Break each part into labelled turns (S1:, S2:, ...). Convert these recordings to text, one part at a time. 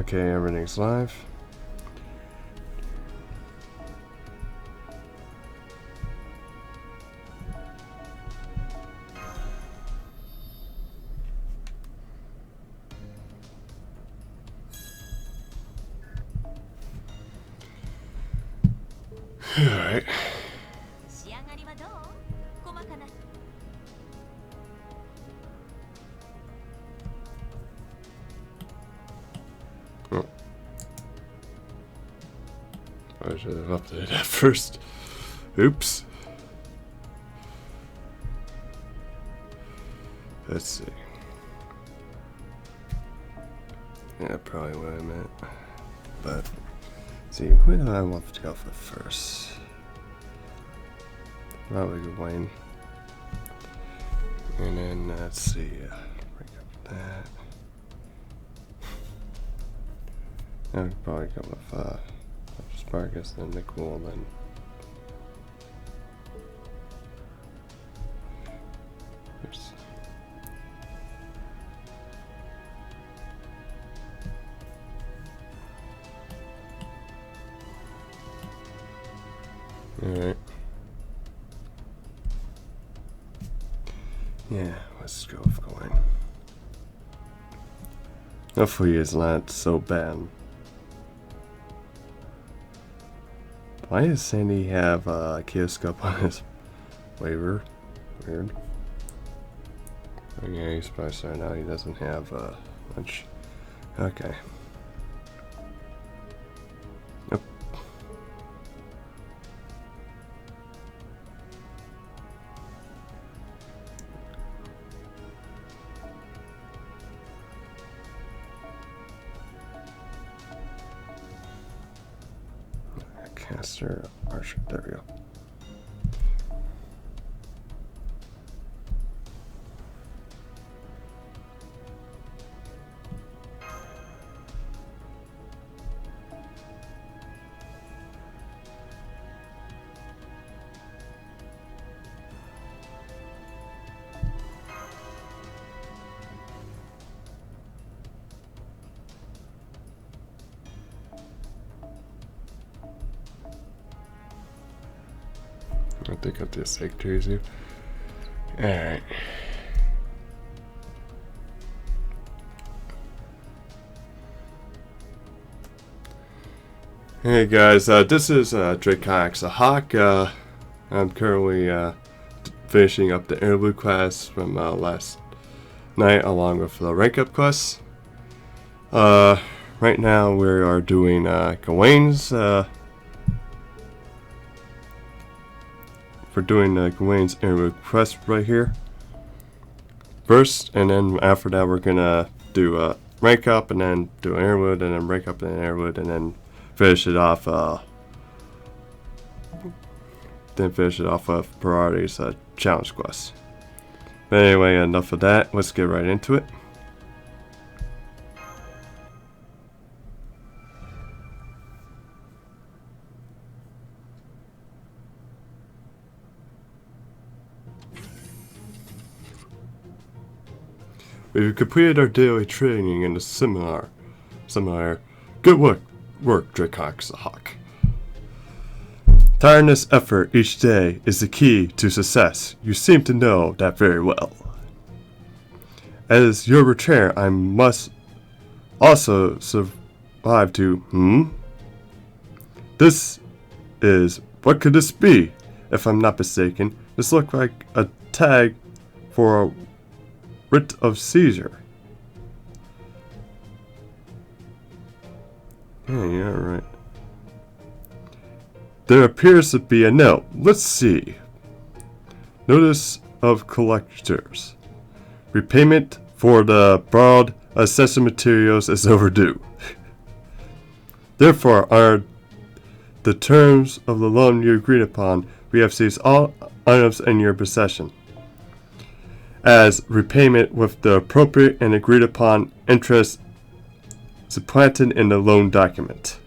S1: Okay, everything's live. Alright. Oh. I should have updated that first. Oops. Let's see. Yeah, probably what I meant. But, let's see, who do I want to go for first? Probably Wayne. And then, let's see, bring up that. I would probably go with, Sparkus, then Nicole, then. Oops. Alright. Yeah, let's go with going. Hopefully it's not so bad. Why does Sandy have a Kioscope on his waiver? Weird. Oh yeah, he's probably sorry now he doesn't have much. Okay. Nope. Caster, Archer, there we go. I think I'll just take Jersey. Alright. Hey guys, this is Drake Cox, a Hawk. I'm currently finishing up the Interlude class from last night along with the rank up quests. Right now we are doing Gawain's for doing Gawain's Interlude quest right here first, and then after that we're gonna do rank up and then do Interlude and then rank up and then Interlude and then finish it off of Priority's challenge quest. But anyway, enough of that, let's get right into it. We've completed our daily training in the seminar. Good work, Dracox the Hawk. Tireless effort each day is the key to success. You seem to know that very well. As your return, I must also survive to, This is, what could this be? If I'm not mistaken, this looks like a tag for a writ of seizure. Yeah, right. There appears to be a note. Let's see. Notice of collectors. Repayment for the borrowed accessory materials is overdue. Therefore, are the terms of the loan you agreed upon, we have seized all items in your possession as repayment with the appropriate and agreed upon interest supplanted in the loan document.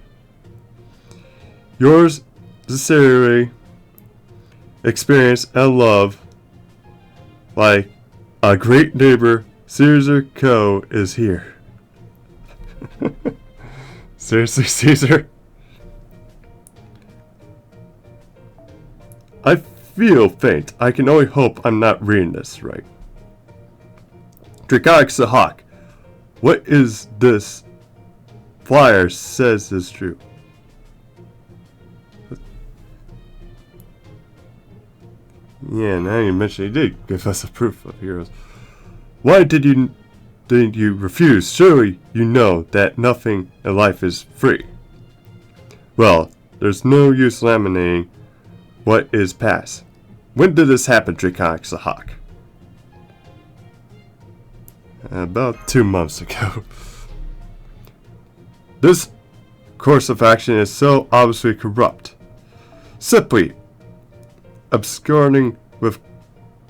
S1: Yours sincerely, experience and love, like a great neighbor, Caesar Co. is here. Seriously, Caesar? I feel faint. I can only hope I'm not reading this right. Draconic the Hawk. What is this flyer says is true? Yeah, now you mention he did give us a proof of heroes. Why didn't you refuse? Surely you know that nothing in life is free. Well, there's no use laminating what is past. When did this happen, Draconic the Hawk? About 2 months ago. This course of action is so obviously corrupt. Simply obscuring with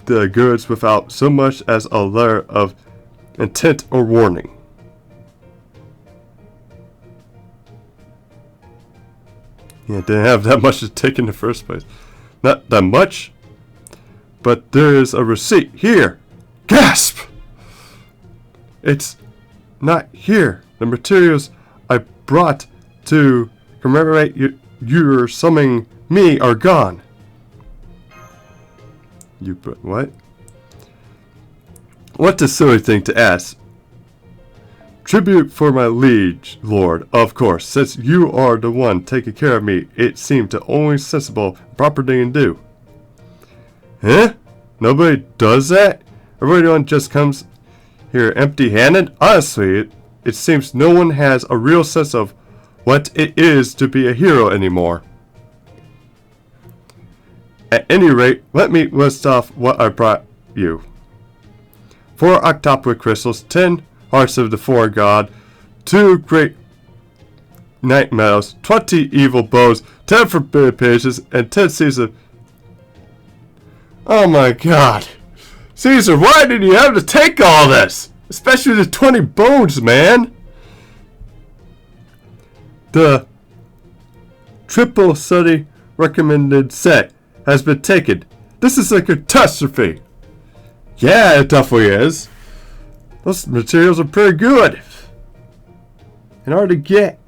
S1: the goods without so much as a letter of intent or warning. Yeah, didn't have that much to take in the first place. Not that much, but there is a receipt here. Gasp! It's not here. The materials I brought to commemorate your summoning me are gone. What? What a silly thing to ask. Tribute for my liege, lord, of course. Since you are the one taking care of me, it seemed the only sensible, proper thing to do. Huh? Nobody does that? Everyone just comes here empty-handed? Honestly, it seems no one has a real sense of what it is to be a hero anymore. At any rate, let me list off what I brought you. 4 octopus crystals, 10 hearts of the foreign god, 2 great night medals, 20 evil bows, 10 forbidden pages, and 10 seeds of... Oh my god! Caesar, why did you have to take all this? Especially the 20 bones, man! The triple study recommended set has been taken. This is a catastrophe. Yeah, it definitely is. Those materials are pretty good and hard to get.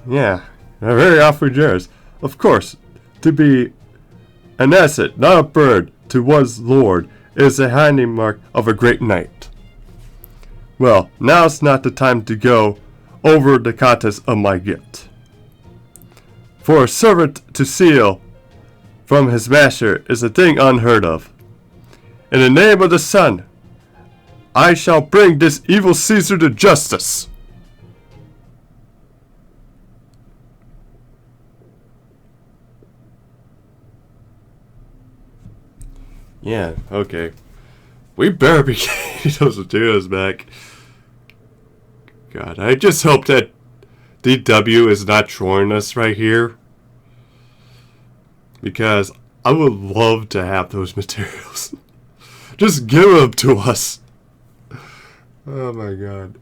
S1: Yeah, they're very awfully generous. Of course, to be an asset, not a bird, to one's lord is a hiding mark of a great knight. Well, now's not the time to go over the contents of my gift. For a servant to steal from his master is a thing unheard of. In the name of the sun, I shall bring this evil Caesar to justice. Yeah, okay. We better be getting those materials back. God, I just hope that DW is not trolling us right here. Because I would love to have those materials. Just give them to us. Oh my god.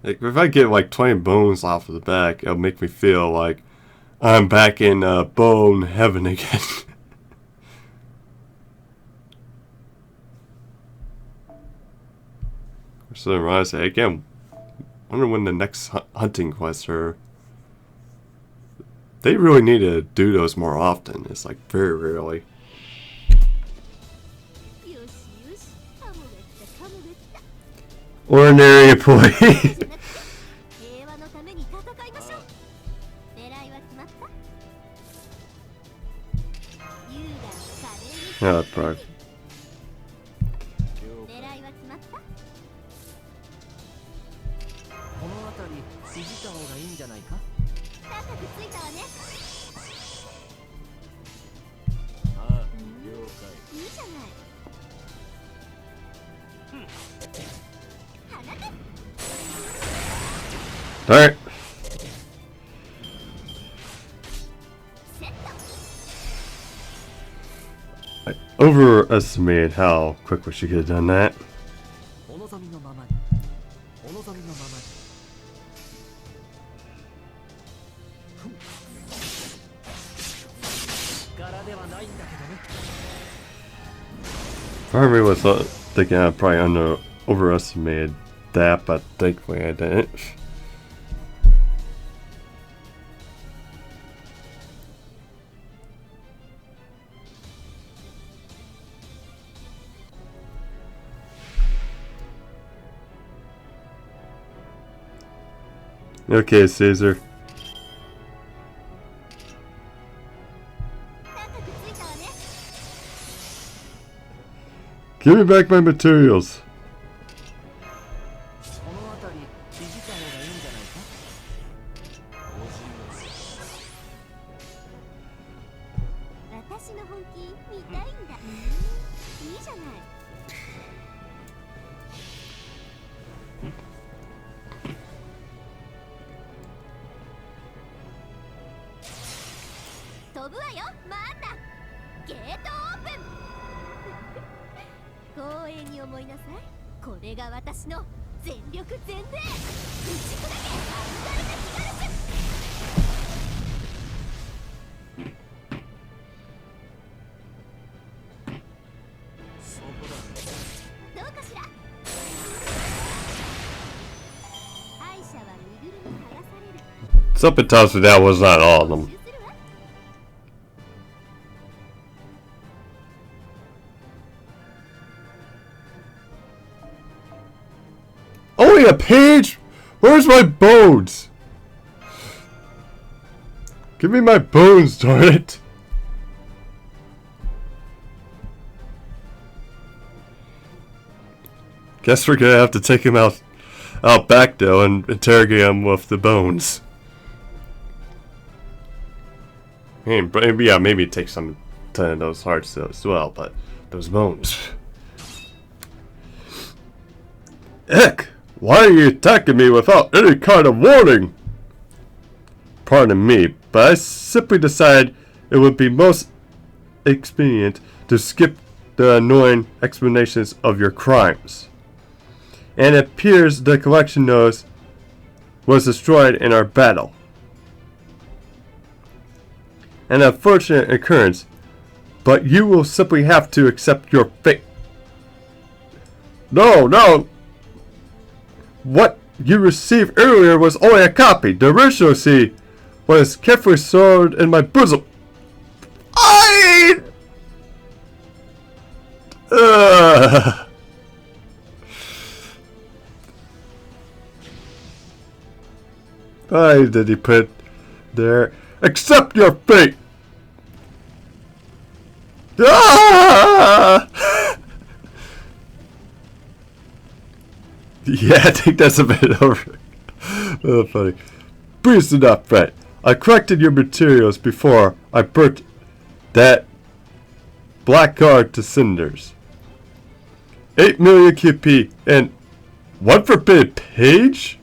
S1: Like, if I get like 20 bones off of the back, it'll make me feel like I'm back in bone heaven again. So I say again, wonder when the next hunting quests are. They really need to do those more often. It's like very rarely. Ordinary employee. Oh, probably. Alright. I overestimated how quickly she could have done that. Part of me was thinking I probably overestimated that, but thankfully I didn't. Okay, Caesar. Give me back my materials. Something tells me that was not all of them. Only a page? Where's my bones? Give me my bones, darn it. Guess we're gonna have to take him out back though and interrogate him with the bones. Yeah, maybe take some of those hearts as well, but those bones. Heck! Why are you attacking me without any kind of warning? Pardon me, but I simply decided it would be most expedient to skip the annoying explanations of your crimes. And it appears the collection nose was destroyed in our battle. An unfortunate occurrence, but you will simply have to accept your fate. No! What you received earlier was only a copy. The original CD was carefully stored in my bosom. Why did he put there? Accept your fate! Ah! Yeah, I think that's a bit over. Oh, funny. Please do not fret. I corrected your materials before I burnt that black card to cinders. 8 million QP and 1 forbidden page?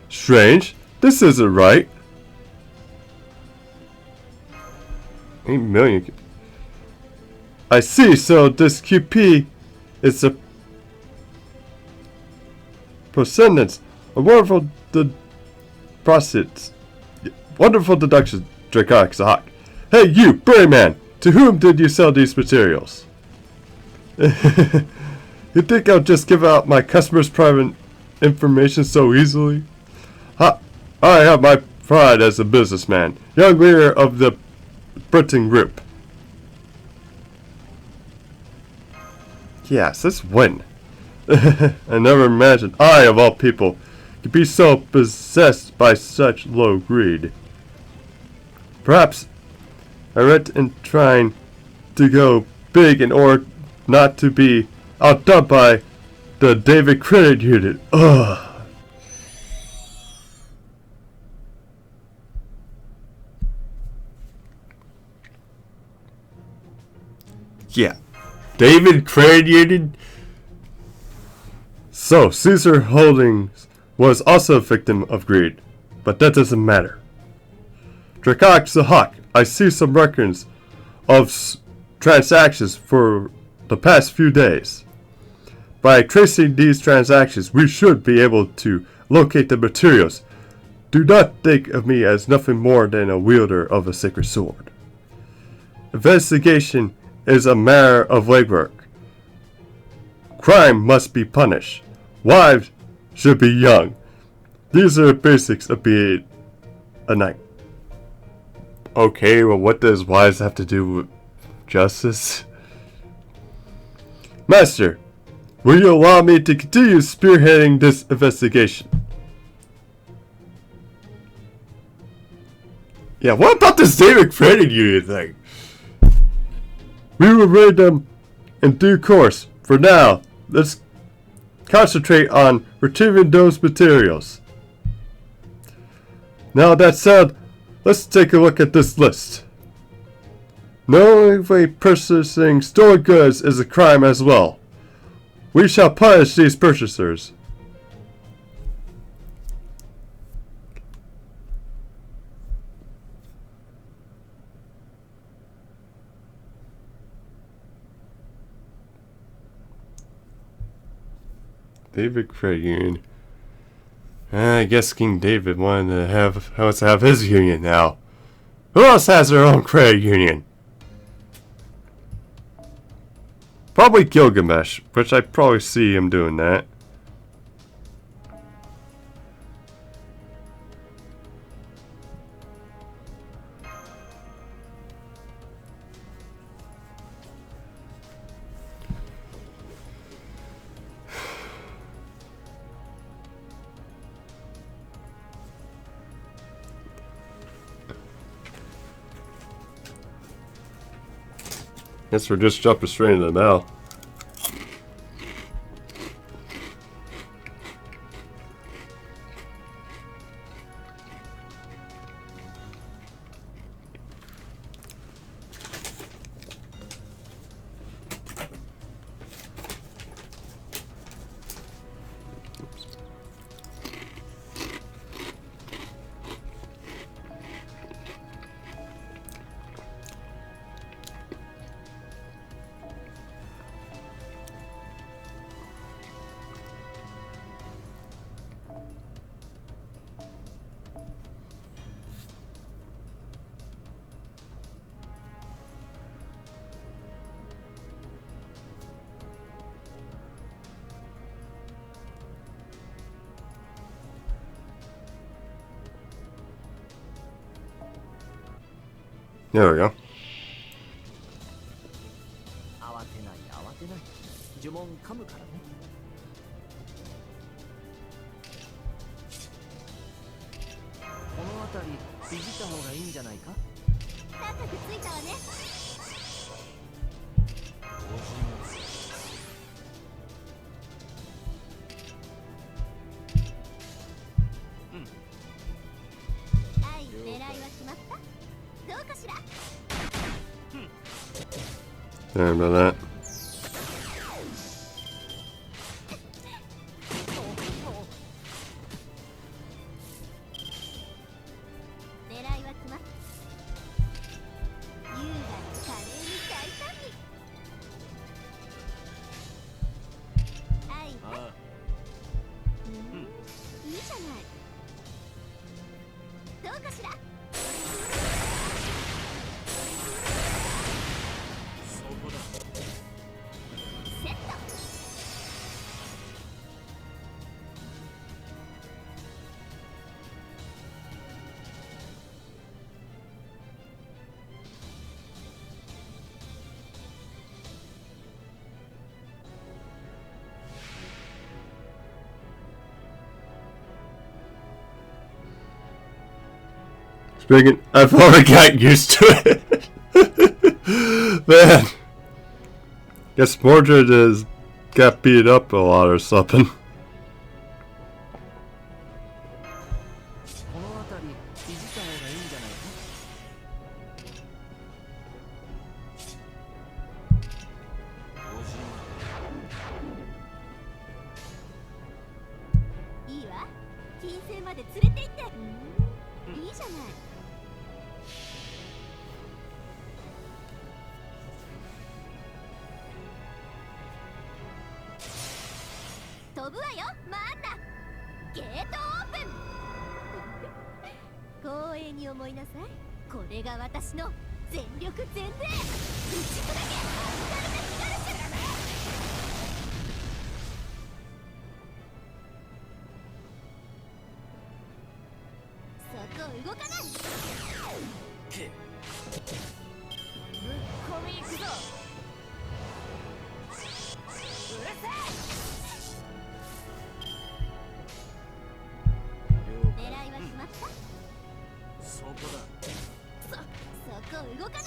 S1: Strange. This isn't right. 8 million. I see, so this QP is a procedence. A wonderful wonderful deduction, Draconic Sahak. Hey you, Brave Man! To whom did you sell these materials? You think I'll just give out my customers' private information so easily? I have my pride as a businessman, young leader of the printing group. Yes, this win. I never imagined I, of all people, could be so possessed by such low greed. Perhaps I read in trying to go big in order not to be outdone by the David Credit Unit. Ugh. Yeah, David Credit Union. So, Caesar Holdings was also a victim of greed, but that doesn't matter. Draconic Sahak, I see some records of transactions for the past few days. By tracing these transactions, we should be able to locate the materials. Do not think of me as nothing more than a wielder of a sacred sword. Investigation is a matter of legwork. Crime must be punished. Wives should be young. These are the basics of being a knight. Okay, well, what does wives have to do with justice? Master, will you allow me to continue spearheading this investigation? Yeah, what about this David Credit Union thing? We will raid them in due course. For now, let's concentrate on retrieving those materials. Now that said, let's take a look at this list. Knowingly purchasing stolen goods is a crime as well. We shall punish these purchasers. David Credit Union. I guess King David wanted to have his union now. Who else has their own credit union? Probably Gilgamesh, which I probably see him doing that. Guess we're just jumping straight into the mail. There we go.
S2: 慌てない慌てない。呪文噛むからね。この辺りいじった方がいいんじゃないか。
S3: 高くついたわね。はい、狙いは決まった。どうかしら。
S1: Sorry about that.
S3: 狙いは決まった。優雅に華麗に大胆に。はい。いいじゃない。どうかしら。セット。
S1: Speaking, I've already got used to it. Man. Guess Mordred has got beat up a lot or something.
S2: この辺りいじった方がいいんじゃないか。
S3: いいわ。金星まで連れて行って。いいじゃない。飛ぶわよ、マンナ。ゲートオープン。光栄に思いなさい。これが私の全力全霊打ち砕けアルベスカルシュだな。そこ動かない。
S2: ぶっ込み行くぞ。うるせ
S3: 狙いは決まった。
S2: そこだ。
S3: そこ動かない。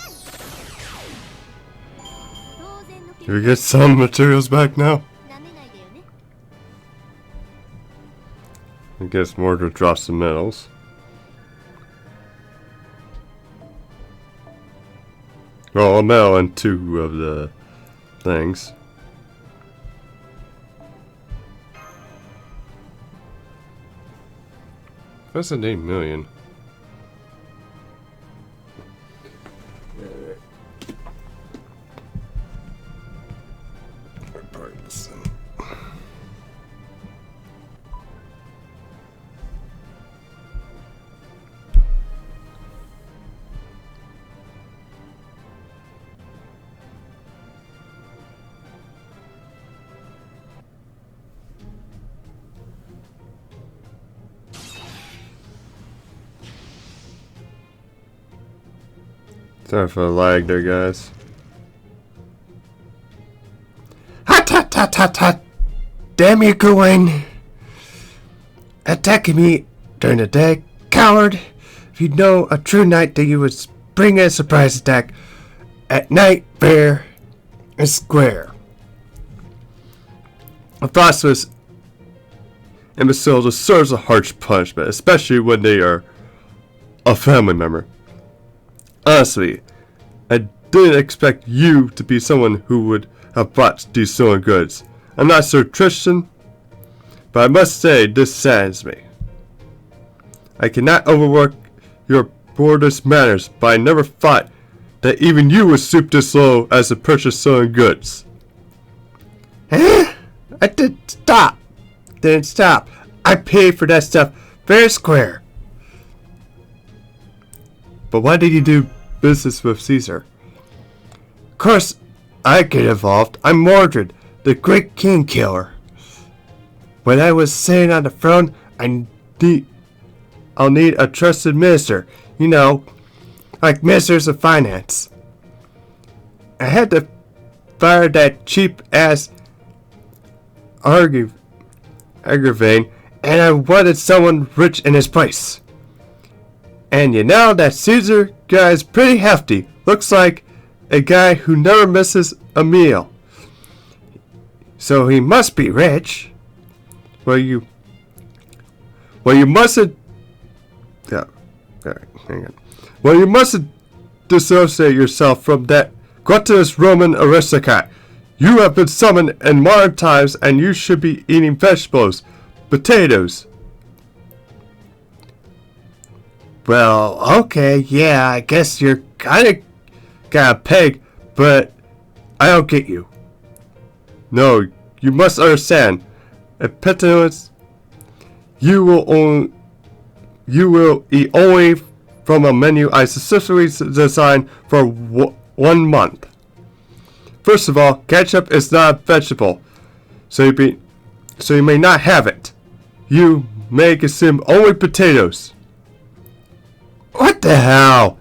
S3: 当然の
S1: Do we get some materials back now?
S3: なめないでよね。
S1: I guess Mordred drops some medals. Well, a medal and 2 of the things. That's an 8 million. Sorry for the lag there, guys. Hot, hot, hot, hot, hot. Damn you, Gawain. Attacking me during the day. Coward. If you'd know a true knight, that you would bring a surprise attack at night, fair and square. A phosphorus imbecile deserves a harsh punishment, especially when they are a family member. Honestly, I didn't expect you to be someone who would have bought these stolen goods. I'm not Sir Tristan, but I must say this saddens me. I cannot overwork your boardless manners, but I never thought that even you would stoop this low as to purchase stolen goods. I didn't stop. I paid for that stuff fair and square. But why did you do business with Caesar? Of course, I get involved. I'm Mordred, the great king killer. When I was sitting on the throne, I'll need a trusted minister. You know, like ministers of finance. I had to fire that cheap-ass Agravain, and I wanted someone rich in his place. And you know, that Caesar guy's pretty hefty. Looks like a guy who never misses a meal. So he must be rich. Well, you mustn't. Yeah, alright, hang on. Well, you mustn't dissociate yourself from that gluttonous Roman aristocrat. You have been summoned in modern times, and you should be eating vegetables, potatoes. Well, okay, yeah, I guess you're kinda got a peg, but I don't get you. No, you must understand. At petulance, you will eat only from a menu I specifically designed for 1 month. First of all, ketchup is not a vegetable, so you may not have it. You may consume only potatoes. What the hell?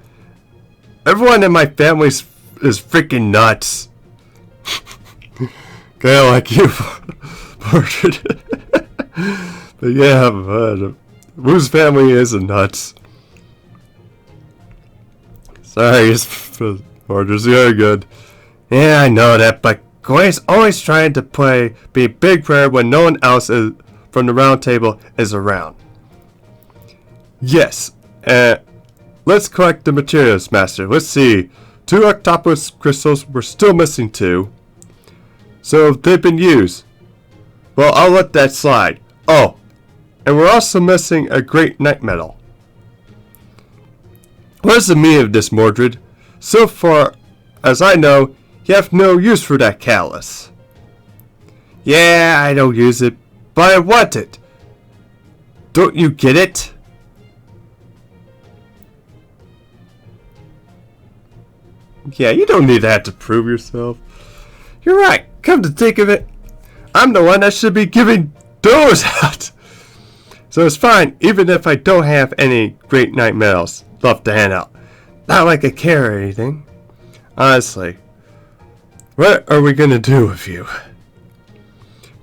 S1: Everyone in my family is freaking nuts. Kinda like you, Mordred. But yeah, Wu's family is nuts. Sorry, Mordred's very good. Yeah, I know that, but Gawain's always trying to be big prayer when no one else from the round table is around. Yes, let's collect the materials, Master. Let's see. 2 octopus crystals. We're still missing 2. So they've been used. Well, I'll let that slide. Oh, and we're also missing a great knight medal. What is the meaning of this, Mordred? So far as I know, you have no use for that callus. Yeah, I don't use it, but I want it. Don't you get it? Yeah, you don't need that to prove yourself. You're right. Come to think of it, I'm the one that should be giving those out. So it's fine, even if I don't have any great knight medals left to hand out. Not like I care or anything. Honestly, what are we gonna do with you?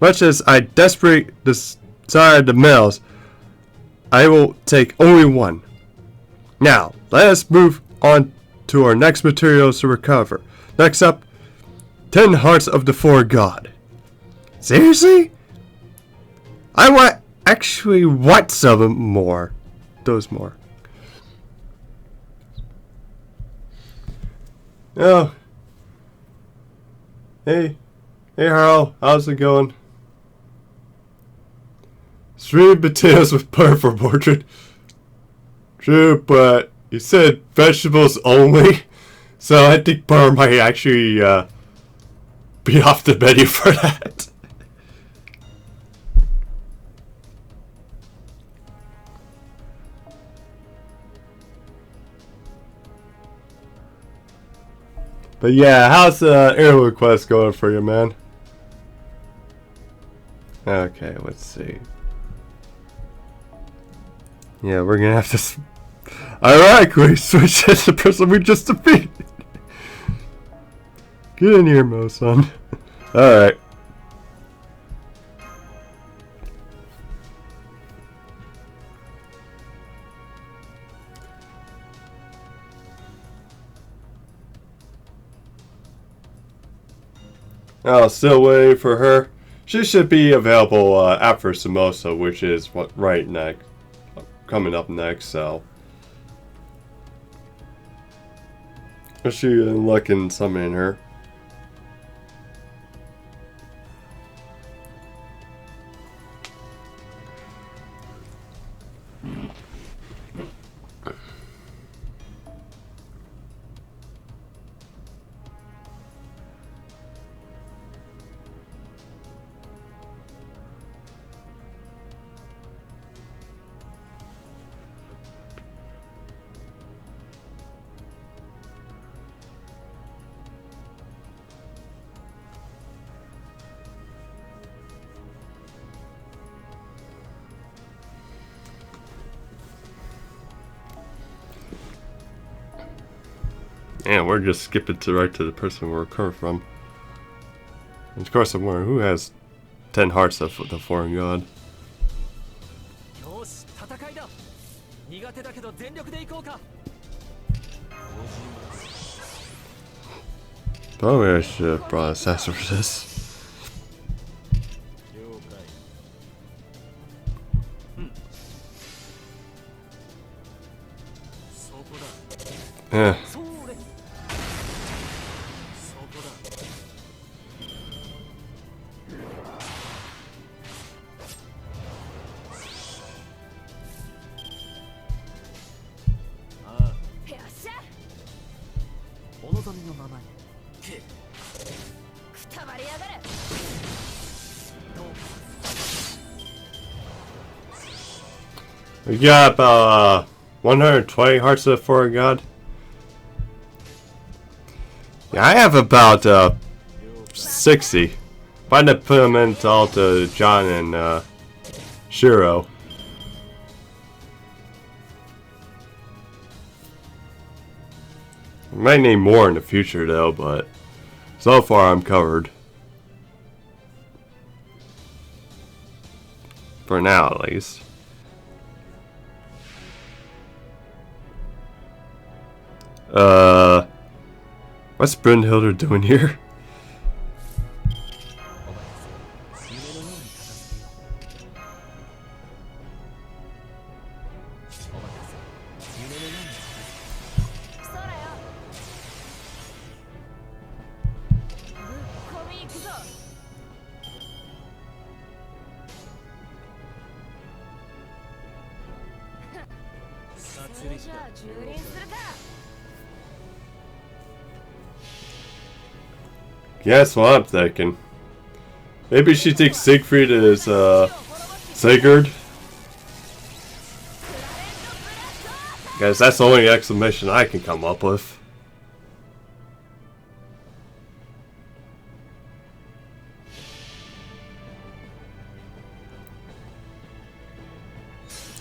S1: Much as I desperately desire the medals, I will take only one. Now, let us move on to our next materials to recover. Next up, 10 Hearts of the Four God. Seriously? I actually want some more. Those more. Oh. Hey, Harl, how's it going? Sweet potatoes with purple portrait. True, but you said vegetables only, so I think butter might actually be off the menu for that. But yeah, how's the Interlude quest going for you, man? Okay, let's see. Yeah, we're gonna have to ironically switch to the person we just defeated. Get in here, Mo-san. Alright. Oh, still waiting for her. She should be available after Samosa, which is right next, coming up next. So, is she luck in summoning her? And we're just skipping right to the person we're coming from. And of course, I'm wondering who has 10 hearts of the foreign god. Probably I should have brought Assassin for this. Yeah. We got about 120 hearts of the foreign god. Yeah, I have about 60. If I had to put them into all to John and Shiro. I might need more in the future though, but so far I'm covered. For now at least. What's Brynhilde doing here? Guess what I'm thinking. Maybe she thinks Siegfried is Sigurd. Guys, that's the only explanation I can come up with.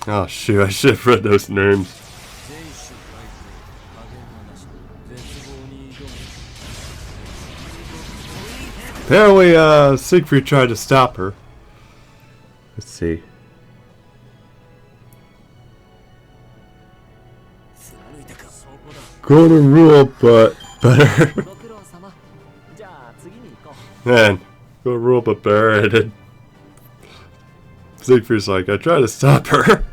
S1: Oh shoot, I should have read those names.
S2: 全種回復加減はなし絶望に挑む
S1: Apparently, Siegfried tried to stop her. Let's see.
S2: 貫いたかそこだ
S1: Golden rule, but better.
S2: ご苦労様じゃあ次に行こ
S1: Man, golden rule, but better. And then Siegfried's like, I tried to stop her.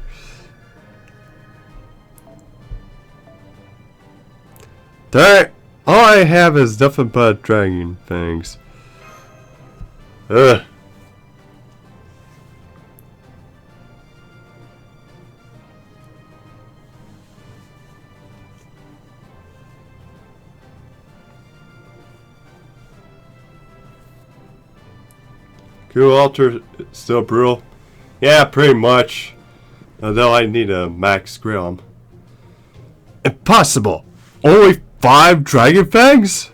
S1: Dang, all I have is nothing but dragon fangs. Ugh. Cool altar still brutal. Yeah, pretty much. Although I need a max grim. Impossible! Only 5 dragon fangs?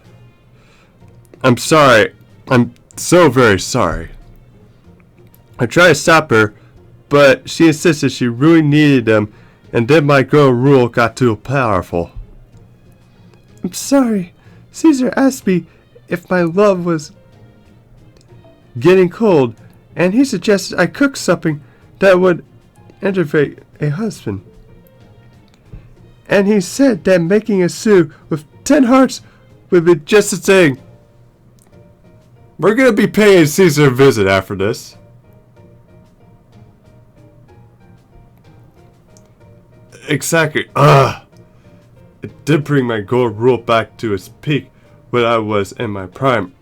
S1: I'm sorry. I'm so very sorry. I tried to stop her, but she insisted she really needed them, and then my girl rule got too powerful. I'm sorry. Caesar asked me if my love was getting cold, and he suggested I cook something that would enervate a husband. And he said that making a stew with 10 hearts would be just the thing. We're gonna be paying Caesar a visit after this. Exactly. It did bring my gold rule back to its peak when I was in my prime.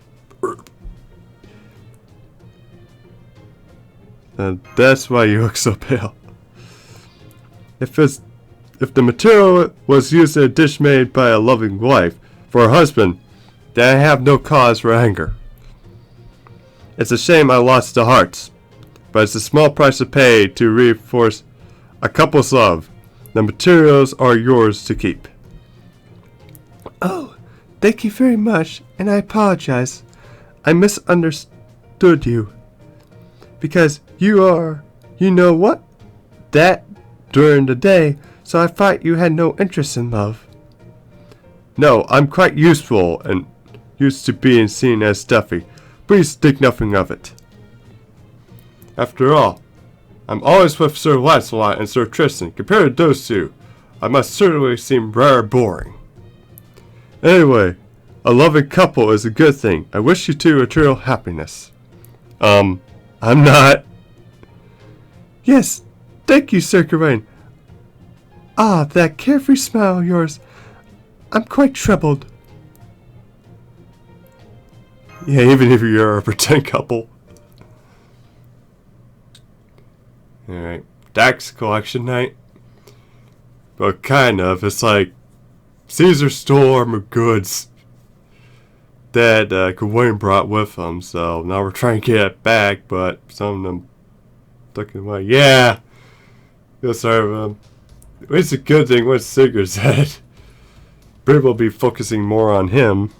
S1: And that's why you look so pale. If the material was used in a dish made by a loving wife for her husband, then I have no cause for anger. It's a shame I lost the hearts, but it's a small price to pay to reinforce a couple's love. The materials are yours to keep. Oh, thank you very much, and I apologize. I misunderstood you. Because you know what? That during the day, so I thought you had no interest in love. No, I'm quite useful and used to being seen as stuffy. Please think nothing of it. After all, I'm always with Sir Lancelot and Sir Tristan. Compared to those two, I must certainly seem rather boring. Anyway, a loving couple is a good thing. I wish you two eternal happiness. I'm not. Yes, thank you, Sir Gawain. Ah, that carefree smile of yours. I'm quite troubled. Yeah, even if you're a pretend couple. Alright, Dax collection night. Well, kind of. It's like Caesar stole our goods that Gawain brought with him, so now we're trying to get it back, but some of them took it away. Yeah! You'll serve him. It's a good thing what Sigurd said. Brit will be focusing more on him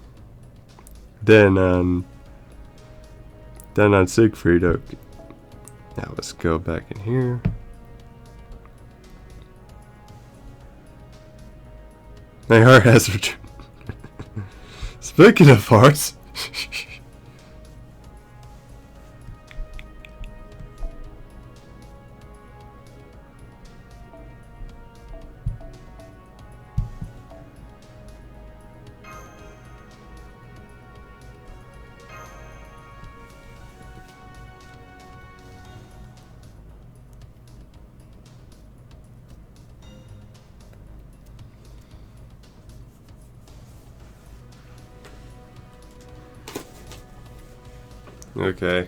S1: than on Siegfried. Okay. Now let's go back in here. My heart has returned. Speaking of hearts. Okay.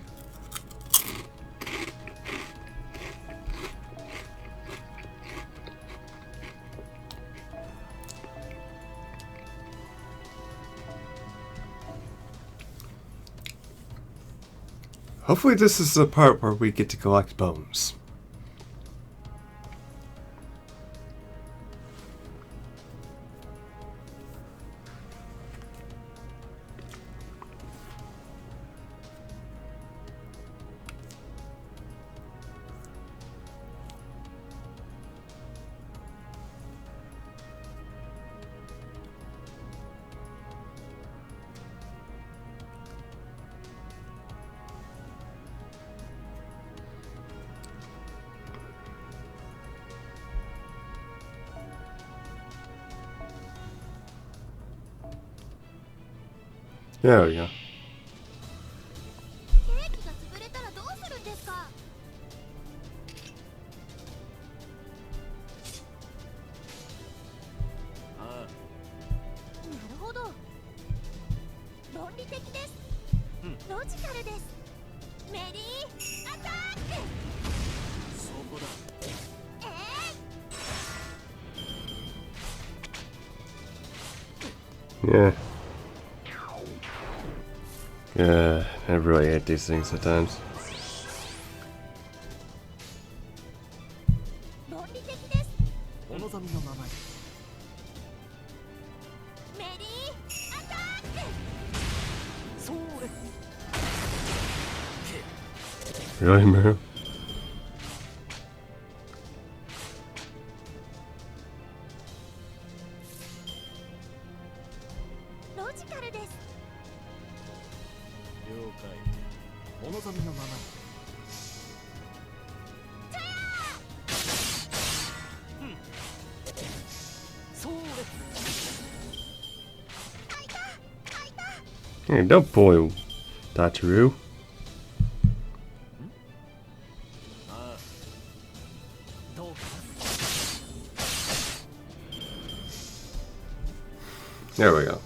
S1: Hopefully this is the part where we get to collect bones. There we go.
S3: ケーキが潰れたらどうするんですか？
S2: あ
S3: なるほど。論理的です。ロジカルです。メリーアタック。
S2: そこだ。
S1: Yeah. Yeah, I really hate these things at times.
S3: 論理的です。
S2: お望みのままに。
S3: メリーアタック。
S2: それ。
S1: Really, man?
S3: ロジカルです。
S2: 了解。お望みのままに。それ。
S1: Hey, don't pull Dataru.
S2: ああ。どうか
S1: There we go.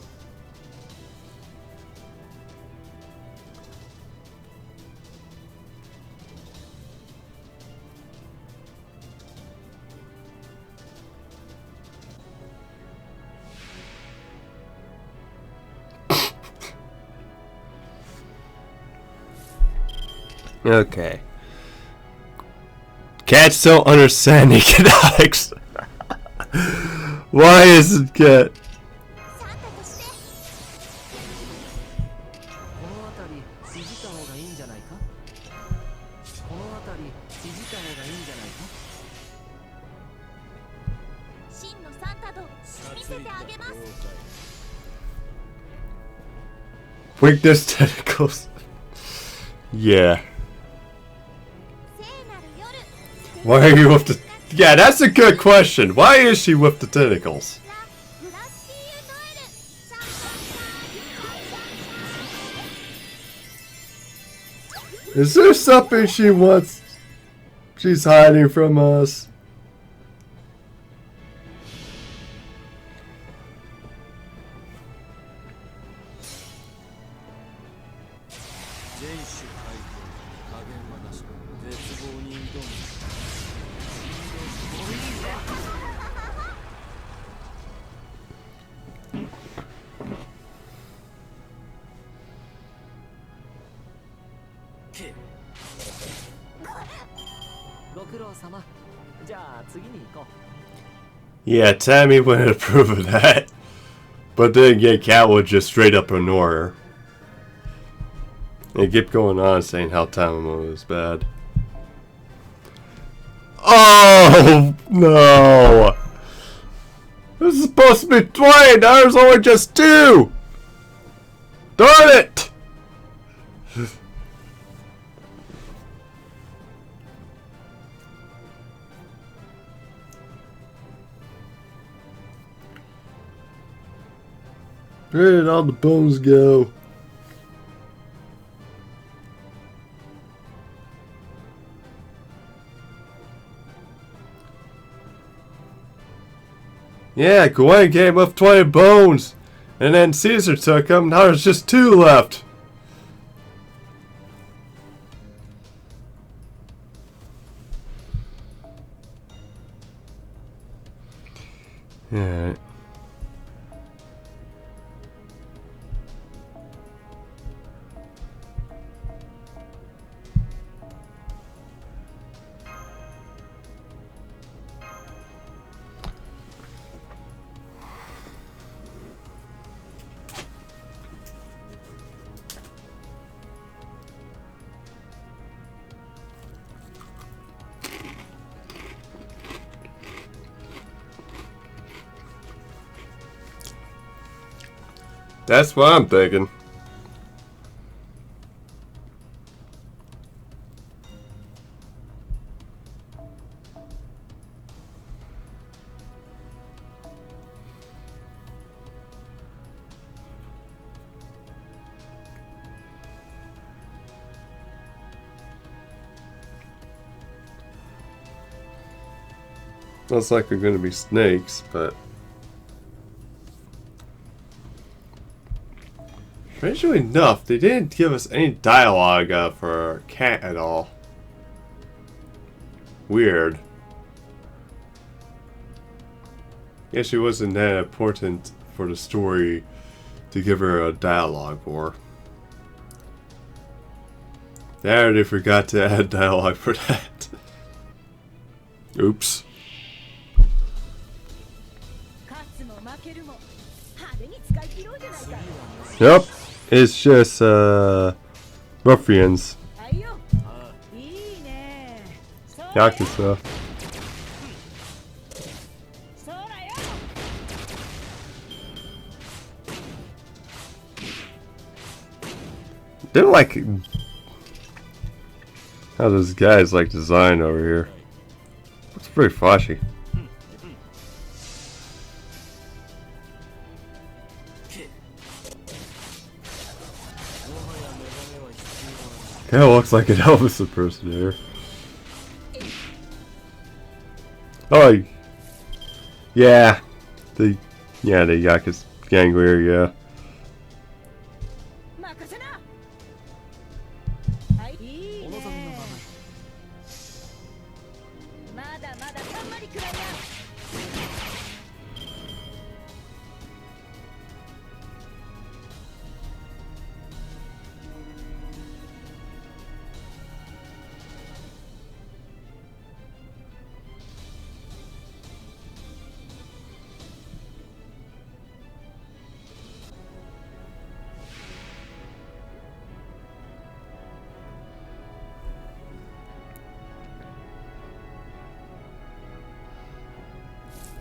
S1: Okay. Cats don't understand economics. Why is it cat?
S3: サンタとして。
S2: この辺りいじった方がいいんじゃないか。この辺りいじった方がいいんじゃないか。
S3: 真のサンタ度見せてあげます。
S1: Weakness tentacles. Yeah.
S3: 聖なる夜。
S1: Why are you with the... Yeah, that's a good question. Why is she with the tentacles?
S3: ブラッシーノエル。サンタ。
S1: Is there something she wants? She's hiding from us.
S2: K ご苦労様。じゃあ次に行こう。
S1: Yeah, Tammy wouldn't approve of that. But then again, Cat would just straight up ignore her. And keep going on saying how Tamamo is bad. Oh, no! This is supposed to be 20! Now there's only just 2! Darn it! Where did all the bones go? Yeah, Gwen gave up 20 bones, and then Caesar took them. Now there's just 2 left. Alright. That's what I'm thinking. Sounds like they're gonna be snakes, but strangely enough, they didn't give us any dialogue for Cat at all. Weird. Guess she wasn't that important for the story to give her a dialogue for. They already forgot to add dialogue for that. Oops. Yep, it's just ruffians. Yakuza. They're like how those guys like design over here. It's pretty flashy. Kinda looks like an Elvis impersonator. Oh, yeah, the Yakuza gang leader, yeah.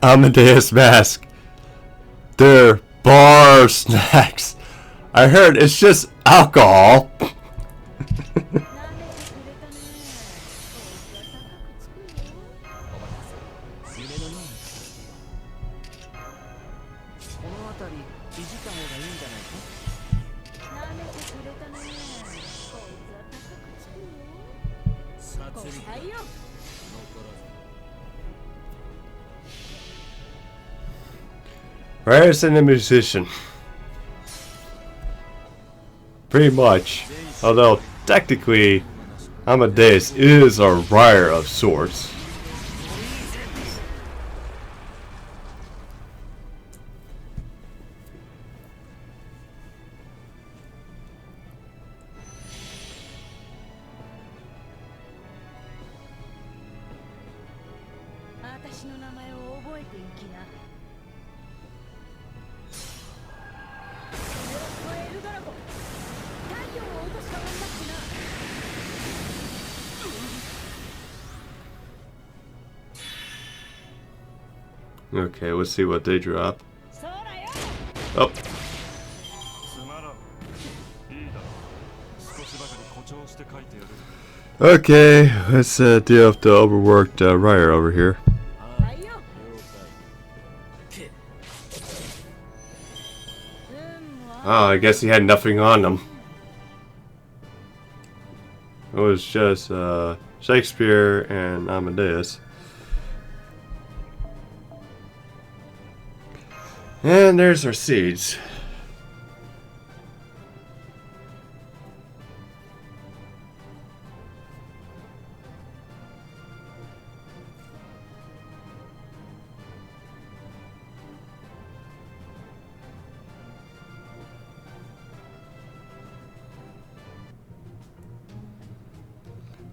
S1: Amadeus mask. They're bar snacks. I heard it's just alcohol. Ryerson a musician. Pretty much. Although, technically, Amadeus is a writer of sorts. Okay, let's see what they drop. Oh. Okay, let's deal with the overworked writer over here. Oh, I guess he had nothing on him. It was just Shakespeare and Amadeus. And there's our seeds.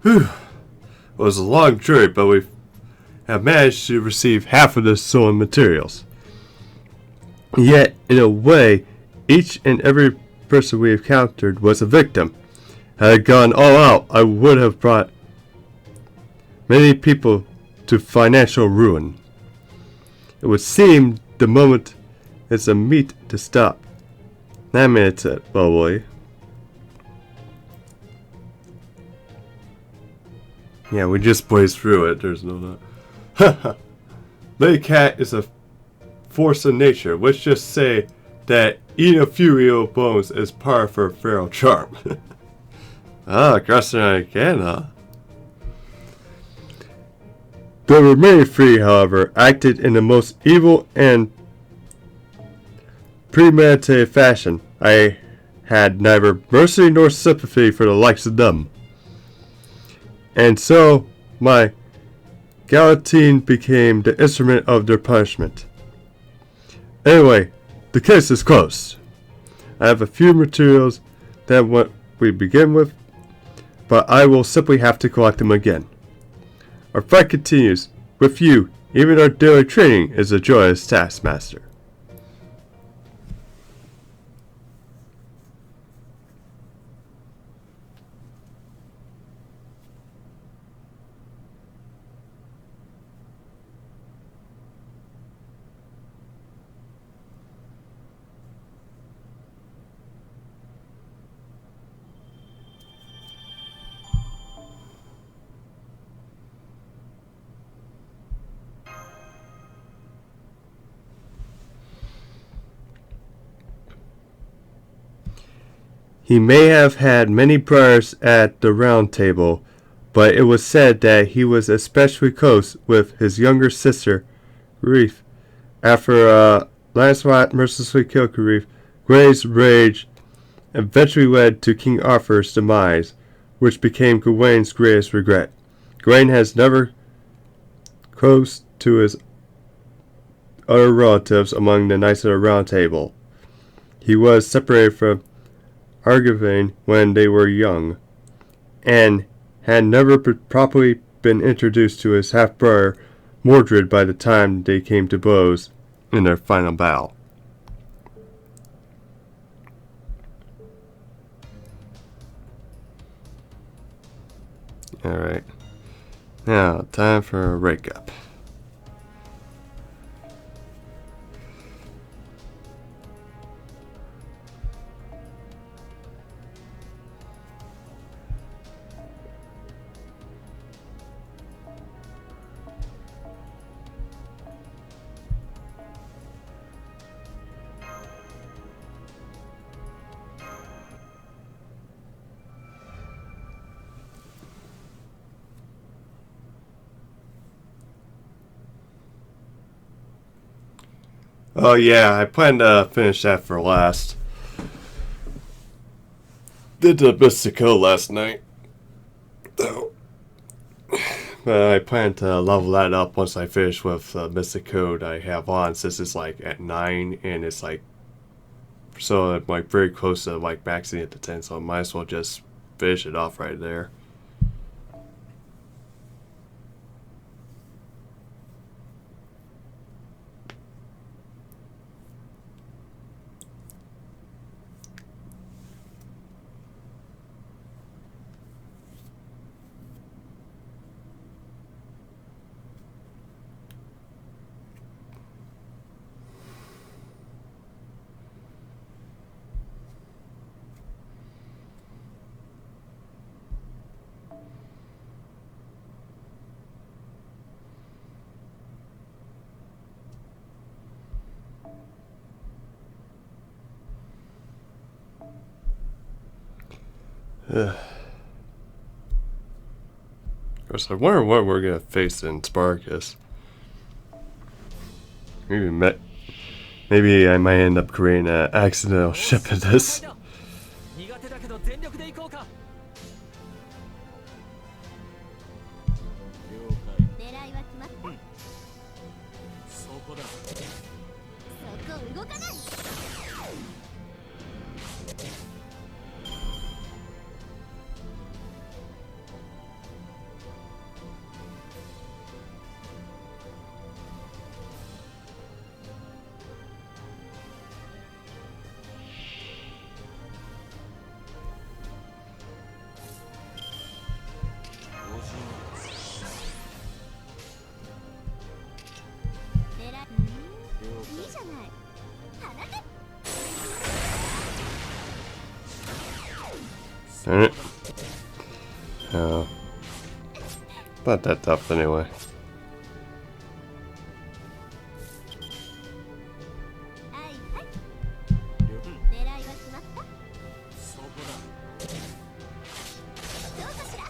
S1: Whew. It was a long trip, but we have managed to receive half of the sewing materials. Yet, in a way, each and every person we encountered was a victim. Had I gone all out, I would have brought many people to financial ruin. It would seem the moment it's a meet to stop. 9 minutes at, oh boy. Yeah, we just blazed through it, there's no doubt. Lady Cat is a force of nature. Let's just say that eating a few eel bones is part of her feral charm. Ah, crossing again, huh? The remaining three, however, acted in the most evil and premeditated fashion. I had neither mercy nor sympathy for the likes of them. And so my guillotine became the instrument of their punishment. Anyway, the case is closed. I have a few materials that what we begin with, but I will simply have to collect them again. Our fight continues. With you, even our daily training is a joyous task, Master. He may have had many brothers at the Round Table, but it was said that he was especially close with his younger sister, Reef. After Lancelot mercilessly killed Reef, Gray's rage eventually led to King Arthur's demise, which became Gawain's greatest regret. Gawain has never close to his other relatives among the Knights of the Round Table. He was separated from Argivain when they were young, and had never properly been introduced to his half-brother Mordred by the time they came to blows in their final battle. Alright, now time for a rake up. Oh yeah, I plan to finish that for last. Did the Mystico last night, though. But I plan to level that up once I finish with the Mystic Code I have on, since it's like at 9 and it's like, so I'm like very close to like maxing it to 10, so I might as well just finish it off right there. Of course, I wonder what we're gonna face in Sparkus. Maybe I might end up creating an accidental ship in this.
S2: 苦手だけど全力で行こうか。
S3: 狙いは決まった。そこだ。そこ動かない。いいじゃない。放て。
S1: Alright. Oh. Not that tough anyway.
S3: はいはい。狙いは決まった。そこだ。どうかしら。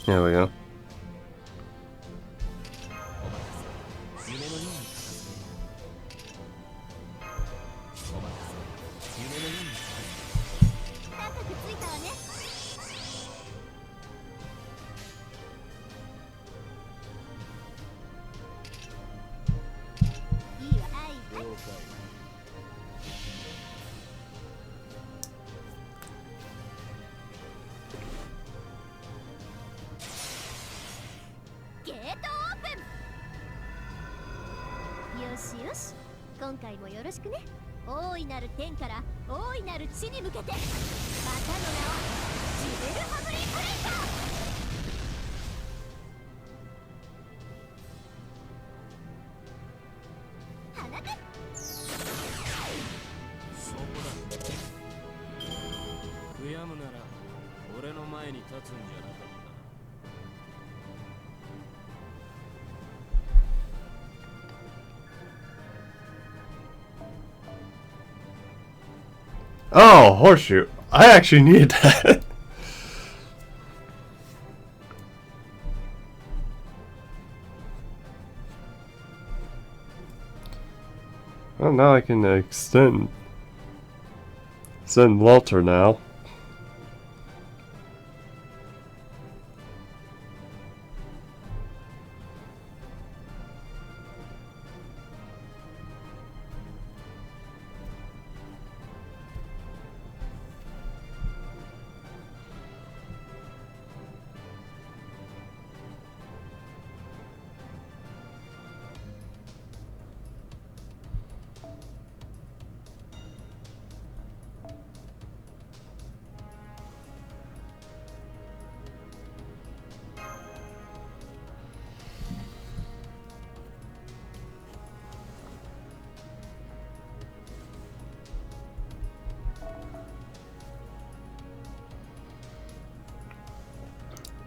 S1: There we go.
S2: 夢のように片付けよう。お任せ。夢のように片付
S3: 高くついたわね。いいわ。はい
S2: け。
S3: はい。
S2: 了解。
S3: ゲートオープン。よしよし、今回もよろしくね。大いなる天から大いなる地に向けて、またの名をジベルハムリープレイカー。放て。
S2: そこだ。悔やむなら俺の前に立つんじゃなかった。
S1: Oh, horseshoe. I actually need that. Well, now I can extend Walter now.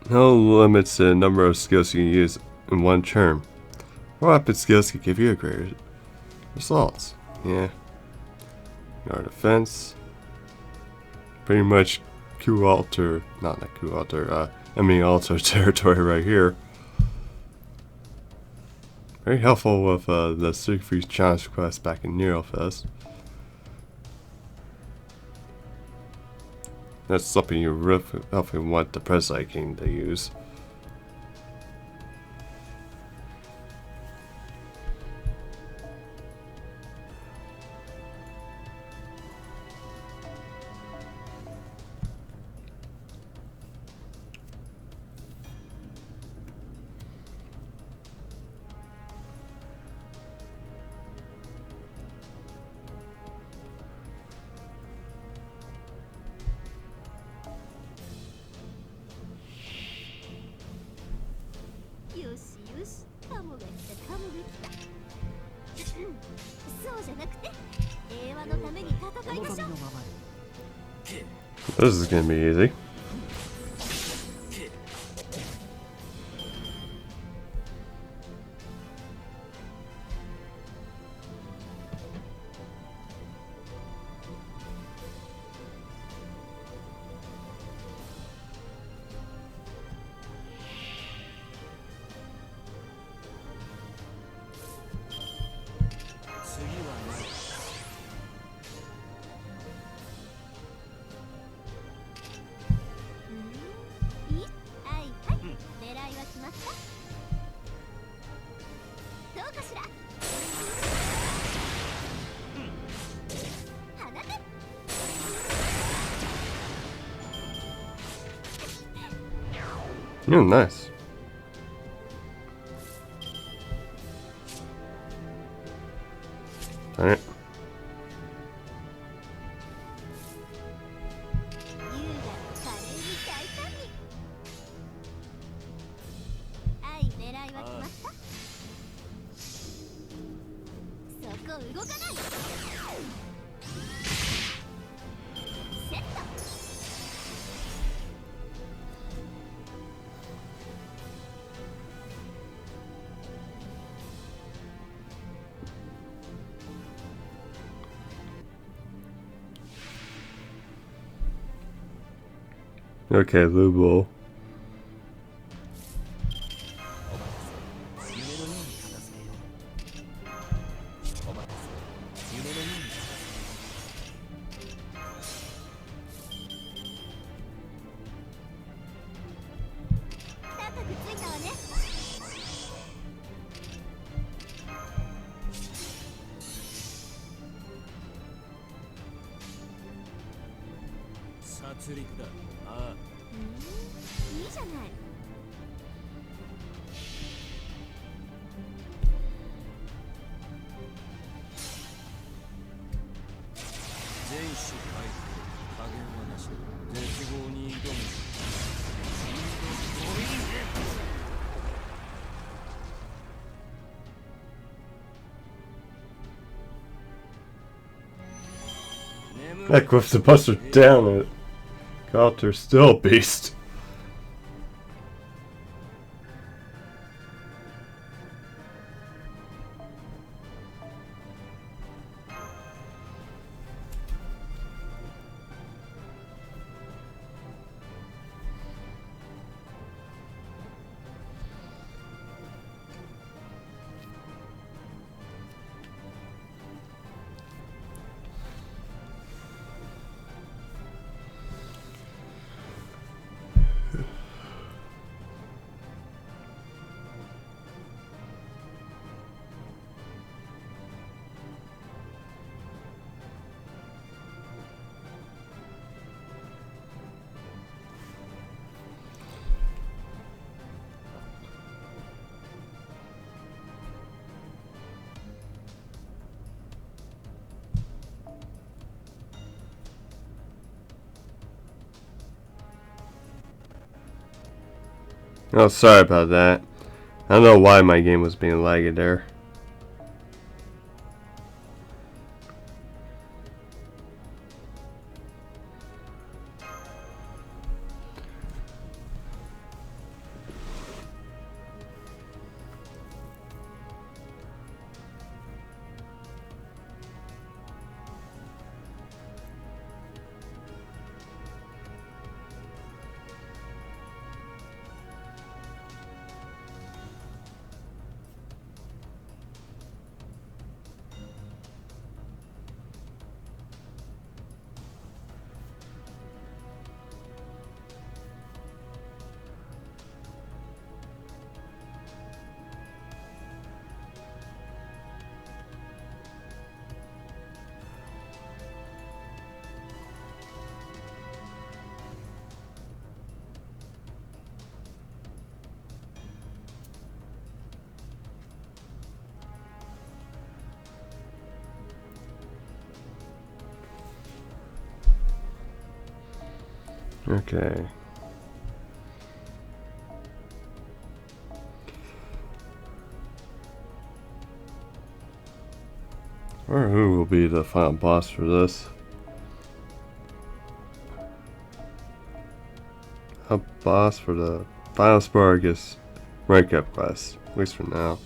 S1: No limits to the number of skills you can use in one term. More weapon skills can give you a greater results. Yeah. Our defense. Pretty much Q alter, not Q alter, enemy alter territory right here. Very helpful with the Siegfried's challenge quest back in Neurofest. That's something you really definitely want the President King to use.
S3: よしよし、カモが来たカモが来た。そうじゃなくて、平和のために戦いましょう。
S1: This is gonna be easy. Oh, nice. Alright. Okay, Lubo.
S2: 殺戮だ。ああ。
S3: いいじゃない。
S2: 全種回復、加減はなし。絶望に挑む。
S1: Heck, with the buster down, it got her still beast. Oh, sorry about that. I don't know why my game was being laggy there. Okay. Or who will be the final boss for this? A boss for the final Spargus rank up quest, at least for now.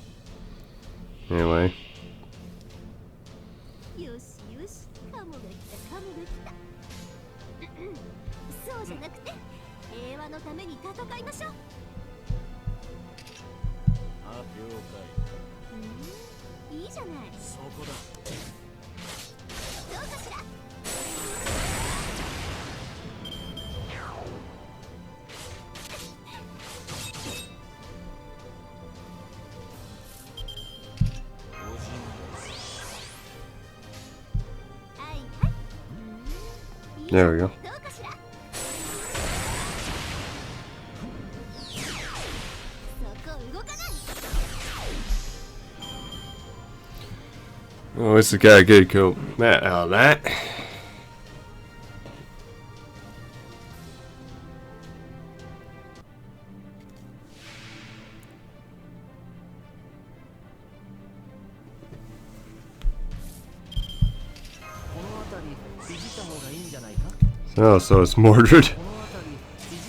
S1: Anyway.
S3: よしよし、カモが来たカモが来た。そうじゃなくて、平和のために戦いましょう。
S2: あ、了解。
S3: いいじゃない。
S2: そこだ。
S3: どうかしら。
S1: There we go. Well, at least the guy good cool Matt out of that. Oh, so it's mortared.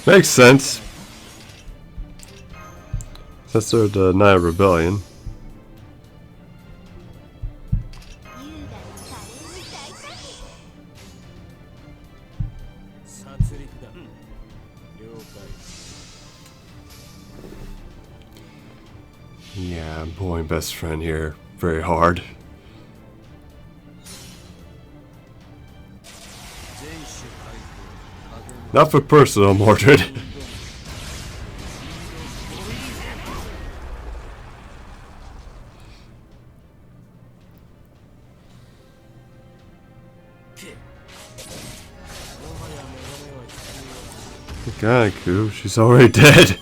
S1: Makes sense. That's sort of the Night Rebellion. Yeah, I'm pulling best friend here very hard. Not for personal, Mordred. God, Ku, she's already dead.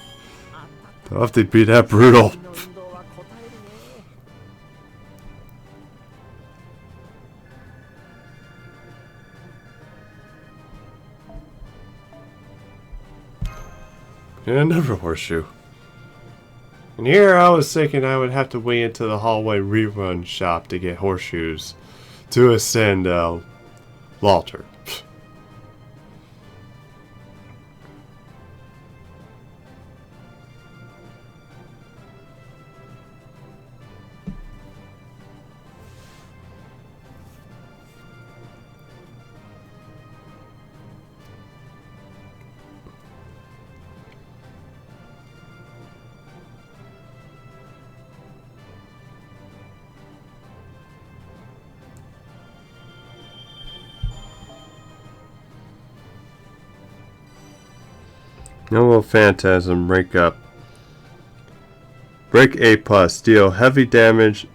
S1: Don't have to be that brutal.
S2: の運動は答えるね。
S1: Yeah, another horseshoe. And here I was thinking I would have to wait into the hallway rerun shop to get horseshoes to ascend Walter. Normal Phantasm, rank up. Break A plus, deal heavy damage,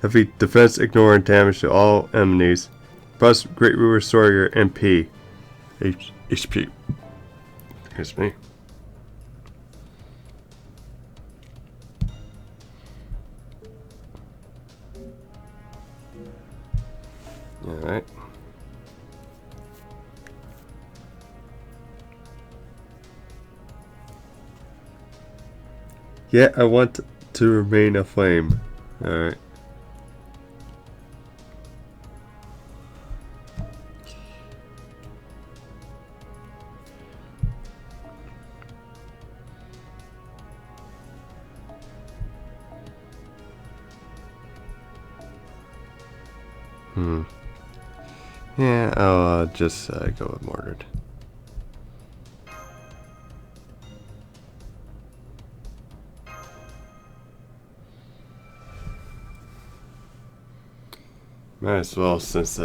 S1: heavy defense ignoring damage to all enemies. Plus greatly restore your MP. HP. Excuse me. Alright. Yet I want to remain a flame. Alright. Yeah, I'll just go with Mordred. Might as well, since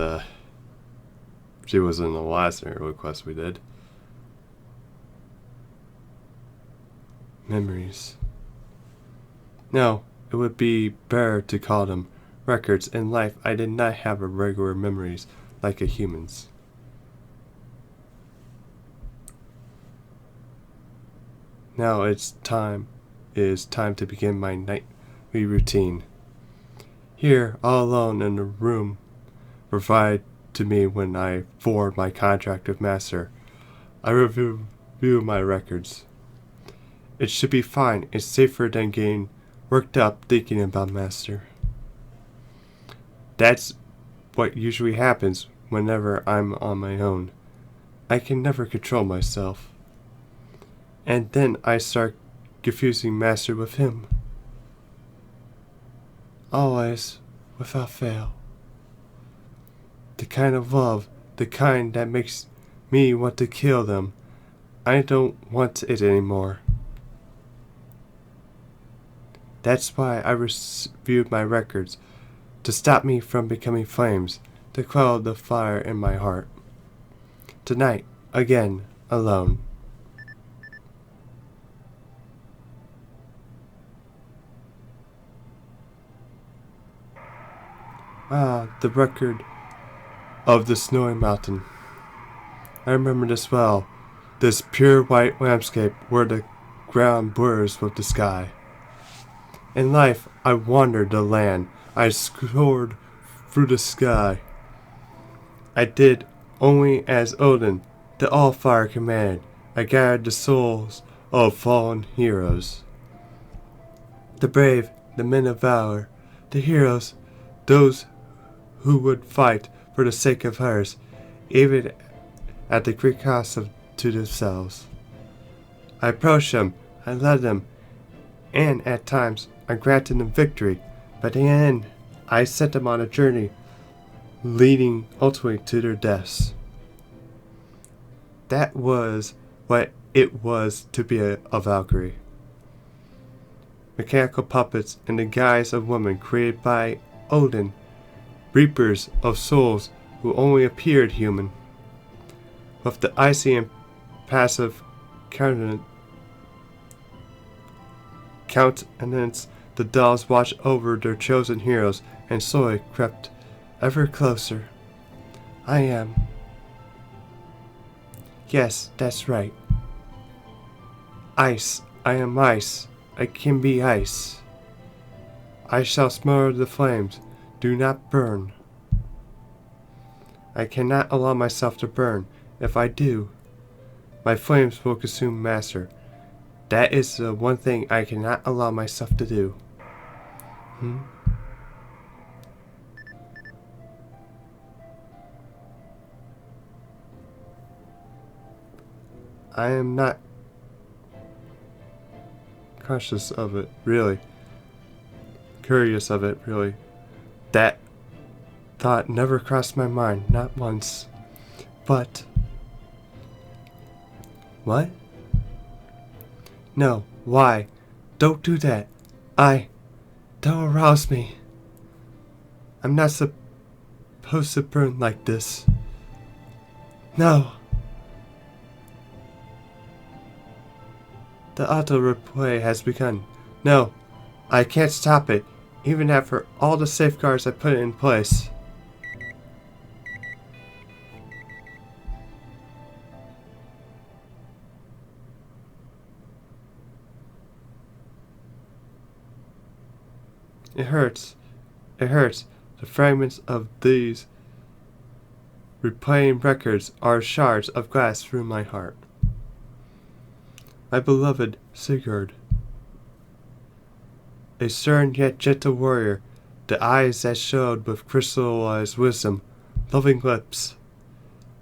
S1: she was in the last hero quest we did. Memories. No, it would be better to call them records. In life, I did not have a regular memories like a human's. Now it is time to begin my nightly routine. Here, all alone in the room provided to me when I forward my contract with Master, I review my records. It should be fine. It's safer than getting worked up thinking about Master. That's what usually happens whenever I'm on my own. I can never control myself. And then I start confusing Master with him. Always, without fail. The kind of love, the kind that makes me want to kill them. I don't want it anymore. That's why I reviewed my records, to stop me from becoming flames, to quell the fire in my heart. Tonight, again, alone. The record of the snowy mountain. I remember this well. This pure white landscape where the ground blurs with the sky. In life, I wandered the land. I soared through the sky. I did only as Odin, the All-Fire, commanded. I gathered the souls of fallen heroes. The brave, the men of valor, the heroes, those who would fight for the sake of hers, even at the great cost to themselves. I approached them, I led them, and at times I granted them victory, but in the end I sent them on a journey leading ultimately to their deaths. That was what it was to be a Valkyrie. Mechanical puppets in the guise of women created by Odin, reapers of souls who only appeared human. With the icy and passive countenance, the dolls watched over their chosen heroes and slowly crept ever closer. I am. Yes, that's right. ice. I am ice. I can be ice. I shall smother the flames. Do not burn. I cannot allow myself to burn. If I do, my flames will consume Master. That is the one thing I cannot allow myself to do. I am not conscious of it, really. Curious of it, really. That thought never crossed my mind, not once. But... what? No, why? Don't do that. Don't arouse me. I'm not supposed to burn like this. No. The auto replay has begun. No, I can't stop it, even after all the safeguards I put in place. It hurts. It hurts. The fragments of these replaying records are shards of glass through my heart. My beloved Sigurd. A stern yet gentle warrior, the eyes that showed with crystallized wisdom, loving lips.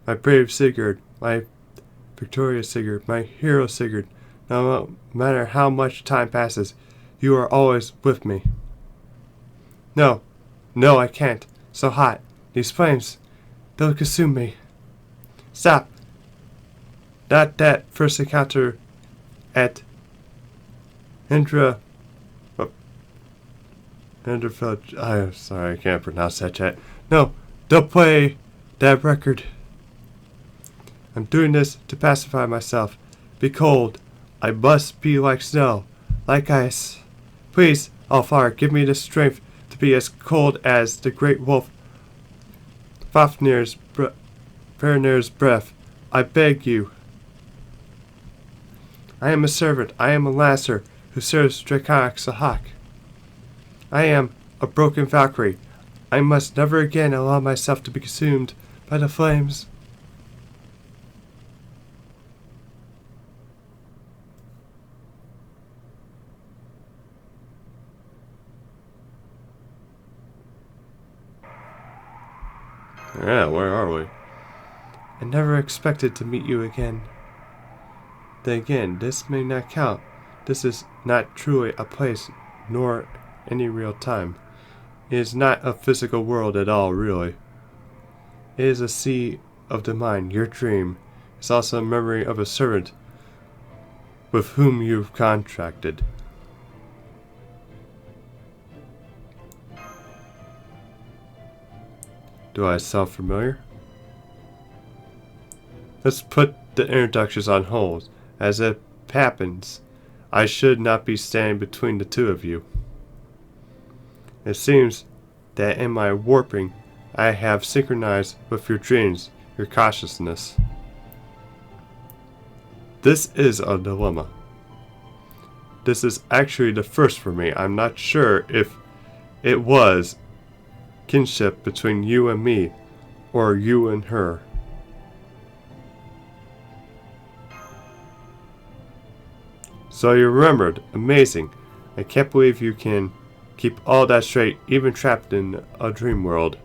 S1: My brave Sigurd, my victorious Sigurd, my hero Sigurd. No matter how much time passes, you are always with me. No, no, I can't. So hot. These flames, they'll consume me. Stop. Not that first encounter at Interlewds. I'm sorry, I can't pronounce that yet. No, don't play that record. I'm doing this to pacify myself. Be cold. I must be like snow, like ice. Please, Alfar, give me the strength to be as cold as the great wolf Fafnir's breath. I beg you. I am a servant. I am a lasser who serves Draconic Sahak. I am a broken Valkyrie. I must never again allow myself to be consumed by the flames. Yeah, where are we? I never expected to meet you again. Then again, this may not count. This is not truly a place, nor any real time. It is not a physical world at all, really. It is a sea of the mind, your dream. It's also a memory of a servant with whom you've contracted. Do I sound familiar? Let's put the introductions on hold. As it happens, I should not be standing between the two of you. It seems that in my warping, I have synchronized with your dreams, your consciousness. This is a dilemma. This is actually the first for me. I'm not sure if it was kinship between you and me, or you and her. So you remembered. Amazing. I can't believe you can keep all that straight, even trapped in a dream world.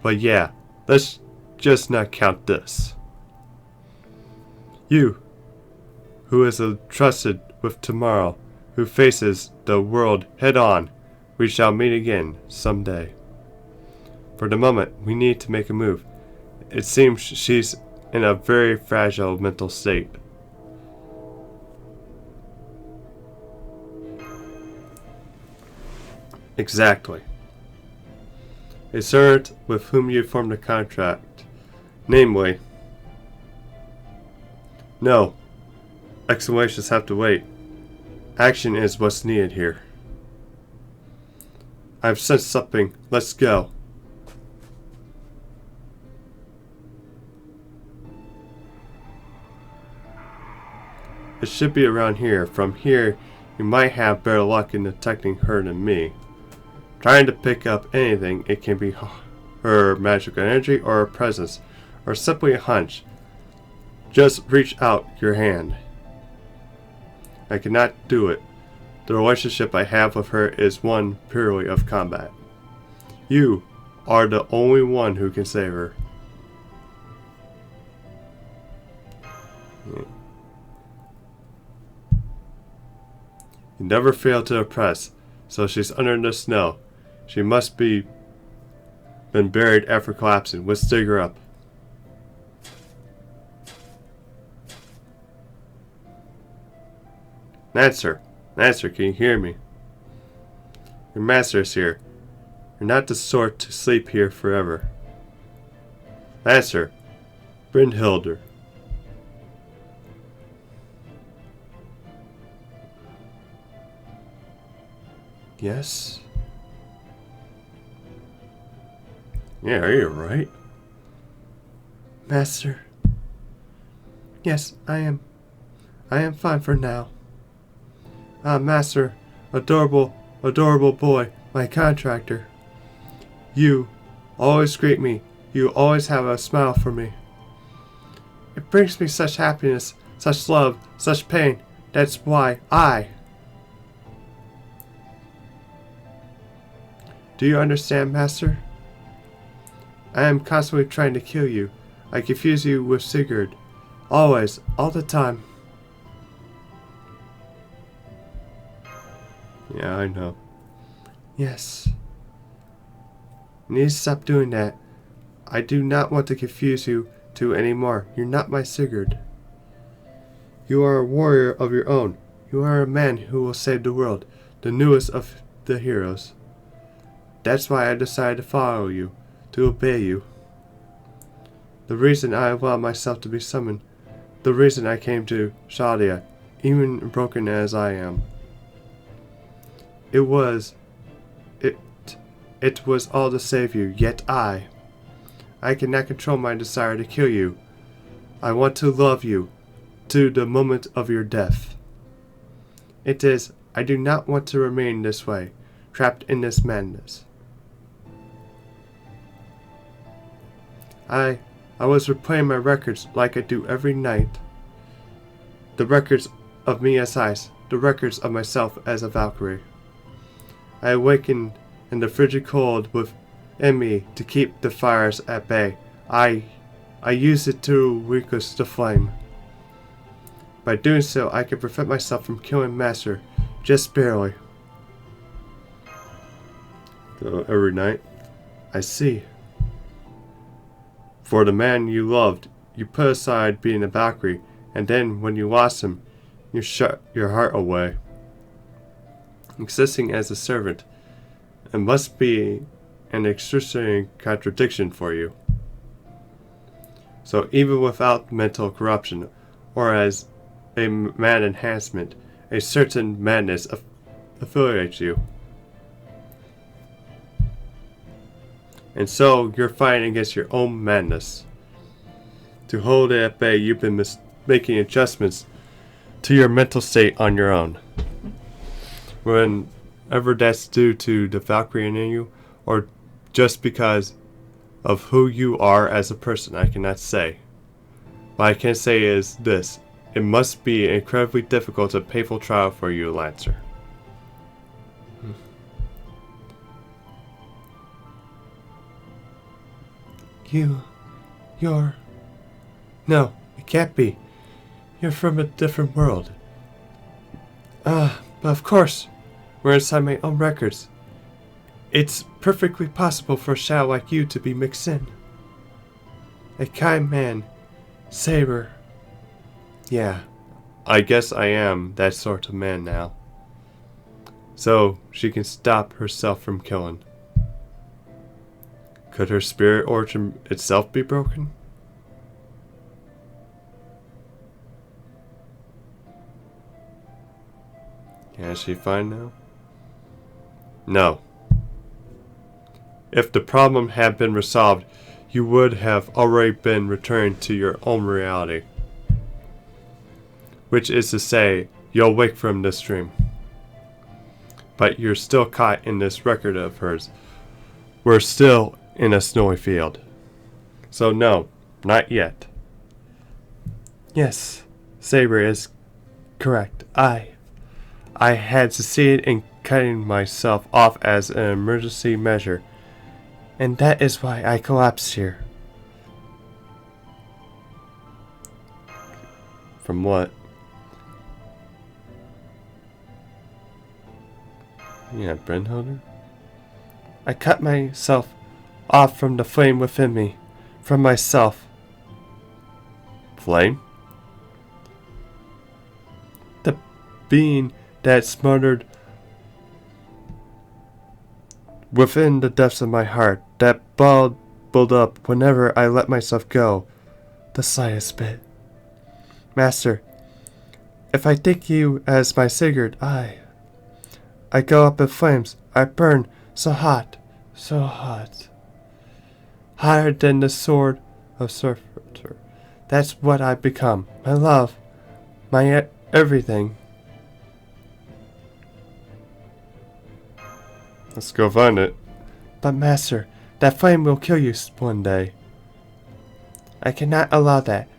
S1: But yeah, let's just not count this. You, who is entrusted with tomorrow, who faces the world head on, we shall meet again someday. For the moment, we need to make a move. It seems she's in a very fragile mental state. Exactly. A servant with whom you formed a contract. Namely... No. Exclamations have to wait. Action is what's needed here. I've sensed something. Let's go. It should be around here. From here, you might have better luck in detecting her than me. Trying to pick up anything, it can be her magical energy or her presence, or simply a hunch. Just reach out your hand. I cannot do it. The relationship I have with her is one purely of combat. You are the only one who can save her. Yeah. You never fail to impress, so she's under the snow. She must be been buried after collapsing. Let's dig her up. Nancer, can you hear me? Your master is here. You're not the sort to sleep here forever. Nancer, Brynhilder. Yes? Yeah, are you right?
S4: Master. Yes, I am. I am fine for now. Ah, Master, adorable boy, my contractor. You always greet me. You always have a smile for me. It brings me such happiness, such love, such pain. That's why I... Do you understand, Master? I am constantly trying to kill you. I confuse you with Sigurd. Always, all the time.
S1: Yeah, I know.
S4: Yes. You need to stop doing that. I do not want to confuse you two anymore. You're not my Sigurd. You are a warrior of your own. You are a man who will save the world, the newest of the heroes. That's why I decided to follow you, to obey you. The reason I allowed myself to be summoned, the reason I came to Shadia, even broken as I am. It was all to save you, yet I cannot control my desire to kill you. I want to love you to the moment of your death. I do not want to remain this way, trapped in this madness. I was replaying my records like I do every night. The records of me as ice, the records of myself as a Valkyrie. I awakened in the frigid cold within me to keep the fires at bay. I used it to relinquish the flame. By doing so, I could prevent myself from killing Master, just barely.
S1: So every night?
S4: I see.
S1: For the man you loved, you put aside being a Valkyrie, and then when you lost him, you shut your heart away. Existing as a servant, it must be an excruciating contradiction for you. So even without mental corruption, or as a mad enhancement, a certain madness affiliates you. And so you're fighting against your own madness. To hold it at bay, you've been making adjustments to your mental state on your own. Whenever that's due to the Valkyrie in you, or just because of who you are as a person, I cannot say. What I can say is this: it must be an incredibly difficult and painful trial for you, Lancer.
S4: You're... No, it can't be. You're from a different world. But of course, we're inside my own records. It's perfectly possible for a shadow like you to be mixed in. A kind man, saber.
S1: Yeah, I guess I am that sort of man now. So she can stop herself from killing. Could her spirit origin itself be broken? Yeah, is she fine now? No. If the problem had been resolved, you would have already been returned to your own reality. which is to say, you'll wake from this dream. But you're still caught in this record of hers. We're still in a snowy field. So no, not yet. Yes, Saber is correct. I had succeeded in cutting myself off as an emergency measure, and that is why I collapsed here. From what? Yeah, Brennholder? I cut myself off from the flame within me, from myself. Flame? The being that smothered within the depths of my heart, that bubbled up whenever I let myself go, the slightest bit. Master, if I take you as my Sigurd, I go up in flames. I burn so hot, hotter than the sword of Surfer. That's what I become. My love, my everything. Let's go find it. But Master, that flame will kill you one day. I cannot allow that.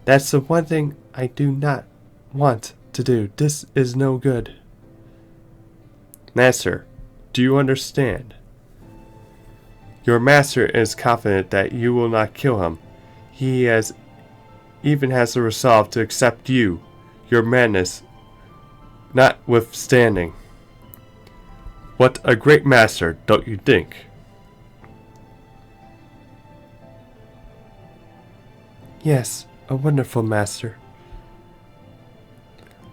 S1: That's the one thing I do not want to do. This is no good. Master, do you understand? Your master is confident that you will not kill him. He even has the resolve to accept you, your madness, notwithstanding. What a great master, don't you think? Yes, a wonderful master.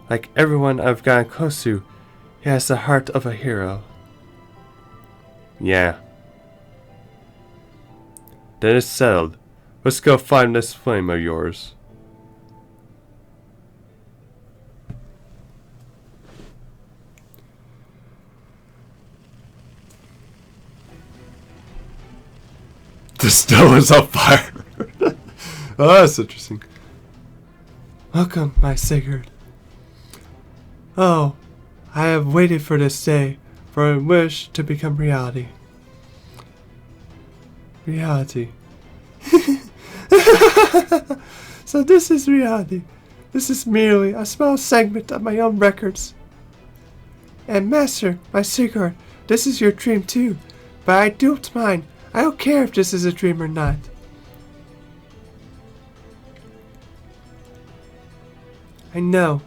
S1: Like everyone I've gotten close to, he has the heart of a hero. Yeah. Then it's settled. Let's go find this flame of yours. The stone is on fire. Oh, that's interesting. Welcome, my Sigurd. Oh, I have waited for this day, for I wish to become reality. Reality. So this is reality. This is merely a small segment of my own records. And Master, my Sigurd, this is your dream too. But I don't mind. I don't care if this is a dream or not. I know,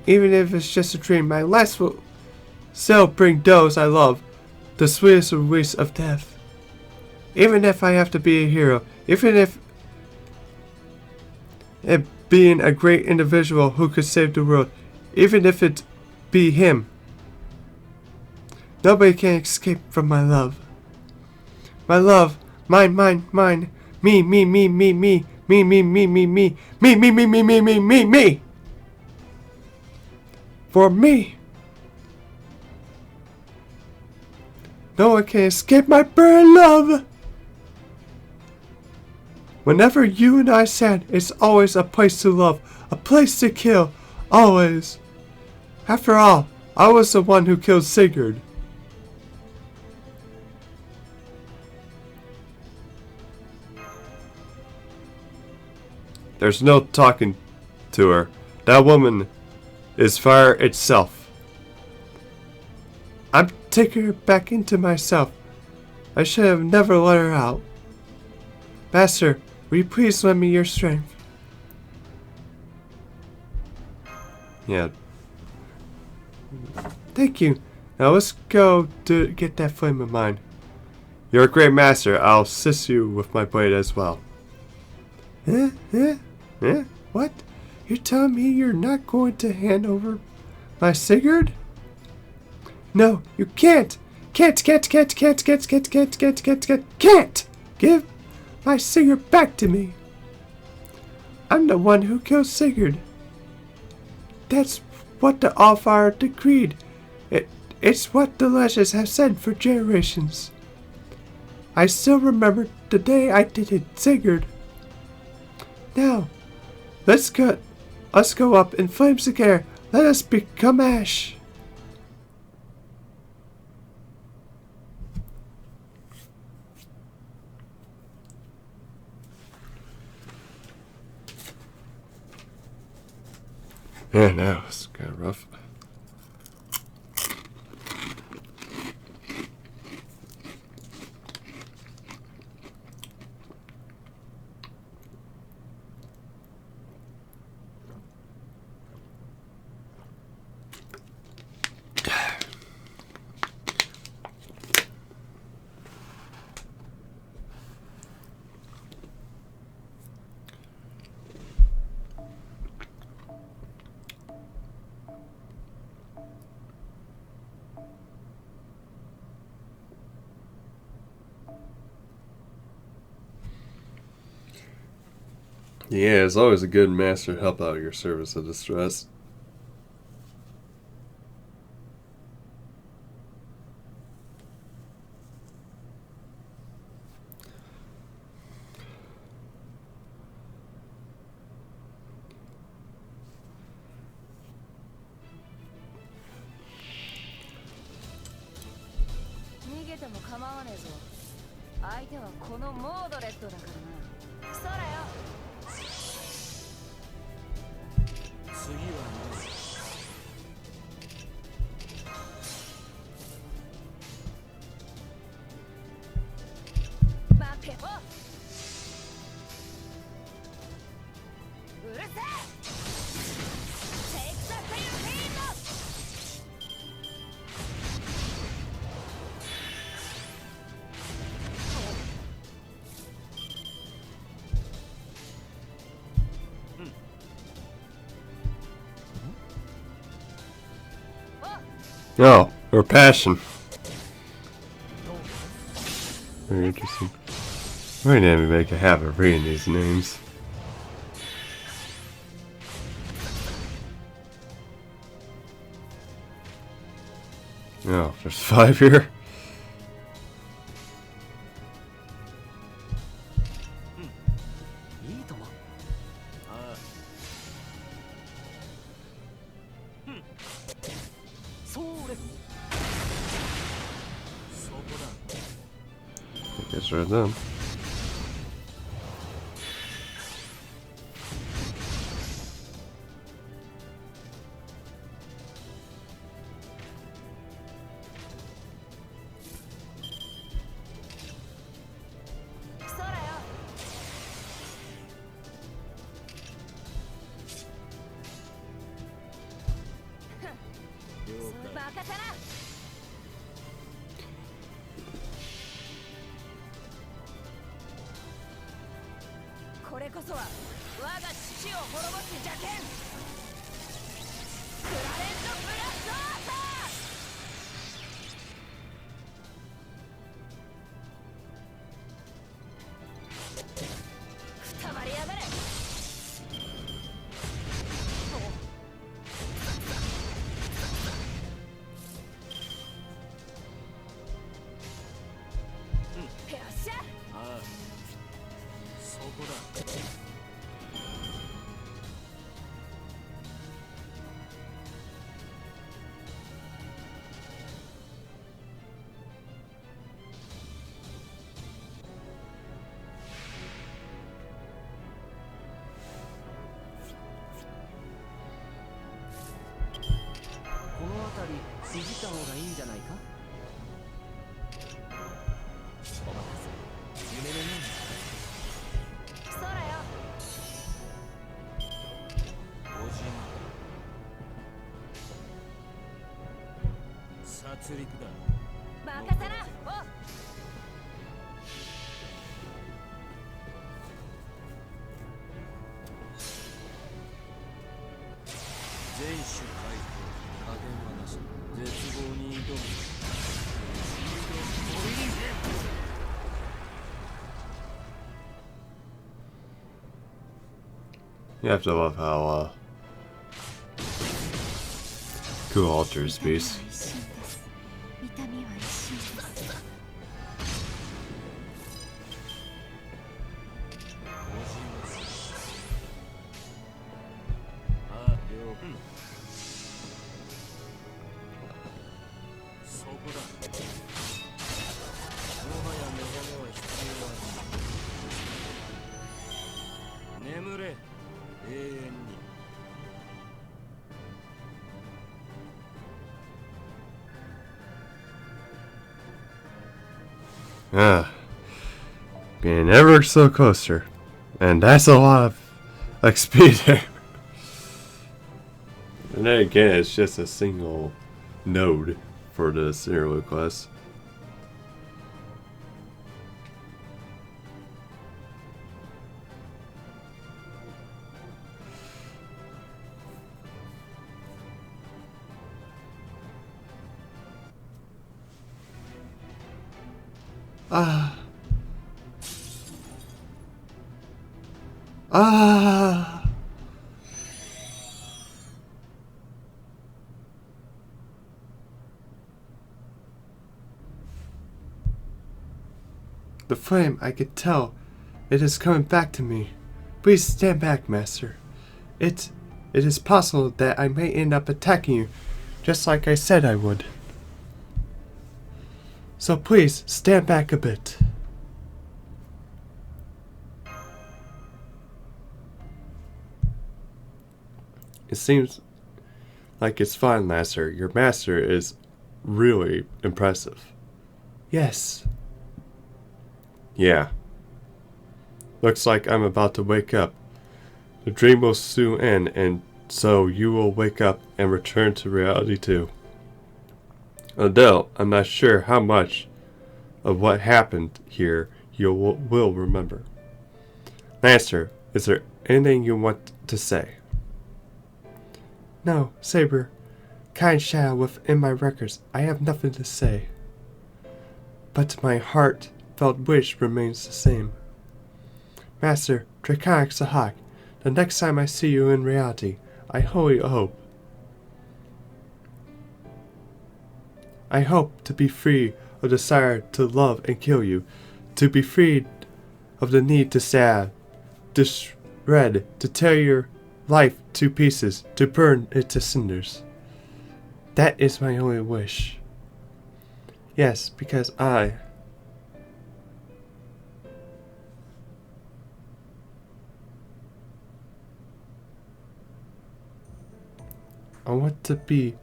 S1: even if it's just a dream, my life will still bring those I love the sweetest release of death. Even if I have to be a hero, even if it being a great individual who could save the world, even if it be him. Nobody can escape from my love. My love, mine, me, me. For me. No one can escape my burning love. Whenever you and I said, it's always a place to love, a place to kill, always. After all, I was the one who killed Sigurd. There's no talking to her. That woman is fire itself. I'm taking her back into myself. I should have never let her out. Master, will you please lend me your strength? Yeah. Thank you. Now let's go to get that flame of mine. You're a great master. I'll assist you with my blade as well. What? You're telling me you're not going to hand over my Sigurd? No, you can't. Can't. Give my Sigurd back to me. I'm the one who killed Sigurd. That's what the Allfire decreed. It's what the legends have said for generations. I still remember the day I did it, Sigurd. Now,
S4: Let's go up in flames again. Let us become ash.
S1: Yeah, now it's kind of rough. Yeah, it's always a good master to help out your service of distress. Oh, or passion. Very interesting. Right now, we make a habit of reading these names. Oh, there's 5 here. Guess right then. You have to love how cool alters piece.
S5: 眠れ永遠に。
S1: Ah, getting ever so closer. And that's a lot of XP there. And then again, it's just a single node for the Interlude quest. Ah. Ah.
S4: The flame, I could tell. It is coming back to me. Please stand back, Master. It is possible that I may end up attacking you, just like I said I would. So please, stand back a bit.
S1: It seems like it's fine, Master. Your master is really impressive.
S4: Yes.
S1: Yeah. Looks like I'm about to wake up. The dream will soon end, and so you will wake up and return to reality too. Although I'm not sure how much of what happened here you will remember. Master, is there anything you want to say?
S4: No, Saber. Kind shadow within my records. I have nothing to say. But my heartfelt wish remains the same. Master, Draconic Sahak, the next time I see you in reality, I wholly hope. I hope to be free of the desire to love and kill you, to be freed of the need to stab, to shred, to tear your life to pieces, to burn it to cinders. That is my only wish. Yes, because I want to be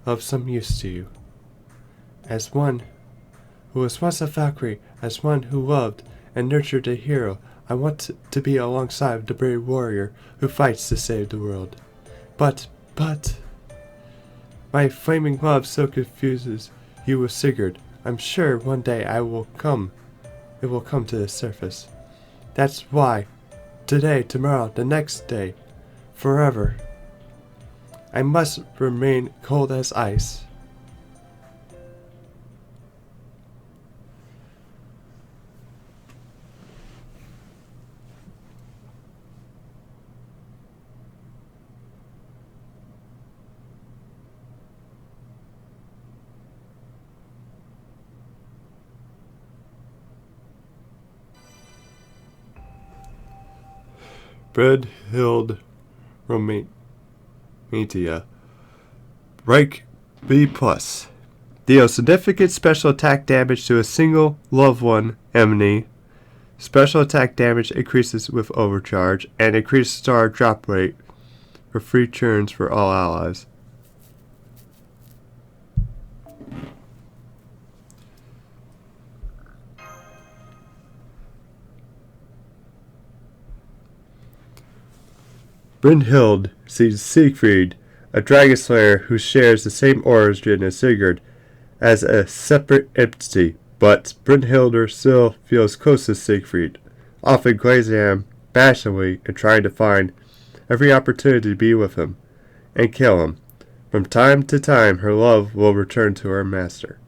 S4: of some use to you. As one who was once a Valkyrie, as one who loved and nurtured a hero, I want to be alongside the brave warrior who fights to save the world. But, my flaming love so confuses you with Sigurd. I'm sure one day it will come to the surface. That's why, today, tomorrow, the next day, forever, I must remain cold as ice.
S1: Brynhild Romantia. Rank B+. Deal significant special attack damage to a single loved one enemy. Special attack damage increases with overcharge and increased star drop rate for free turns for all allies. Brynhild sees Siegfried, a dragon slayer who shares the same origin as Sigurd, as a separate entity, but Brynhilder still feels close to Siegfried, often glazing him passionately and trying to find every opportunity to be with him and kill him. From time to time, her love will return to her master.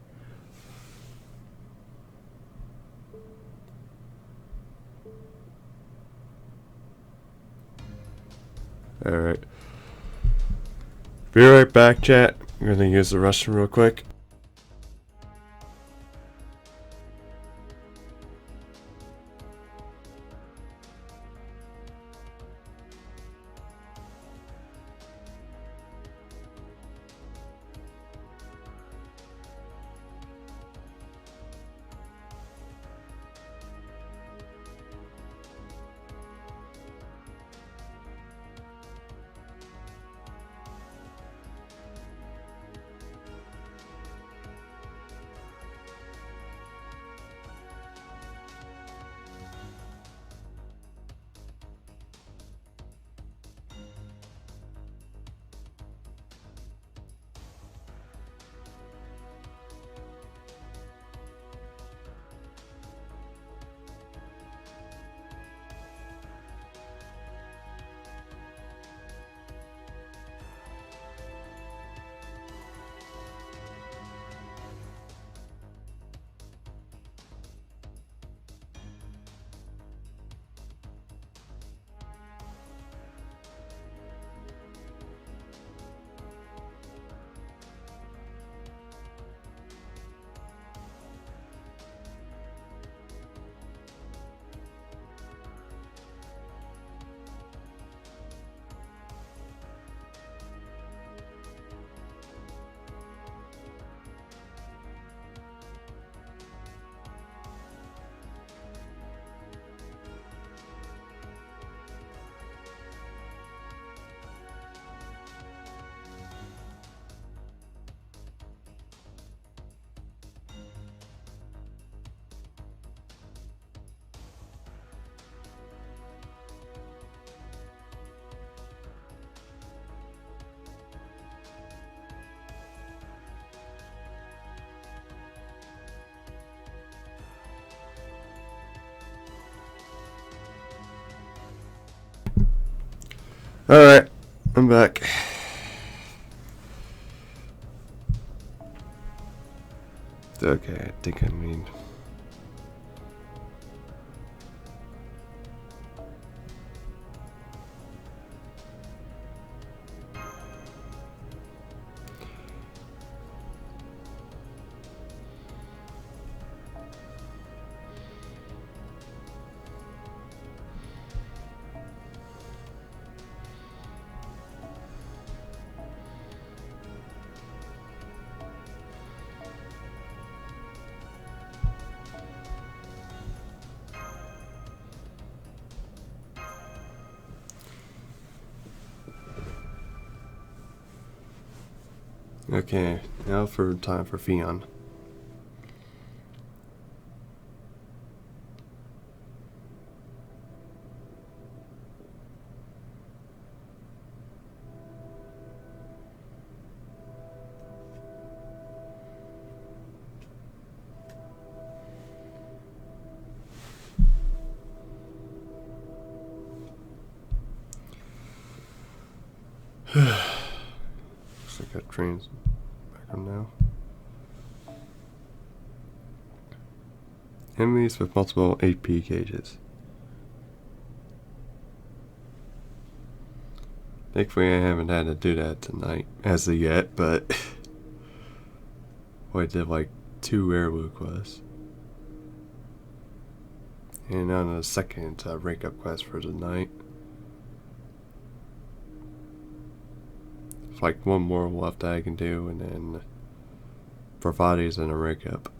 S1: Alright. Be right back, chat. I'm gonna use the restroom real quick. Alright, I'm back. Okay, I think I mean... Okay, now for time for Fion. Looks like that train's back on now. Enemies with multiple AP gauges. Thankfully I haven't had to do that tonight as of yet, but I did like 2 Interlude quests. And on the second rank up quest for tonight. It's like 1 more left that I can do, and then Bravati's in a rank up.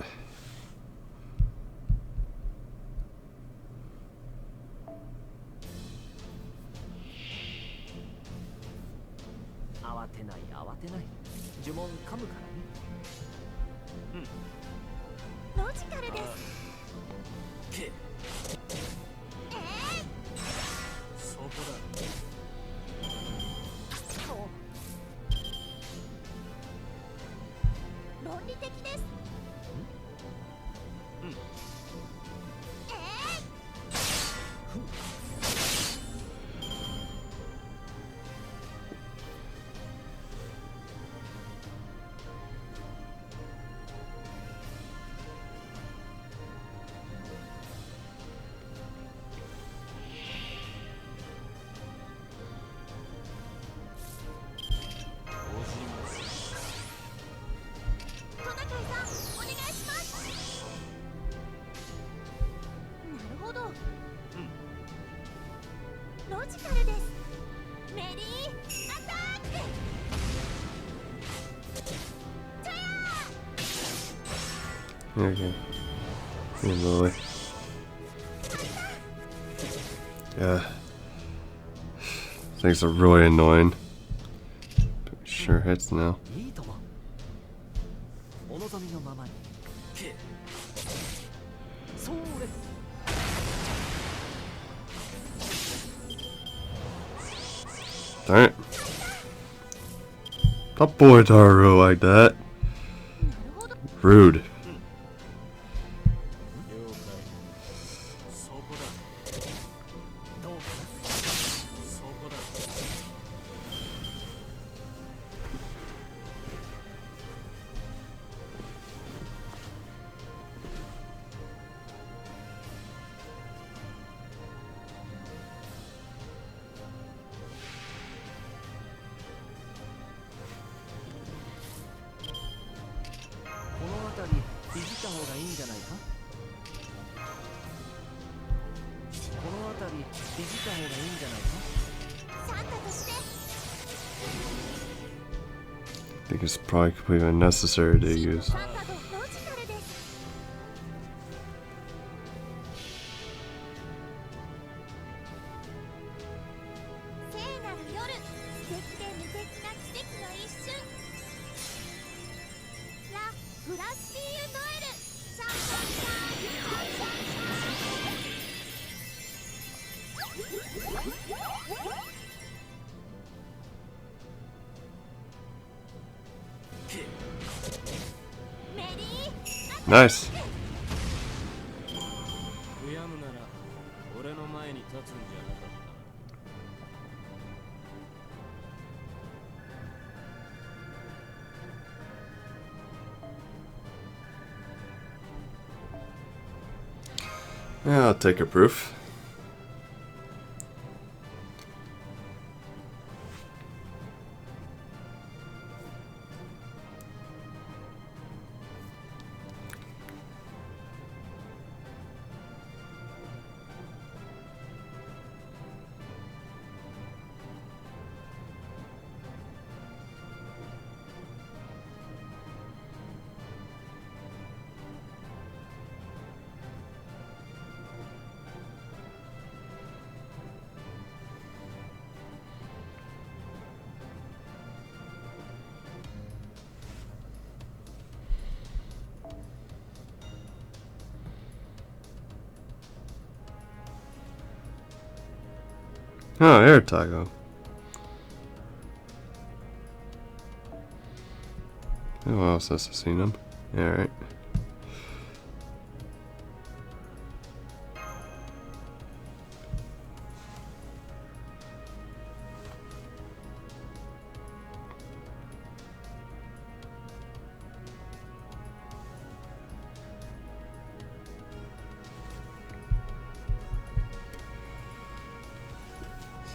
S1: Okay. Hey, Lily. Yeah. Things are really annoying. Sure hits now. Darn it. Top boys are real like that. Rude. I think it's probably completely unnecessary to use. Nice. Yeah, I'll take a proof. Oh, air taco. Who else has seen him? Alright.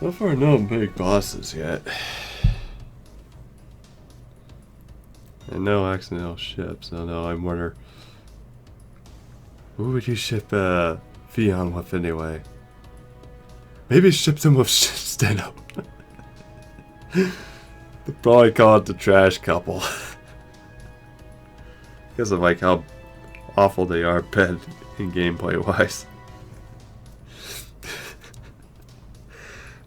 S1: So far, no big bosses yet. And no accidental ships. No, I wonder. Who would you ship Fion with anyway? Maybe ship them with Steno. They'd probably call it the trash couple. Because of like how awful they are bad in gameplay wise.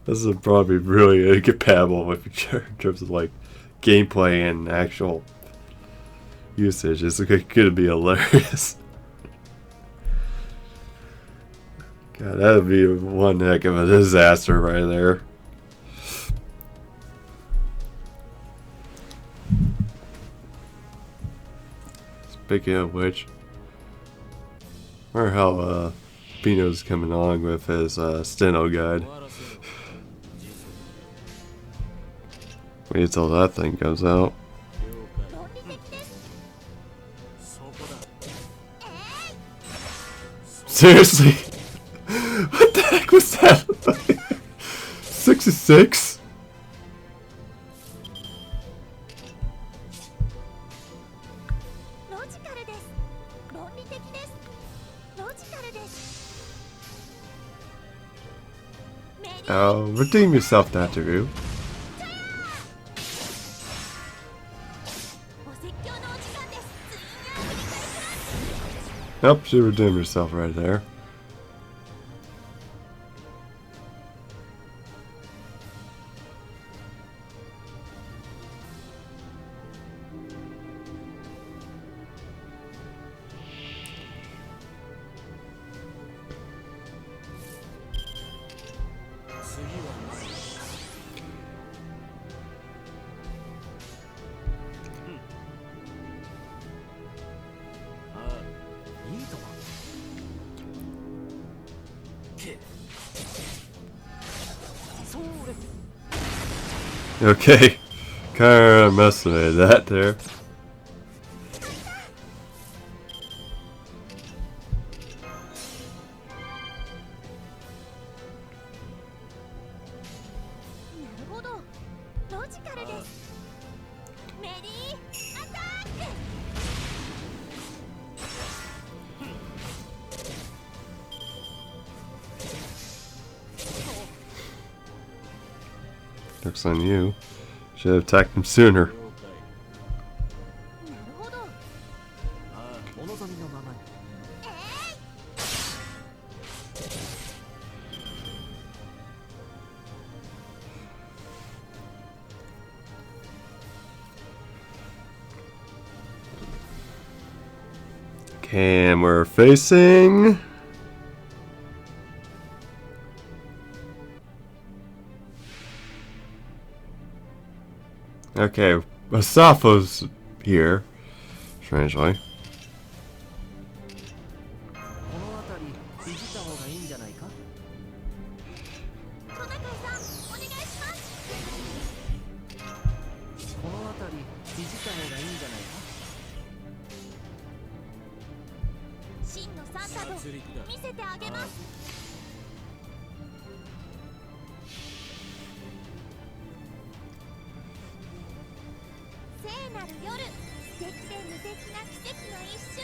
S1: This is probably really incompatible with each other in terms of like gameplay and actual usage. It's gonna be hilarious. God, that'd be one heck of a disaster right there. Speaking of which, I wonder how Pino's coming along with his Steno guide. Wait until that thing comes out.
S3: 論理的です。
S5: そこだ。
S1: Seriously? What the heck was that? 66?
S3: ロジカルです。論理的です。ロジカルです。メリー
S1: Oh, redeem yourself, Nataru.
S3: お説教のお時間です。ツインアークに対します。
S1: Nope, she redeemed herself right there. Okay, kind of estimated that there.
S3: なるほど。ロジカルです。メリーアタック。
S1: Looks on you. Should have attacked him sooner.
S5: 了解。
S3: なるほど。
S5: ああ、
S2: お望みのままに。
S1: Okay, and we're facing... Okay, Asafo's here, strangely.
S2: この辺りいじった方がいいんじゃないか。
S3: トナカイさん、お願いします。
S2: この辺りいじった方がいいんじゃないか。
S3: 真のサンタド
S5: 脱力だ。
S3: 見せてあげます。聖なる夜、素敵で無敵な奇跡の一瞬。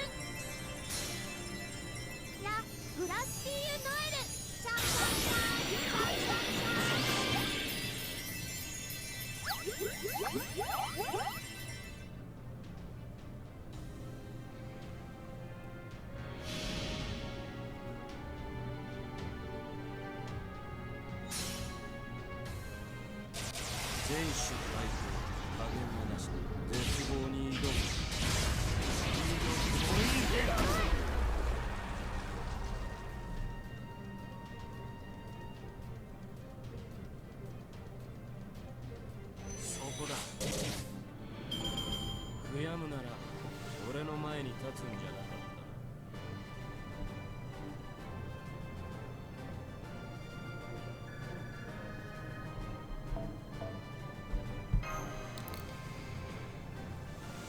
S3: ブラッシーユノエル、シャンシャンシャンシャンシャンシャン。
S5: 全種対抗、加減もなしで絶望に挑む。そこだ。悔やむなら俺の前に立つんじゃなかった。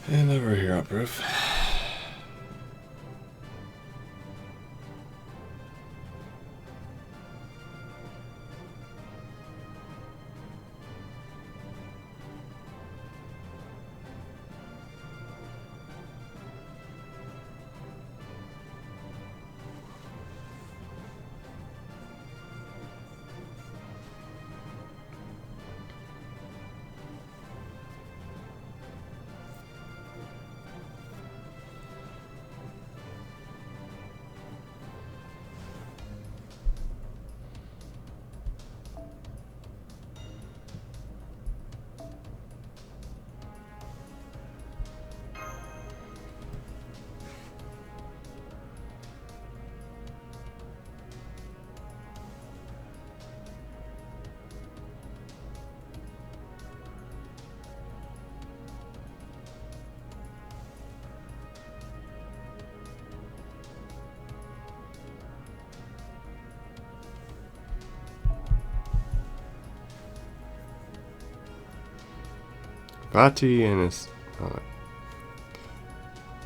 S1: And over here, proof. Prati and his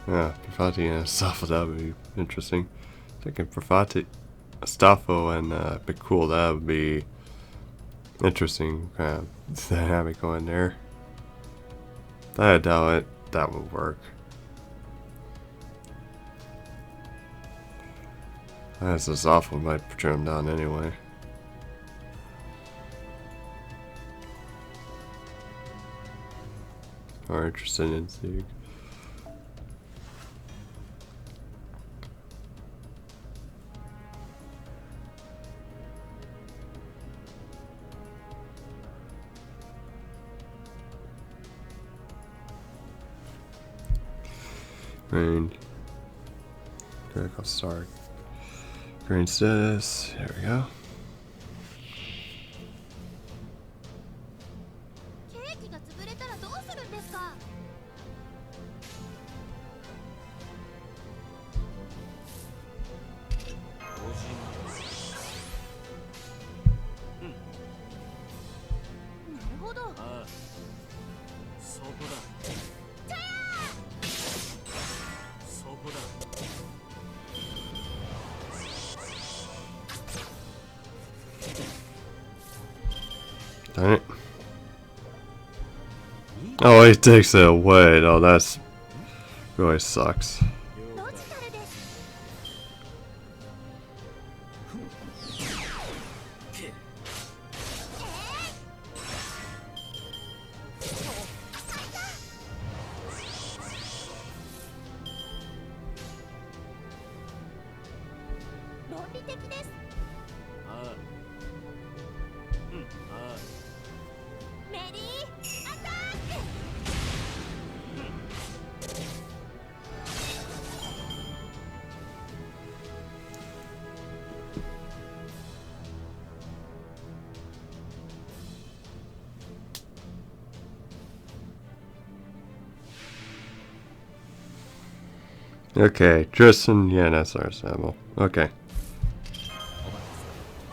S1: Prati and Astafo, that would be interesting. Thinking Prati, Astafo and Bikul, that would be interesting dynamic going there. I doubt it. That would work. As Astafo might turn him down anyway. Are interested in Sieg. Grain. Critical start. Grain status. There we go.
S3: ケーキが潰れたらどうするんですか。なるほど。
S5: ああ、そこだ。そこだ。
S1: Darn it. Oh, he takes it away. Oh, that's really sucks.
S3: ロジカルです。論理的です。
S5: ああ。ああ。
S3: メリーアタック。
S1: Okay, Tristan, yeah, that's our sample. Okay.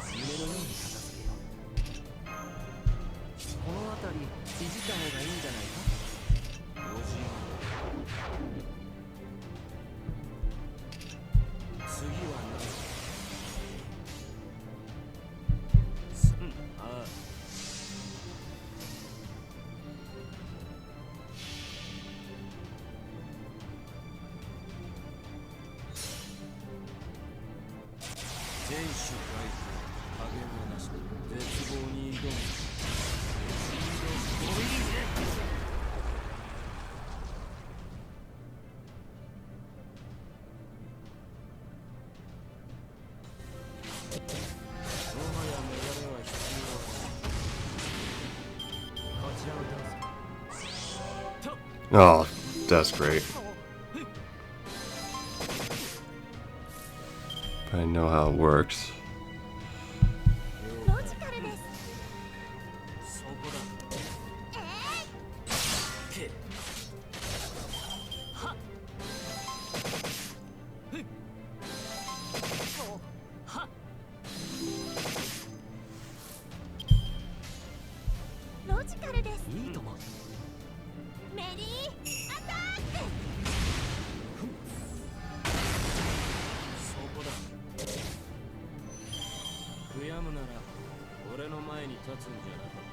S2: 夢のように片付けよう。この辺りいじった方がいいんじゃないか。
S5: 次は何守回復加減はなし絶望に挑むもはやメダルは必要はないこちらをどうぞ
S1: Oh, that's great. I know how it works.
S3: ロジカルです。
S5: そこだけはっふっはっ
S3: ロジカルです。
S2: いいとも
S3: メリーアタック。
S5: そこだ悔やむなら俺の前に立つんじゃなかった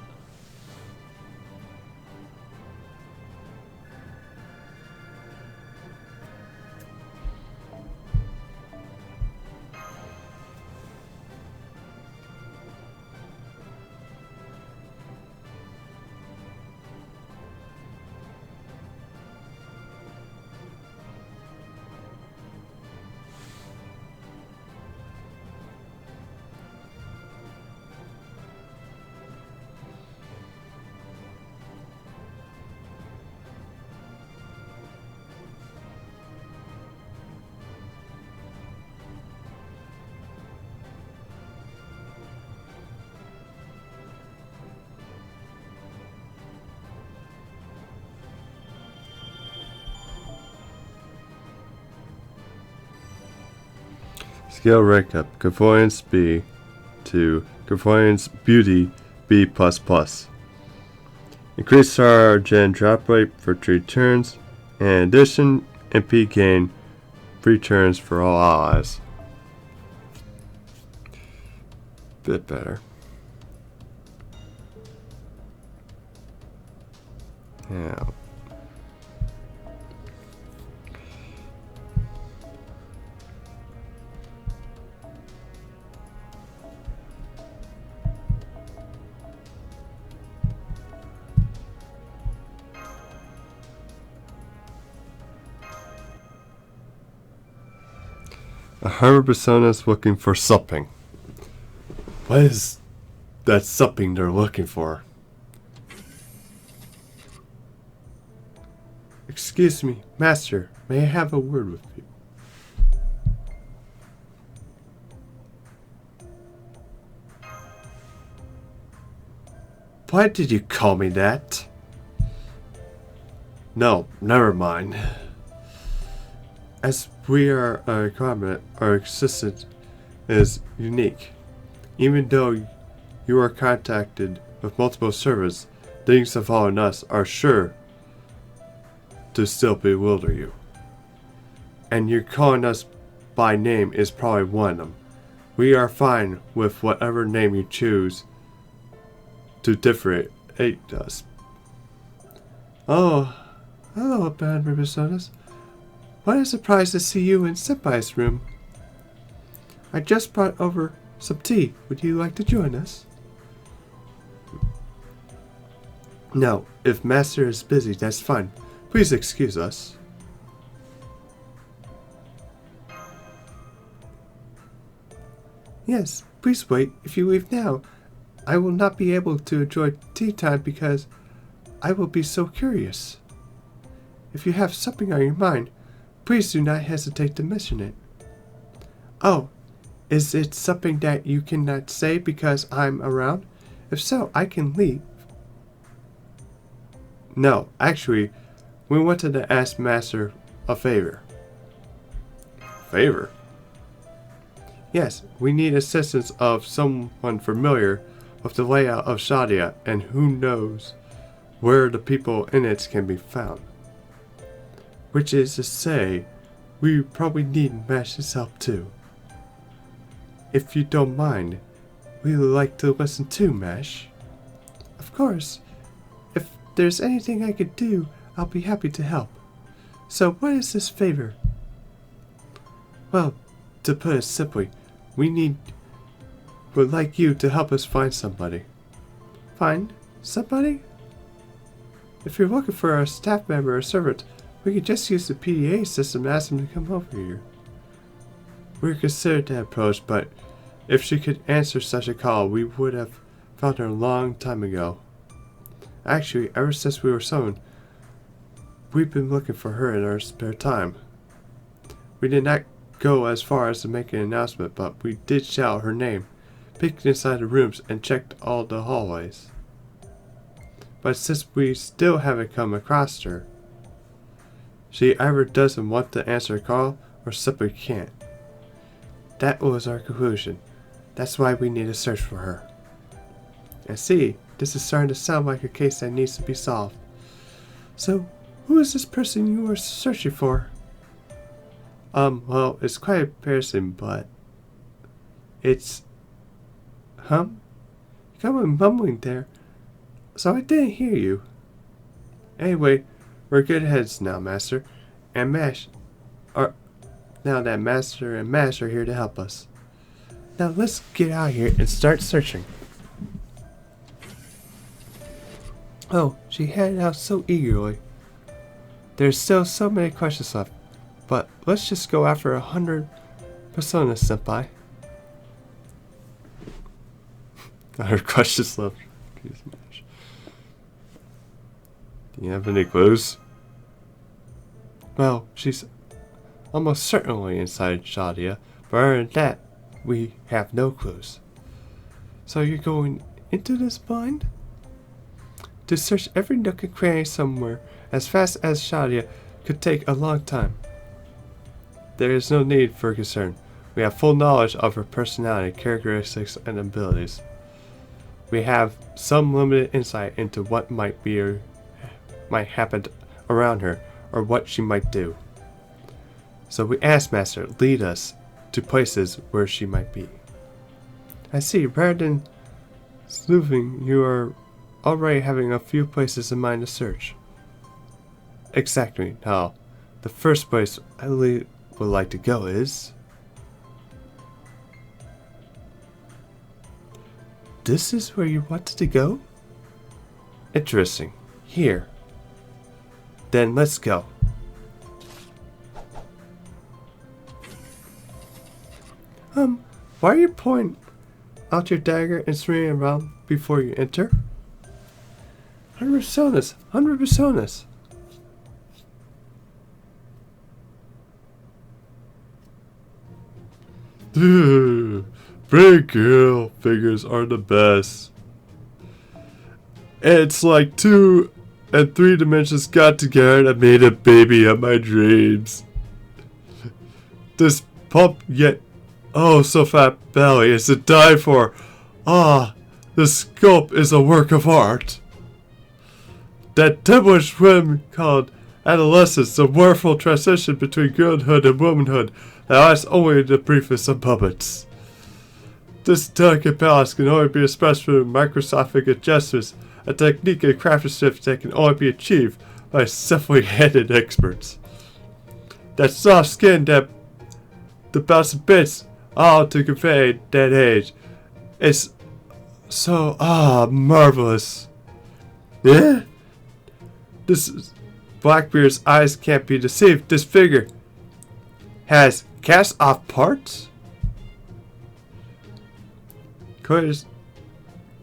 S1: Skill rank up. Clairvoyance B to Clairvoyance Beauty B++. Increase our gen drop rate for 3 turns. In addition, MP gain 3 turns for all allies. Bit better. Yeah. A hundred personas looking for something. What is that something they're looking for?
S4: Excuse me, Master, may I have a word with you? Why did you call me that? No, never mind. As we are a requirement, our existence is unique. Even though you are contacted with multiple servers, things involving us are sure to still bewilder you. And you're calling us by name is probably one of them. We are fine with whatever name you choose to differentiate us. Oh, hello, Band Riversonas. What a surprise to see you in Senpai's room. I just brought over some tea. Would you like to join us? No, if Master is busy, that's fine. Please excuse us. Yes, please wait. If you leave now, I will not be able to enjoy tea time because I will be so curious. If you have something on your mind, please do not hesitate to mention it. Oh, is it something that you cannot say because I'm around? If so, I can leave. No, actually, we wanted to ask Master a favor.
S1: Favor?
S4: Yes, we need assistance of someone familiar with the layout of Shadia and who knows where the people in it can be found. Which is to say, we probably need Mash's help too. If you don't mind, we would like to listen to Mash. Of course, if there's anything I could do, I'll be happy to help. So what is this favor? Well, to put it simply, we need would like you to help us find somebody. Find somebody? If you're looking for a staff member or servant, we could just use the PDA system and ask them to come over here. We considered that approach, but if she could answer such a call, we would have found her a long time ago. Actually, ever since we were summoned, we've been looking for her in our spare time. We did not go as far as to make an announcement, but we did shout her name, peeked inside the rooms, and checked all the hallways. But since we still haven't come across her, she either doesn't want to answer a call or simply can't. That was our conclusion. That's why we need to search for her. I see, this is starting to sound like a case that needs to be solved. So, who is this person you are searching for? Well, it's quite embarrassing, but it's... You kind of mumbling there, so I didn't hear you. Anyway, we're good heads now, Master, and Mash are... Now that Master and Mash are here to help us. Now let's get out of here and start searching. Oh, she headed out so eagerly. There's still so many questions left, but let's just go after 100 personas, Senpai. 100 questions left. Do you have any clues? Well, she's almost certainly inside Shadia, but other than that, we have no clues. So you're going into this blind? To search every nook and cranny somewhere as fast as Shadia could take a long time. There is no need for concern. We have full knowledge of her personality, characteristics, and abilities. We have some limited insight into what might happen around her, or what she might do. So we asked Master, lead us to places where she might be. I see, rather than sleuthing, you are already having a few places in mind to search. Exactly. Now, the first place I would like to go is... This is where you wanted to go? Interesting. Here. Then let's go. Why are you pointing out your dagger and swinging around before you enter? 100 personas! 100 personas!
S1: Big girl figures are the best. It's like 2 and 3 dimensions got together and made a baby of my dreams. This plump yet oh so fat belly is to die for. Ah, the sculpt is a work of art. That devilish whim called adolescence, the wonderful transition between girlhood and womanhood that lasts only the briefest of moments. This delicate balance can only be expressed through microscopic adjustments, a technique and craftsmanship that can only be achieved by skillfully-handed experts. That soft skin that the bounce bits all to convey that age is so marvelous. Yeah? This Blackbeard's eyes can't be deceived. This figure has cast off parts?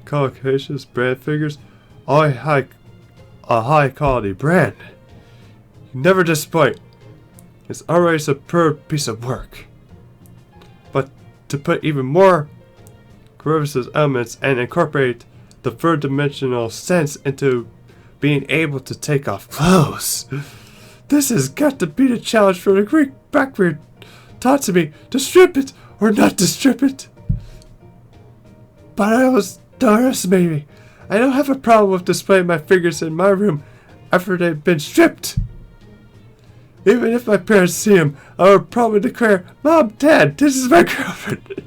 S1: Caucasus brand figures, all a high quality brand. You never disappoint. It's already a superb piece of work. But to put even more Corvus's elements and incorporate the third dimensional sense into being able to take off clothes. This has got to be the challenge for the Greek Blackbeard taught to me to strip it or not to strip it. But I was underestimating me. I don't have a problem with displaying my figures in my room after they've been stripped. Even if my parents see them, I would probably declare, Mom, Dad, this is my girlfriend.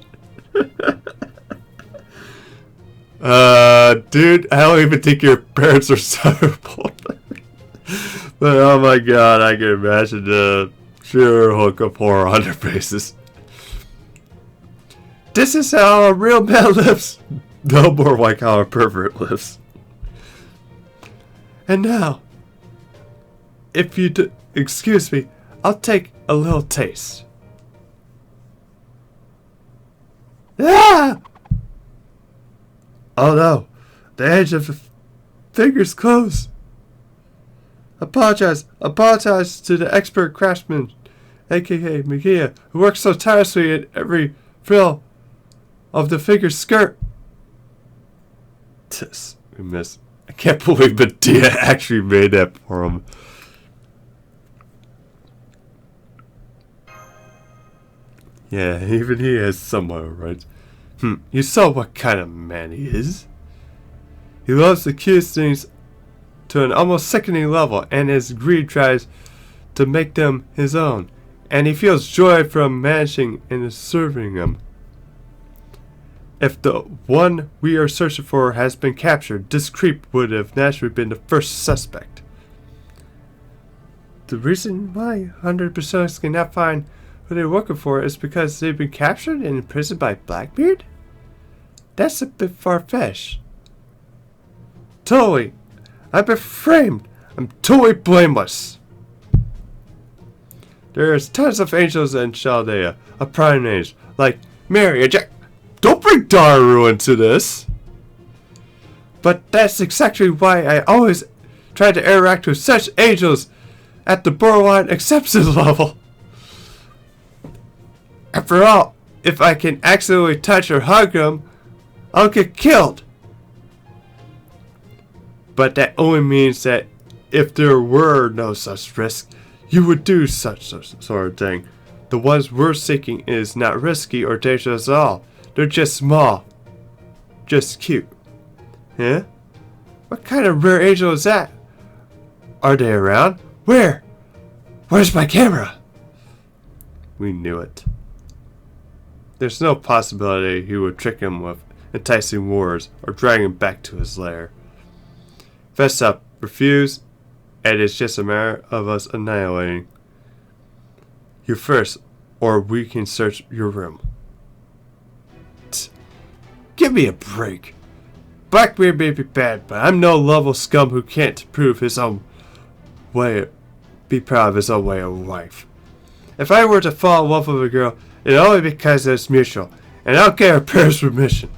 S1: Dude, I don't even think your parents are separable. But oh my god, I can imagine the sure hook up horror on their faces. This is how a real man lives. No more like how a pervert lives. And now, if you excuse me, I'll take a little taste. Ah! Oh no, the edge of the finger's closed. Apologize to the expert craftsman, aka Mikia, who works so tirelessly in every frill of the finger's skirt. We miss. I can't believe Medea actually made that for him. Yeah, even he has somewhat right. You saw what kind of man he is. He loves to accuse things to an almost sickening level, and his greed tries to make them his own. And he feels joy from managing and serving them. If the one we are searching for has been captured, this creep would have naturally been the first suspect. The reason why 100% cannot find who they're looking for is because they've been captured and imprisoned by Blackbeard? That's a bit far-fetched. Totally. I've been framed. I'm totally blameless. There's tons of angels in Chaldea, a prime age, like Mary and Jack. Don't bring Daru into this. But that's exactly why I always try to interact with such angels at the borderline acceptance level. After all, if I can accidentally touch or hug them, I'll get killed. But that only means that if there were no such risk, you would do such sort of thing. The ones we're seeking is not risky or dangerous at all. They're just small. Just cute. Huh? What kind of rare angel is that? Are they around? Where? Where's my camera? We knew it. There's no possibility he would trick him with enticing words or drag him back to his lair. Fess up, refuse, and it's just a matter of us annihilating you first, or we can search your room. Give me a break. Blackbeard may be bad, but I'm no level scum who can't prove his own way, be proud of his own way of life. If I were to fall in love with a girl, it's only because it's mutual, and I'll get her parents' permission.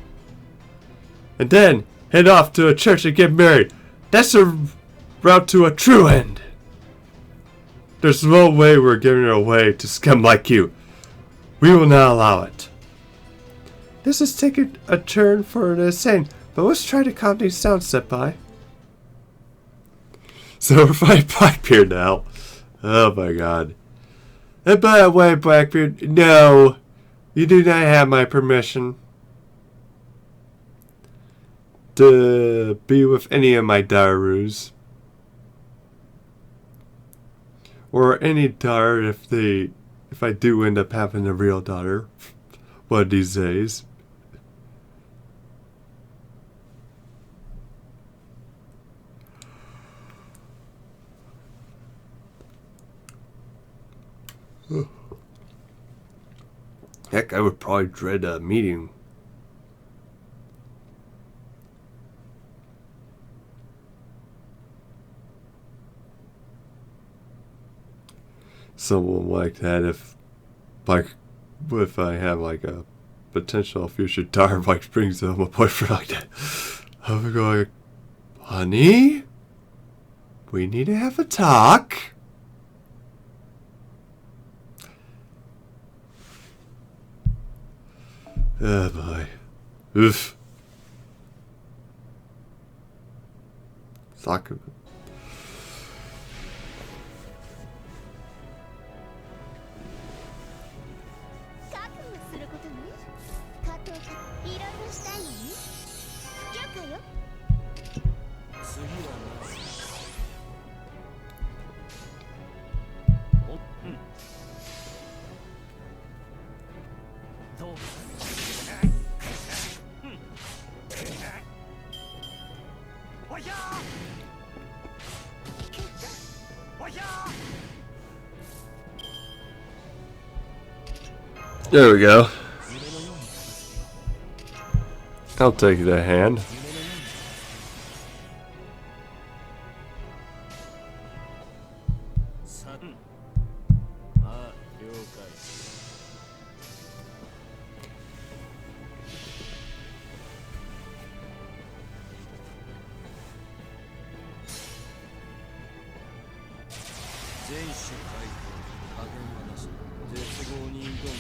S1: And then head off to a church and get married. That's a route to a true end. There's no way we're giving her away to scum like you. We will not allow it. This is taking a turn for the insane, but let's try to calm things down, Senpai. So we're fighting Blackbeard now. Oh my god. And by the way, Blackbeard, no, you do not have my permission to be with any of my Darus. Or any daughter if I do end up having a real daughter one of these days. Heck, I would probably dread a meeting. Someone like that if I have like a potential future daughter like brings home a boyfriend like that. I'm going, honey, we need to have a talk. Oh boy. Oof. Talk about There we go. I'll take the hand.
S5: さあ、了解。全種解放、加減はなし。絶望に挑む。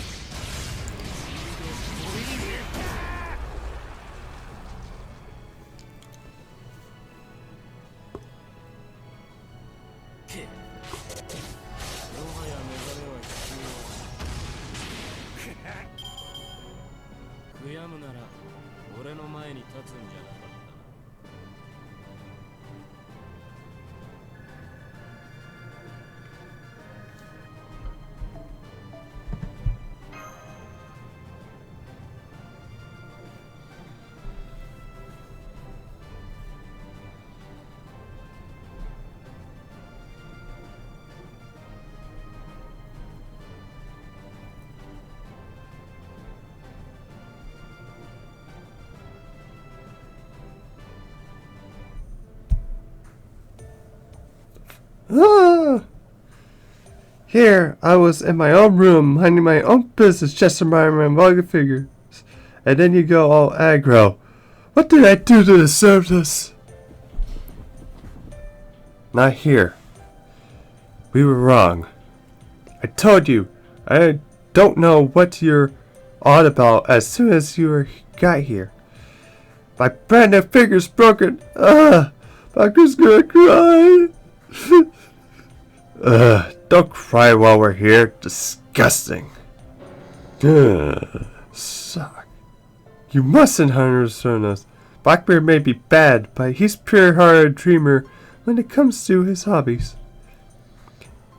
S5: もはや目覚めは必要。悔やむなら俺の前に立つんじゃなかったな。
S4: Ah! Here, I was in my own room, minding my own business, just admiring my vulgar figures. And then you go all aggro. What did I do to deserve this? Not here. We were wrong. I told you, I don't know what you're on about as soon as got here. My brand new figure's broken. Bucker's gonna cry. Don't cry while we're here. Disgusting. Suck. You mustn't understand us. Blackbeard may be bad, but he's pure-hearted dreamer when it comes to his hobbies.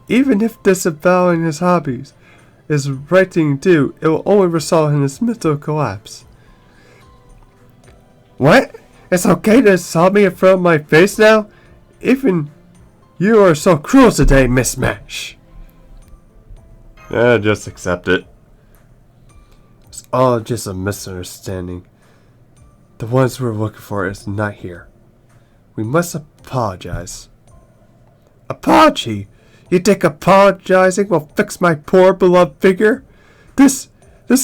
S4: Even if disavowing his hobbies is the right thing to do, it will only result in his mental collapse. What? It's okay to insult me in front of my face now? Even you are so cruel today, Miss Mash.
S1: Just accept it.
S4: It's all just a misunderstanding. The ones we're looking for is not here. We must apologize. Apology? You think apologizing will fix my poor beloved figure? This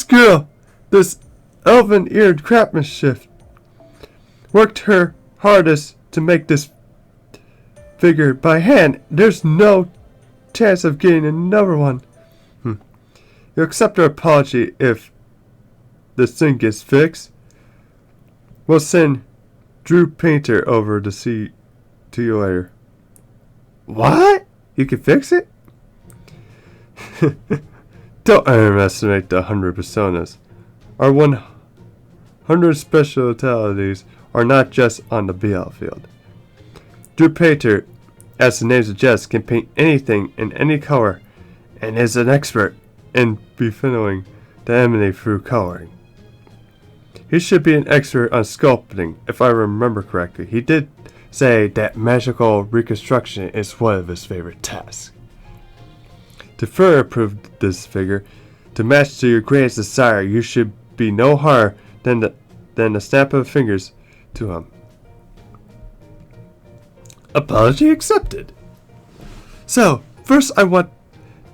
S4: girl, this elven-eared craftsmanship, worked her hardest to make this figure by hand. There's no chance of getting another one. You'll accept our apology if this thing gets fixed. We'll send Drew Painter over to see to you later. What? You can fix it? Don't underestimate the 100 personas. Our 100 specialties are not just on the battlefield. Drew Painter, as the name suggests, can paint anything in any color and is an expert in befitting the enemy through coloring. He should be an expert on sculpting, if I remember correctly. He did say that magical reconstruction is one of his favorite tasks. To further improve this figure, to match to your greatest desire, you should be no harder than the snap of fingers to him. Apology accepted. So, first I want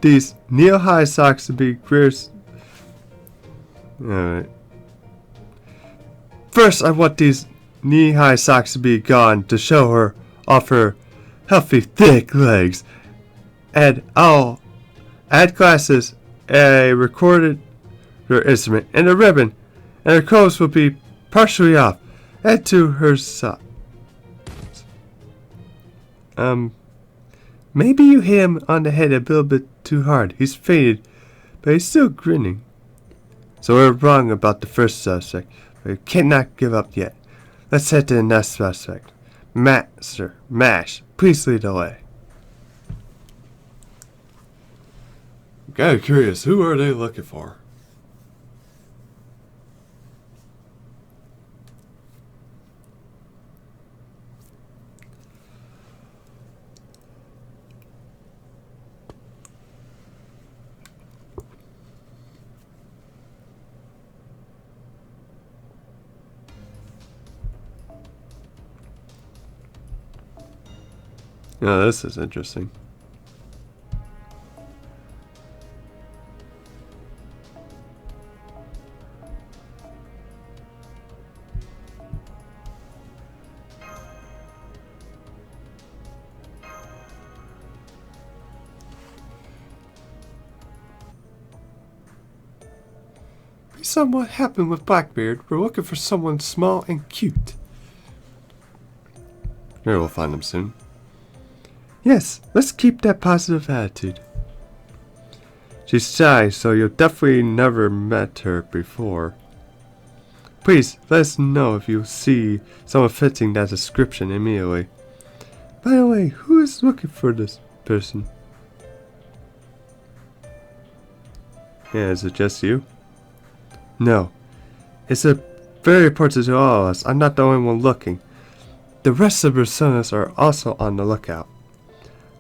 S4: these knee-high socks to be gross. Alright. First, I want these knee-high socks to be gone to show her off her healthy, thick legs. And I'll add glasses, a recorder instrument, and a ribbon, and her clothes will be partially off. Add to her socks. Maybe you hit him on the head a little bit too hard. He's faded, but he's still grinning. So we're wrong about the first suspect, but we cannot give up yet. Let's head to the next suspect. Master, Mash, please lead the way.
S1: I'm kind of curious, who are they looking for? Oh, this is interesting.
S4: Based on what happened with Blackbeard, we're looking for someone small and cute.
S1: Maybe we'll find them soon.
S4: Yes, let's keep that positive attitude.
S1: She's shy, so you'll definitely never met her before.
S4: Please, let us know if you see someone fitting that description immediately. By the way, who is looking for this person?
S1: Yeah, is it just you?
S4: No. It's very important to all of us. I'm not the only one looking. The rest of the personas are also on the lookout.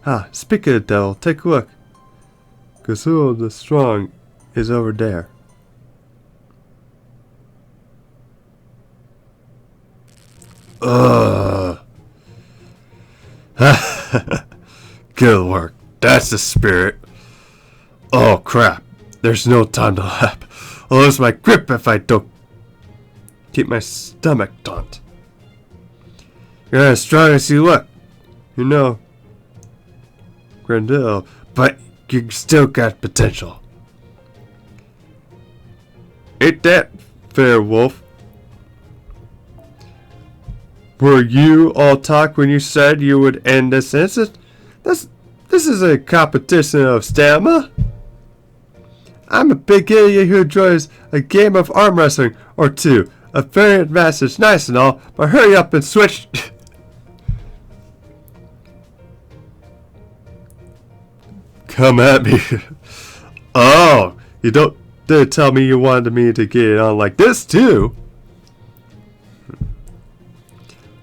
S4: Ah, speak of the devil, take a look. Kazuo the Strong is over there.
S1: Ugh. Good work. That's the spirit. Oh crap. There's no time to lap. I'll lose my grip if I don't keep my stomach taut. You're not as strong as you look. You know, Grendel, but you still got potential. Ain't that fair, Wolf? Were you all talk when you said you would end this incident? This is a competition of stamina. I'm a big idiot who enjoys a game of arm wrestling or two. A variant match is nice and all, but hurry up and switch. Come at me. Oh, you didn't tell me you wanted me to get it on like this too.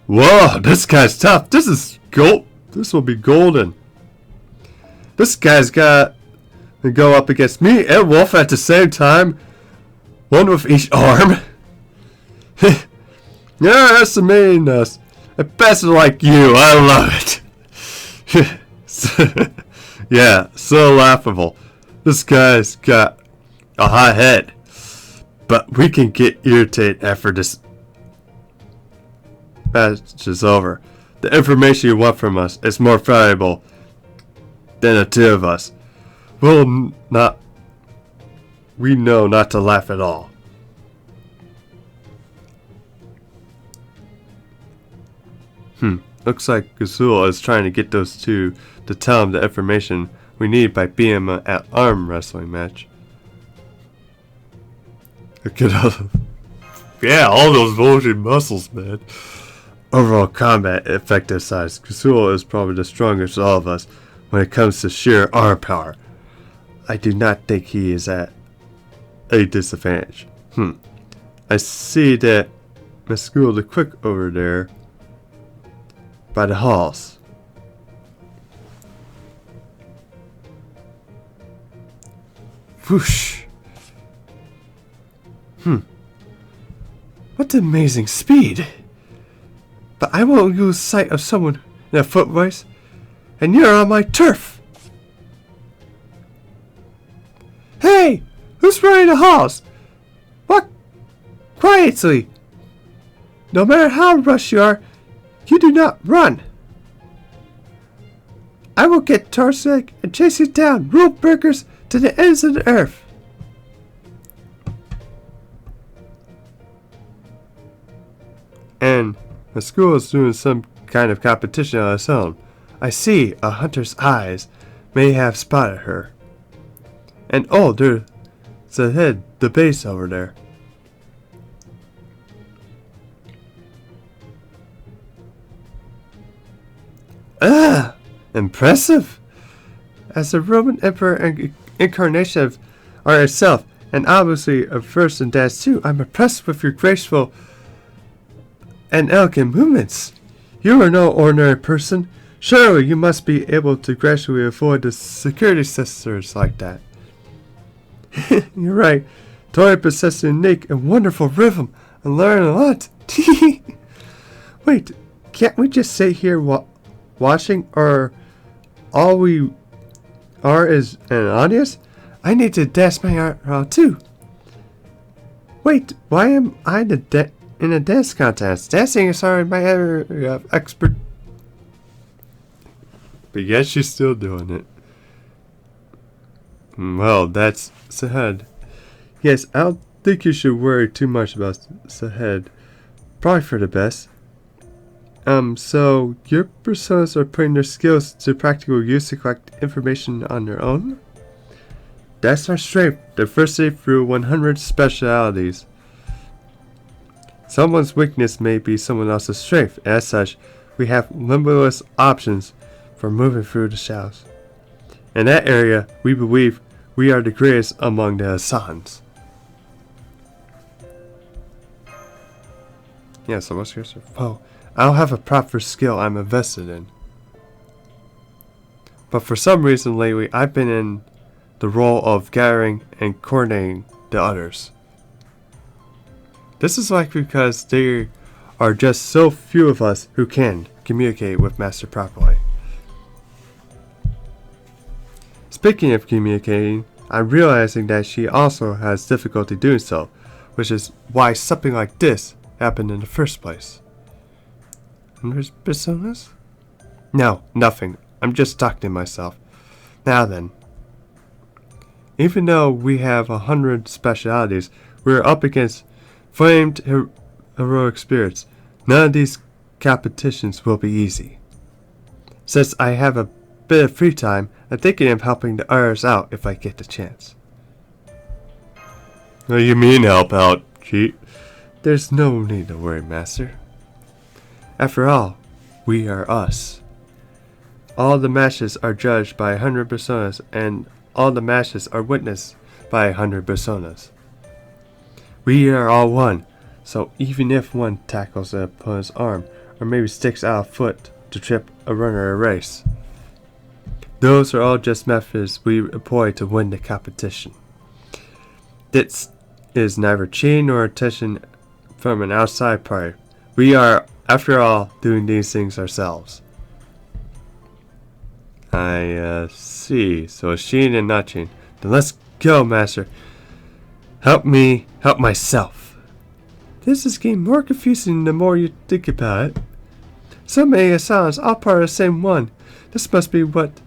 S1: Whoa, this guy's tough. This is gold. This will be golden. This guy's got to go up against me and Wolf at the same time. One with each arm. Yeah, that's the meanness. A bastard like you, I love it. Yeah, so laughable. This guy's got a hot head. But we can get irritated after this match is over. The information you want from us is more valuable than the two of us. We know not to laugh at all. Looks like Kazuo is trying to get those two to tell him the information we need by beating him at arm wrestling match. Look at all, yeah, all those bulging muscles, man. Overall combat effective size, Kazuo is probably the strongest of all of us when it comes to sheer arm power. I do not think he is at a disadvantage. I see that Mescal the Quick over there by the halls. Whoosh. What amazing speed! But I won't lose sight of someone in a foot race, and you're on my turf! Hey! Who's running the halls? Walk quietly! No matter how rushed you are, you do not run! I will get Tarsec and chase you down, rule breakers, to the ends of the earth! And the school is doing some kind of competition on its own. I see a hunter's eyes may have spotted her. And oh, there's the head, the base over there. Ah, impressive! As the Roman Emperor incarnation of art itself, and obviously a first in that too, I'm impressed with your graceful and elegant movements. You are no ordinary person. Surely you must be able to gradually avoid the security sensors like that. You're right. Tori possesses a unique and wonderful rhythm and learn a lot. Wait, can't we just sit here
S4: watching, or all we are is an audience? I need to dance my art out too. Wait, why am I in a dance contest? Dancing is already my area of expert.
S1: But yet she's still doing it. Well, that's Sahed.
S4: Yes, I don't think you should worry too much about Sahed. Probably for the best. So your personas are putting their skills to practical use to collect information on their own? That's our strength, diversity through 100 specialities. Someone's weakness may be someone else's strength. As such, we have limitless options for moving through the shadows. In that area, we believe we are the greatest among the Asans.
S1: Yeah, so what's yours?
S4: Oh, I don't have a proper skill I'm invested in. But for some reason lately, I've been in the role of gathering and coordinating the others. This is likely because there are just so few of us who can communicate with Master properly. Speaking of communicating, I'm realizing that she also has difficulty doing so, which is why something like this happened in the first place. And there's personas? No, nothing. I'm just talking to myself. Now then. Even though we have 100 specialities, we're up against famed heroic spirits. None of these competitions will be easy. Since I have a bit of free time, I'm thinking of helping the others out if I get the chance.
S1: What do you mean help out, cheat?
S4: There's no need to worry, Master. After all, we are us. All the matches are judged by 100 personas, and all the matches are witnessed by 100 personas. We are all one, so even if one tackles an opponent's arm, or maybe sticks out a foot to trip a runner a race, those are all just methods we employ to win the competition. This is neither cheating nor attention from an outside party. We are, after all, doing these things ourselves.
S1: I see. So it's cheating and not cheating.
S4: Then let's go, Master. Help me help myself. This is getting more confusing the more you think about it. So many Asans, all part of the same one. This must be what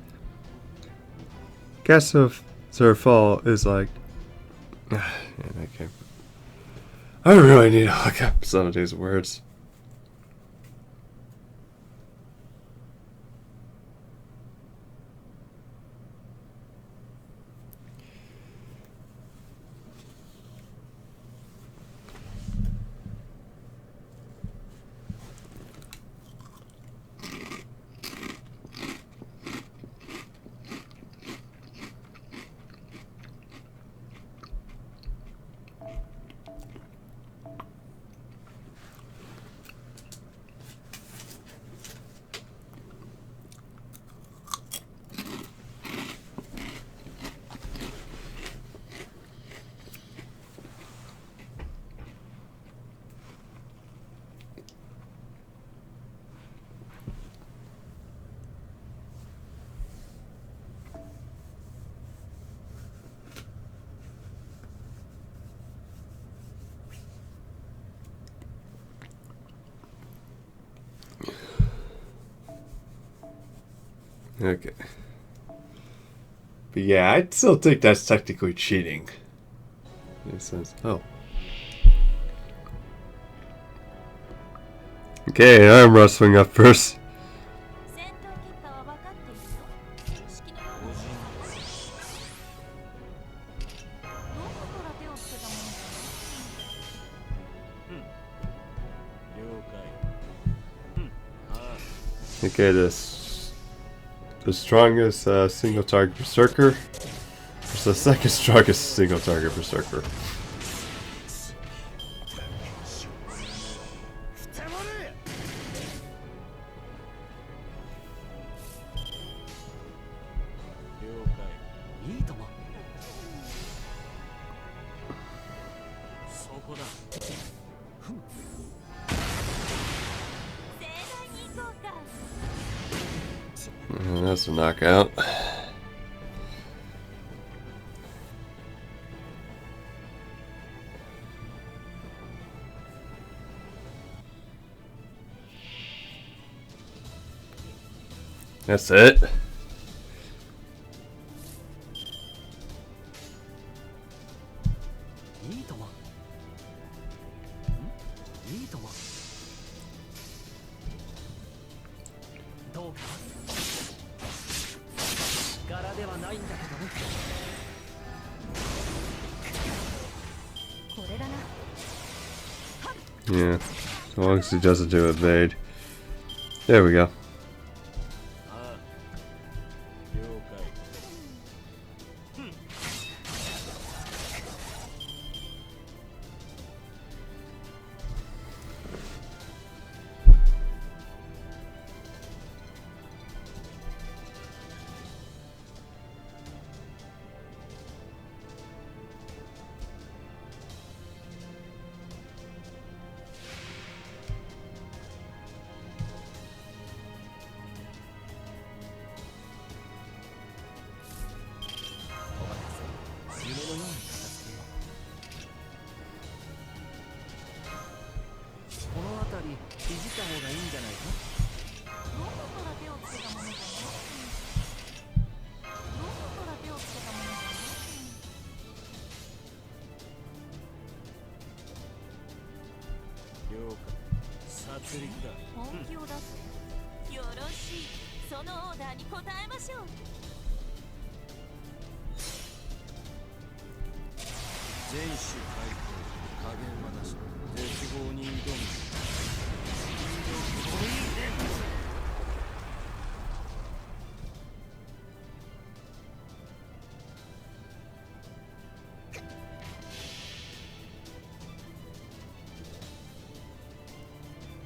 S4: Gas of Zerfall is like.
S1: I really need to look up some of these words. Okay. But yeah, I still think that's technically cheating. It says, oh. Okay, arm wrestling up first.
S3: 戦闘結果は分かっているよ。正式のようです。どこから手をつけたものかな。
S1: Okay, the strongest single target berserker versus the second strongest single target berserker. That's a knockout. That's it. Yeah, as long as he doesn't do evade. There we go.
S5: ああ了解
S2: この辺りいじった方がいいんじゃないか。
S3: どこから手をつけたものかな。どこから手をつけたものかな。
S5: 了解殺戮だ
S3: 本気を出す。よろしい。そのオーダーに応えましょう。
S5: 全種解放加減はなし絶望に挑む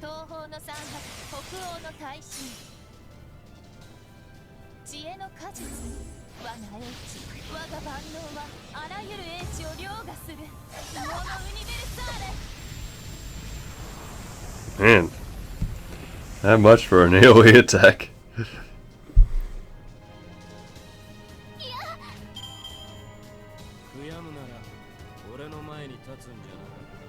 S3: 東方の山岳、北欧の大神。知恵の果実。我が英知、我が万能はあらゆる英知を凌駕する。魔のウニベルサーレ。
S1: Man, not much for an AoE attack.
S5: 悔やむなら俺の前に立つんじゃなかった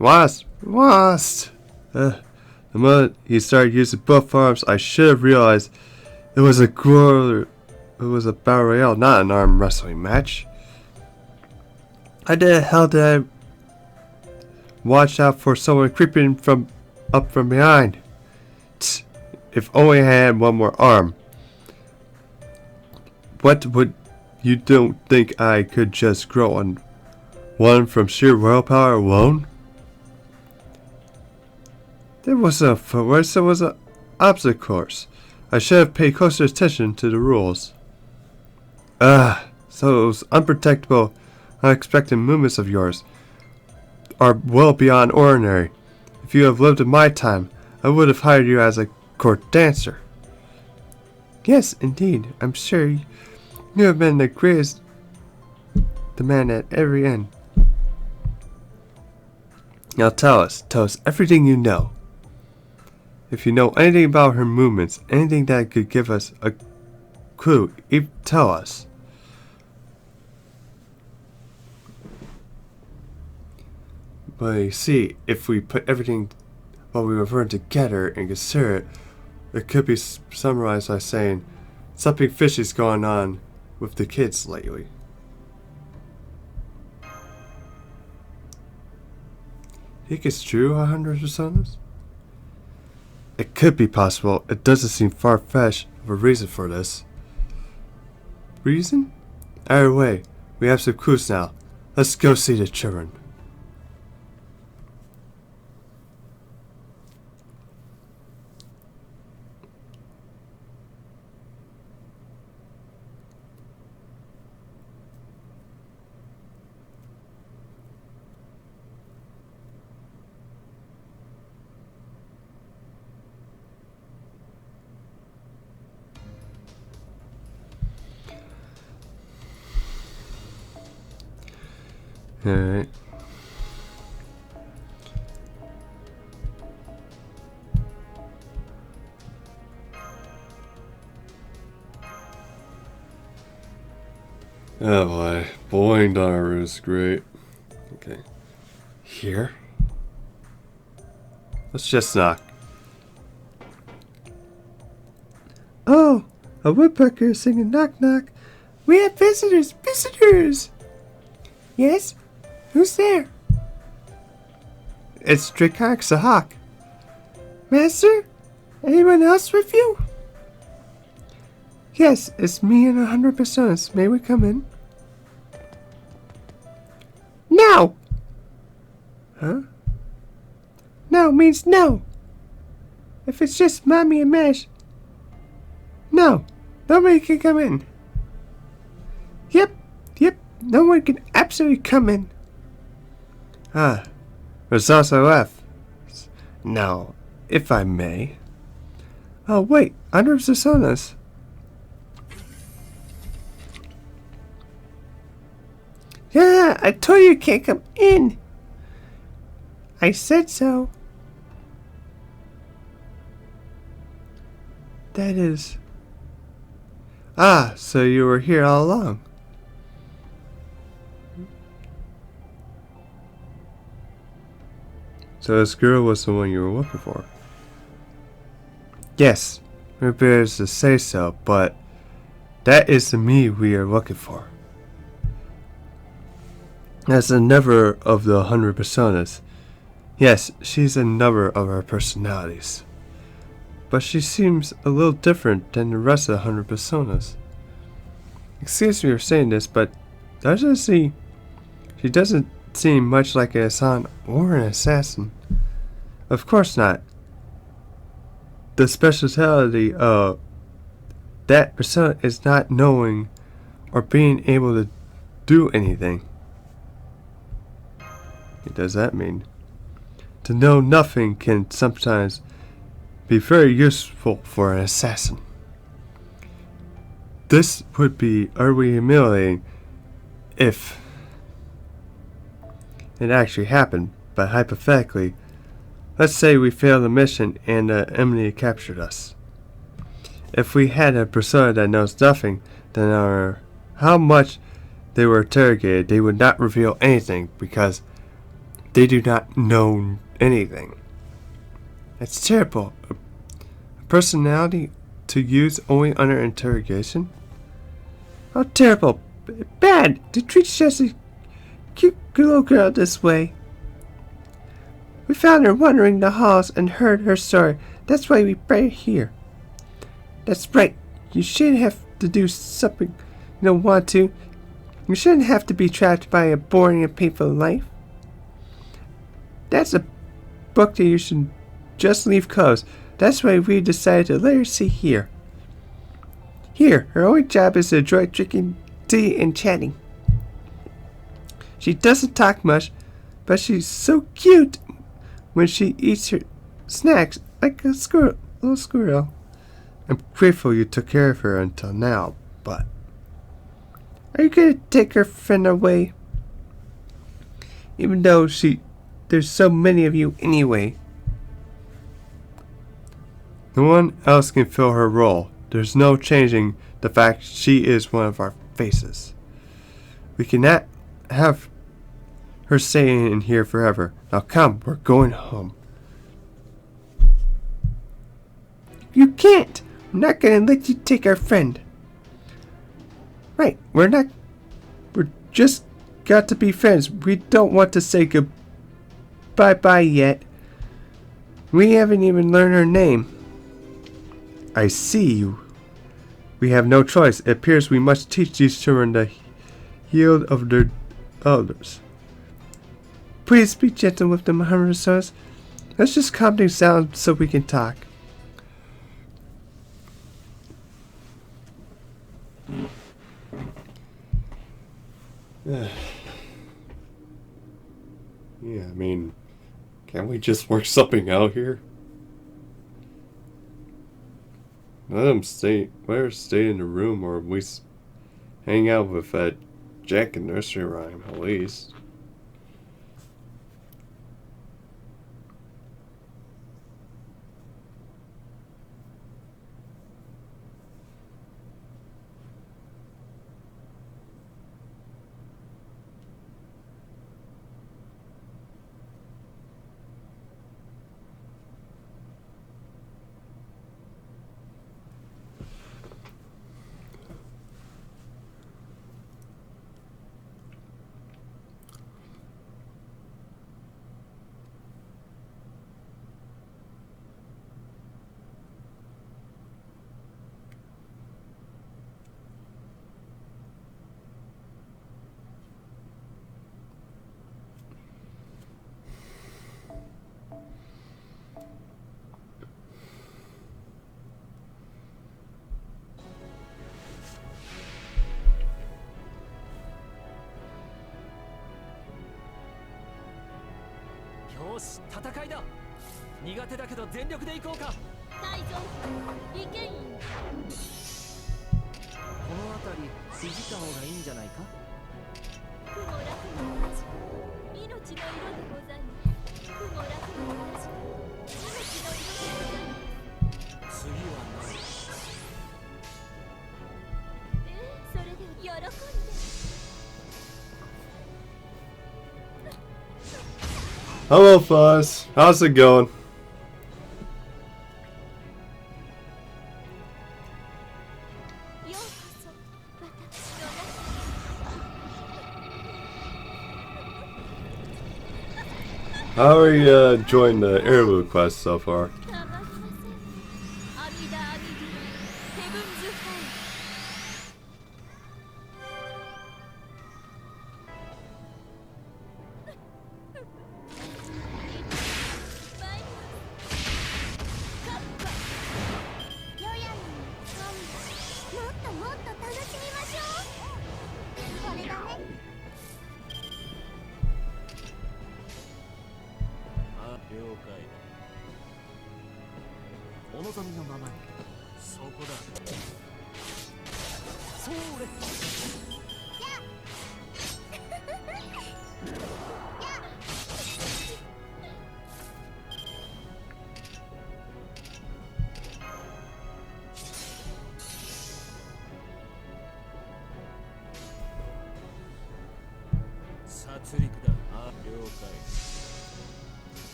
S1: Lost. The moment he started using both arms, I should have realized it was a battle royale, not an arm wrestling match. How the hell did I watch out for someone creeping up from behind? Tch, if only I had one more arm. What would you don't think I could just grow on one from sheer willpower alone? There was a footwork, there was an obstacle course. I should have paid closer attention to the rules. So those unprotectable, unexpected movements of yours are well beyond ordinary. If you have lived in my time, I would have hired you as a court dancer. Yes, indeed. I'm sure you have been the greatest demand at every end. Now tell us everything you know. If you know anything about her movements, anything that could give us a clue, tell us. But you see, if we put everything while we refer together and consider it, it could be summarized by saying, something fishy's going on with the kids lately. Think it's true 100 personas? It could be possible. It doesn't seem far-fetched of a reason for this. Reason? Either way, we have some clues now. Let's go see the children. Alright. Oh boy, bowling dollar is great. Okay. Here? Let's just knock.
S4: Oh, a woodpecker is singing knock knock. We have visitors, visitors! Yes? Who's there?
S1: It's Dracox the Hawk.
S4: Master? Anyone else with you? Yes, it's me and 100 personas. May we come in? No!
S1: Huh?
S4: No means no. If it's just Mommy and Mash, no, nobody can come in. Yep, no one can absolutely come in.
S1: Ah, there's also F. Now, if I may.
S4: Oh wait, 100 personas. Yeah, I told you can't come in. I said so.
S1: That is... Ah, so you were here all along. So this girl was the one you were looking for. Yes, it bears to say so, but that is the me we are looking for. As another of the 100 personas. Yes, she's another of our personalities. But she seems a little different than the rest of the 100 personas. Excuse me for saying this, but she doesn't seem much like an assassin or an assassin. Of course not. The speciality of that persona is not knowing or being able to do anything. What does that mean? To know nothing can sometimes be very useful for an assassin. This would be utterly humiliating if it actually happened, but hypothetically, let's say we failed the mission and the enemy captured us. If we had a persona that knows nothing, then how much they were interrogated, they would not reveal anything because they do not know anything. It's terrible. A personality to use only under interrogation? How terrible. Bad to treat just a cute little girl this way. We found her wandering the halls and heard her story. That's why we brought her here. That's right. You shouldn't have to do something you don't want to. You shouldn't have to be trapped by a boring and painful life. That's a book that you should just leave closed. That's why we decided to let her see here. Here, her only job is to enjoy drinking tea and chatting. She doesn't talk much, but she's so cute when she eats her snacks like a little squirrel. I'm grateful you took care of her until now, but... Are you going to take her friend away? Even though there's so many of you anyway. No one else can fill her role. There's no changing the fact she is one of our faces. We cannot have her staying in here forever. Now come, we're going home. You can't! I'm not gonna let you take our friend. Right, we're just got to be friends. We don't want to say goodbye yet. We haven't even learned her name. I see you. We have no choice. It appears we must teach these children the yield of
S4: elders. Please be gentle with them, Hammerstars. Let's just calm things down so we can talk.
S1: Yeah, I mean, can't we just work something out here? Let him stay. Let her stay in the room, or at least hang out with that Jack and nursery rhyme, at least.
S2: よし、戦いだ。苦手だけど全力で行こうか。
S3: 大丈夫。利権員。
S2: この辺りいじった方がいいんじゃないか。
S3: 雲楽の同じく命の色でございます。雲楽の同じく命の色でございます。
S2: 次は何？
S3: それでは喜んで。
S1: Hello, Fuzz. How's it going? How are you enjoying the Interlude quest so far?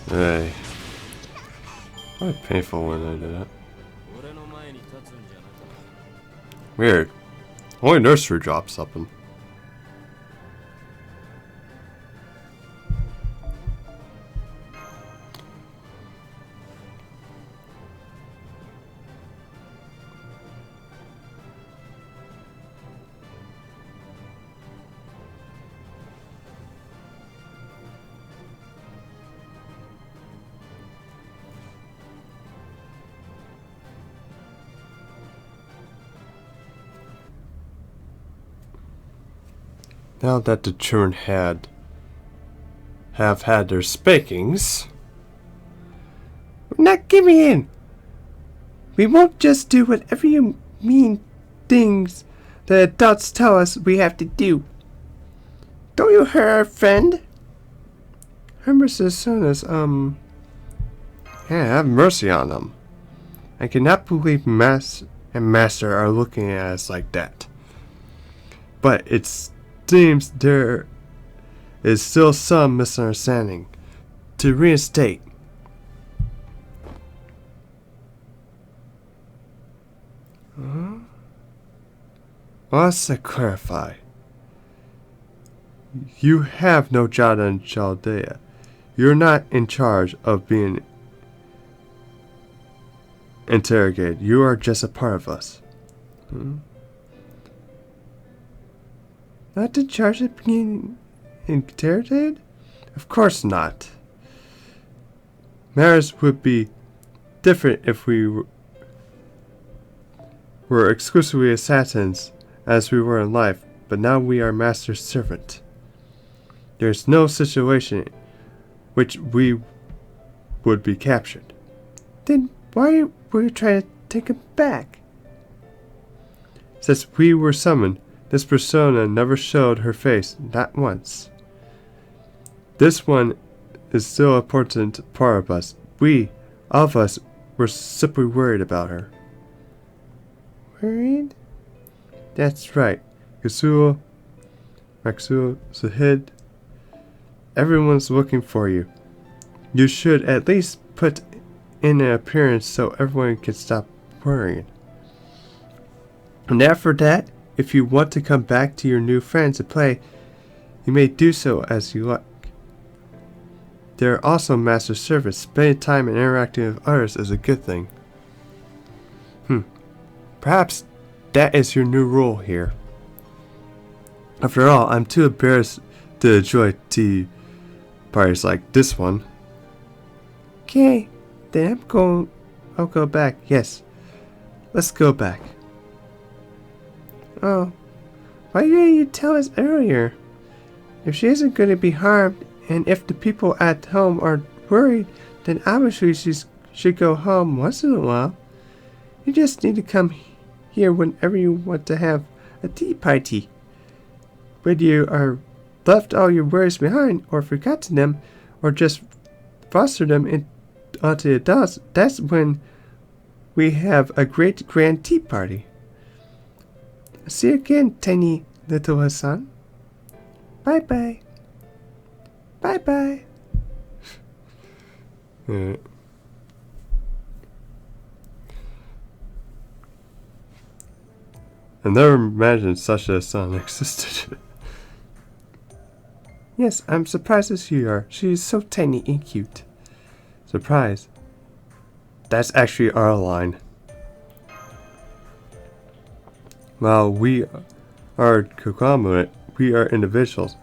S1: Hey. Quite painful when I did that. Weird. Only nursery dropped something. Now that the children have had their spankings, we're not giving in. We won't just do whatever you mean things the adults tell us we have to do. Don't you hear our friend? Hermes' son is, yeah, have mercy on them. I cannot believe Master are looking at us like that. But it seems there is still some misunderstanding. To reinstate, well, let's clarify. You have no job in Chaldea. You're not in charge of being interrogated. You are just a part of us. Not in charge of being interrogated? Of course not. Matters would be different if we were exclusively assassins as we were in life, but now we are master's servant. There's no situation which we would be captured. Then why were you trying to take him back? Since we were summoned, this persona never showed her face, not once. This one is still an important part of us. We, all of us, were simply worried about her. Worried? That's right. Kasul, Maxul, Sahid, everyone's looking for you. You should at least put in an appearance so everyone can stop worrying. And after that, if you want to come back to your new friends and play, you may do so as you like. They're also master servants. Spending time and interacting with others is a good thing. Perhaps that is your new role here. After all, I'm too embarrassed to enjoy tea parties like this one. Okay, then I'll go back. Yes, let's go back. Oh, why didn't you tell us earlier? If she isn't going to be harmed, and if the people at home are worried, then obviously she should go home once in a while. You just need to come here whenever you want to have a tea party. Whether you are left all your worries behind, or forgotten them, or just fostered them onto the adults, that's when we have a great grand tea party. See you again, tiny little Hassan. Bye-bye. Bye-bye. I never imagined such a son existed. Yes, I'm surprised as you are. She is so tiny and cute. Surprise. That's actually our line. While we are conglomerate, we are individuals.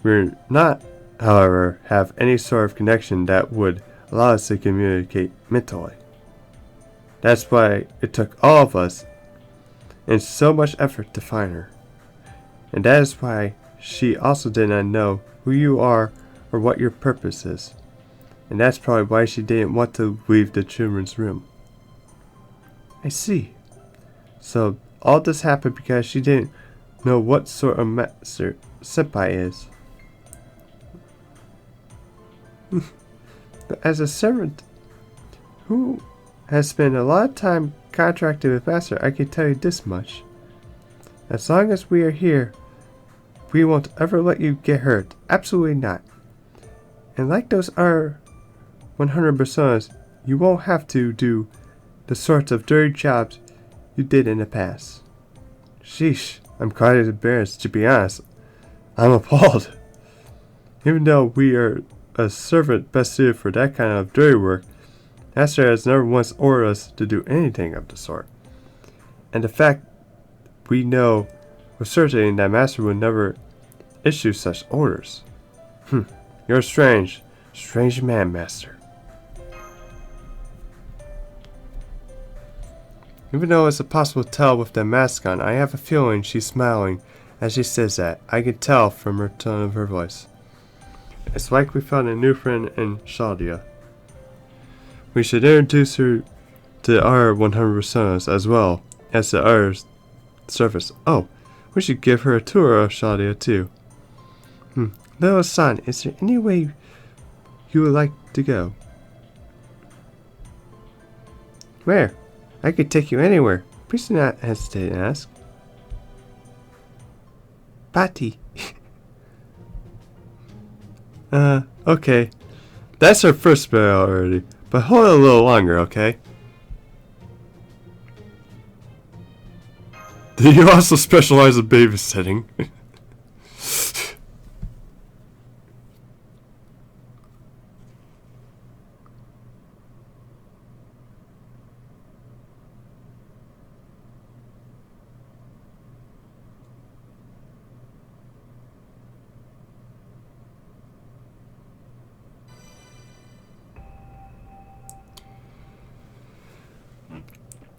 S1: We're not, however, have any sort of connection that would allow us to communicate mentally. That's why it took all of us and so much effort to find her. And that is why she also did not know who you are or what your purpose is. And that's probably why she didn't want to leave the children's room. I see. So all this happened because she didn't know what sort of master senpai is. But as a servant who has spent a lot of time contracted with master, I can tell you this much. As long as we are here, we won't ever let you get hurt. Absolutely not. And like those other 100 personas, you won't have to do the sorts of dirty jobs you did in the past. Sheesh, I'm quite embarrassed, to be honest. I'm appalled. Even though we are a servant best suited for that kind of dirty work, Master has never once ordered us to do anything of the sort. And the fact we know with certainty that Master would never issue such orders. You're a strange man, Master. Even though it's impossible to tell with the mask on, I have a feeling she's smiling as she says that. I can tell from her tone of her voice. It's like we found a new friend in Shadia. We should introduce her to our 100 personas as well as the other service. Oh, we should give her a tour of Shadia too. Little son, is there any way you would like to go? Where? I could take you anywhere. Please do not hesitate to ask. Okay. That's our first spell already. But hold it a little longer, okay? Do you also specialize in babysitting?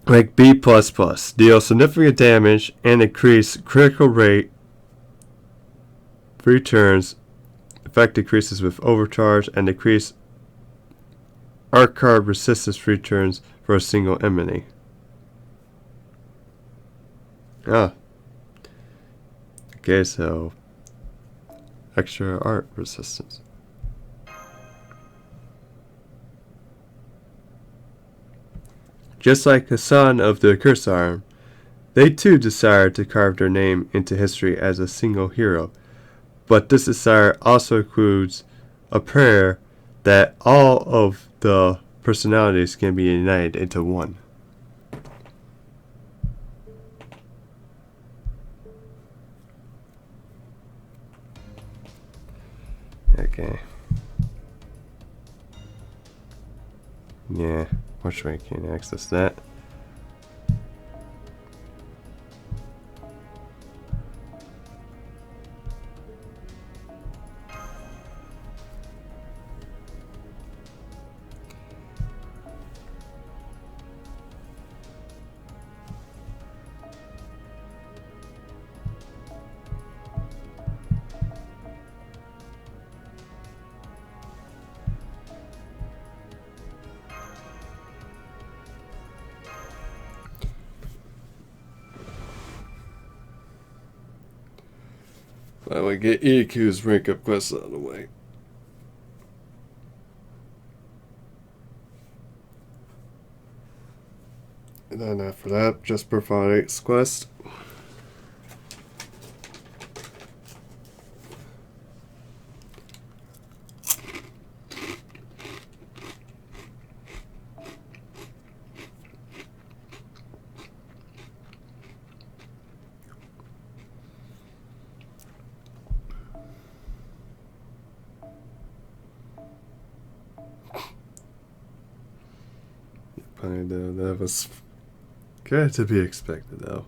S1: Like B++, deal significant damage and increase critical rate 3 turns. Effect decreases with overcharge and decrease arc card resistance 3 turns for a single enemy. Ah. Okay, so extra art resistance. Just like the son of the Curse Arm, they too desire to carve their name into history as a single hero. But this desire also includes a prayer that all of the personalities can be united into one. Okay. Yeah, which way can I access that? Finally get EQ's rank up quest out of the way. And then after that, just perform Ace quest. That was good to be expected, though.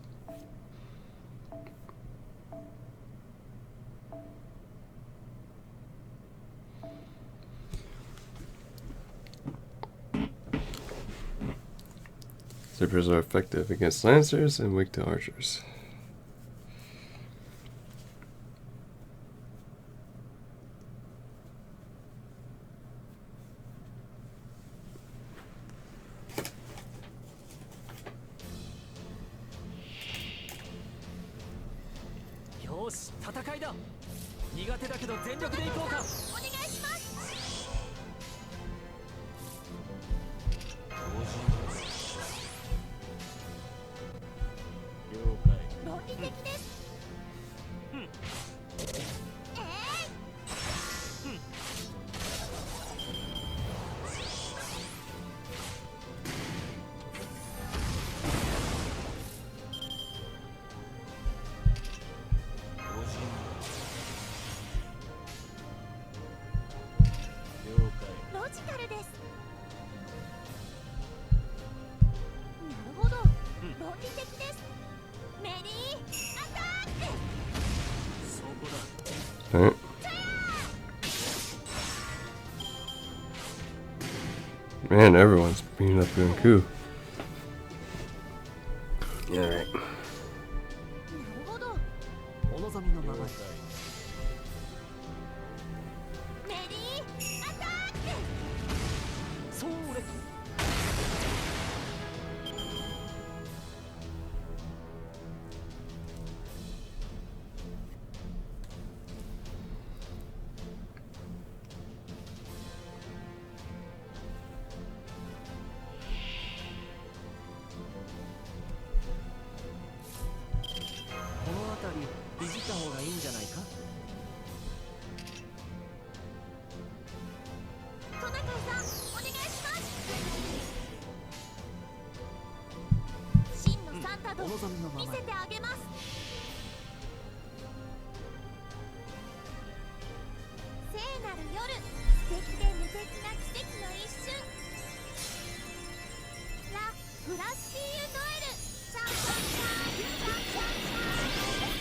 S1: Zippers are effective against lancers and weak to archers. Alright. Man, everyone's beating up Goku. Alright.
S2: 望みのままに。
S3: 見せてあげます。聖なる夜、素敵で無敵な奇跡の一瞬。ラ・フラッシーユ・ノエル。シャンシャンシャンシャンシャンシャン。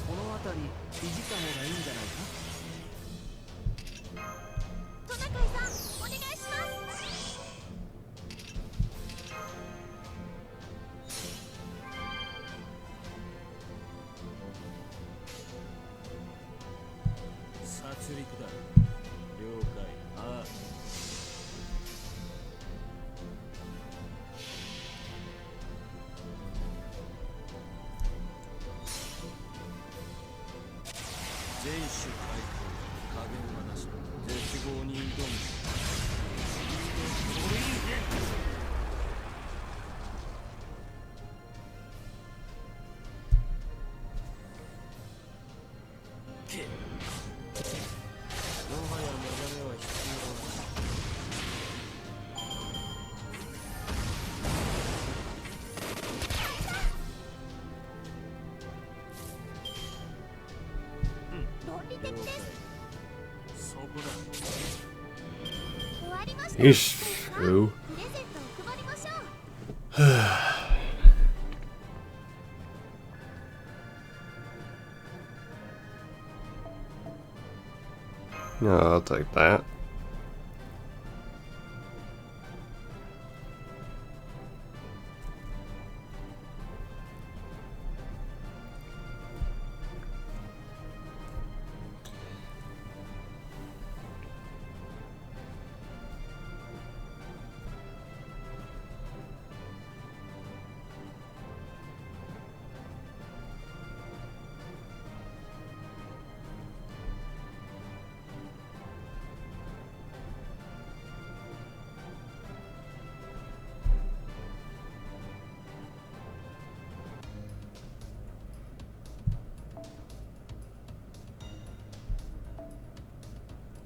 S2: この辺りいじった方がいいんじゃないか。
S3: トナカイさん、お願いします。
S5: 殺戮だ。了解。ああ。全種開放、加減はなし。絶望に挑む。け。もはや目覚めは必要なし。
S3: 論理的です。
S5: そこだ。
S3: 終わりました。
S1: It's
S3: プ
S1: true.
S3: レゼントを配りましょう。
S1: No, I'll take that.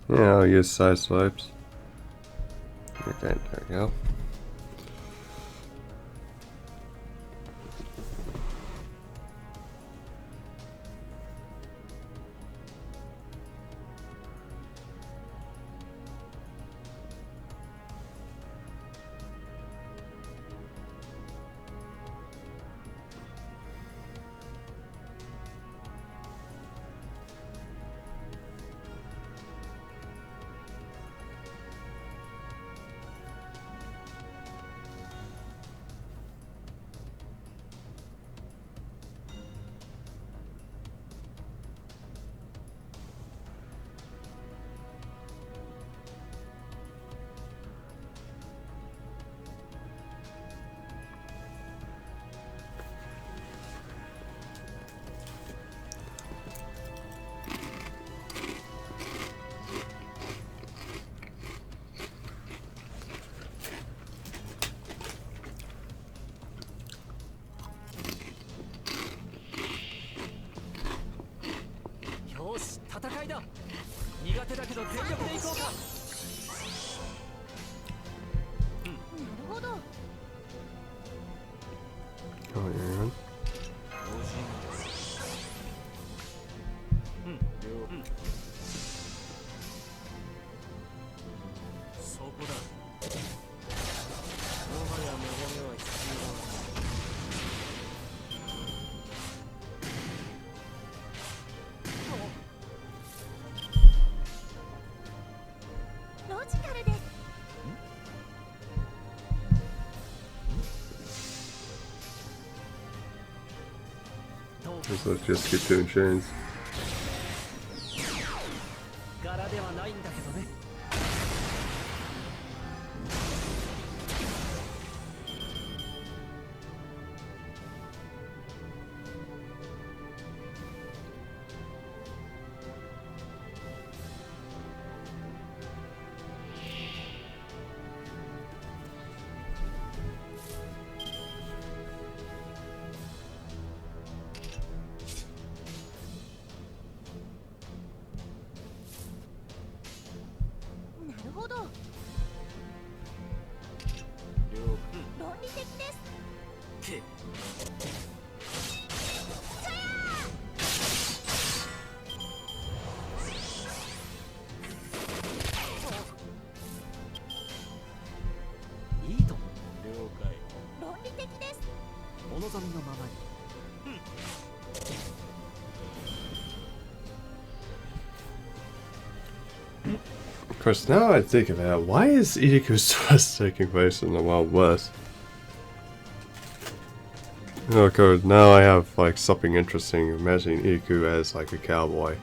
S1: Yeah, I'll use side swipes. Okay, there we go. So let's just get to insurance.
S2: 柄ではないんだけどね。望みのままに。
S1: Of course, now I think of it, why is Iriku's Quest taking place in the Wild West? Oh, good. Now I have like something interesting. Imagining Iriku as like a cowboy.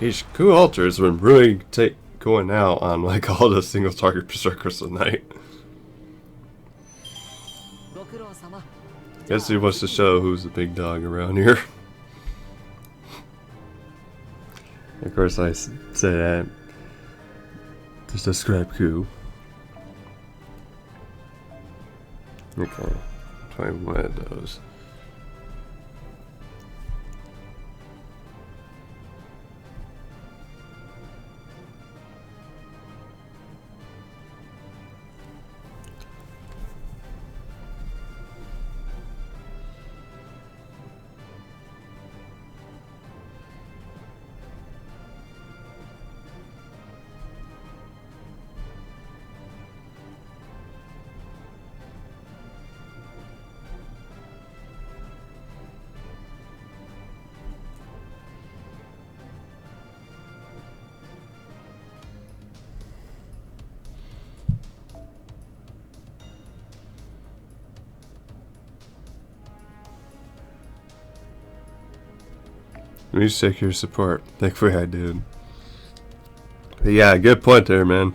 S1: These cool altars have been really going out on like all the single target berserkers tonight. Guess he wants to show who's the big dog around here. Of course, I say that to describe Ku. Okay, try one of those. Let me check your support. Thankfully I did. But yeah, good point there, man.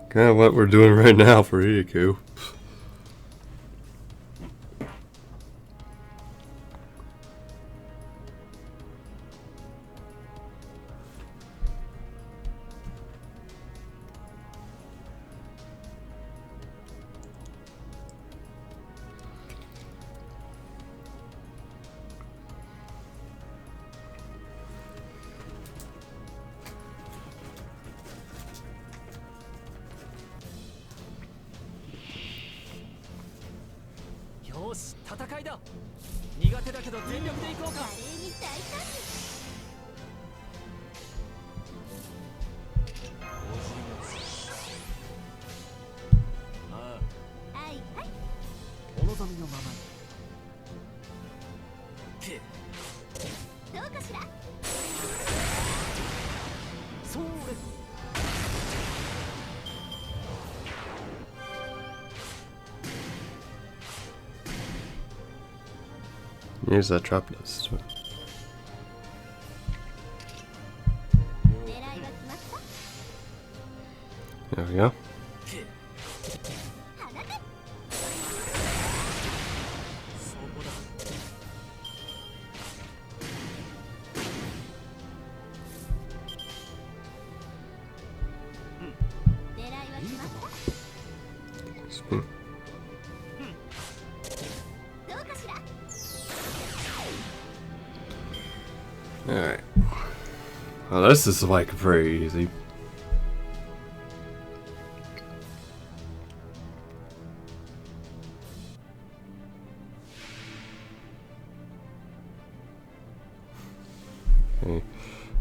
S1: Kind of what we're doing right now for Iriku. Here's that trap nest.
S3: 狙いは決まっ
S1: There we go. Spin. Alright. Well, this is like very easy. Okay.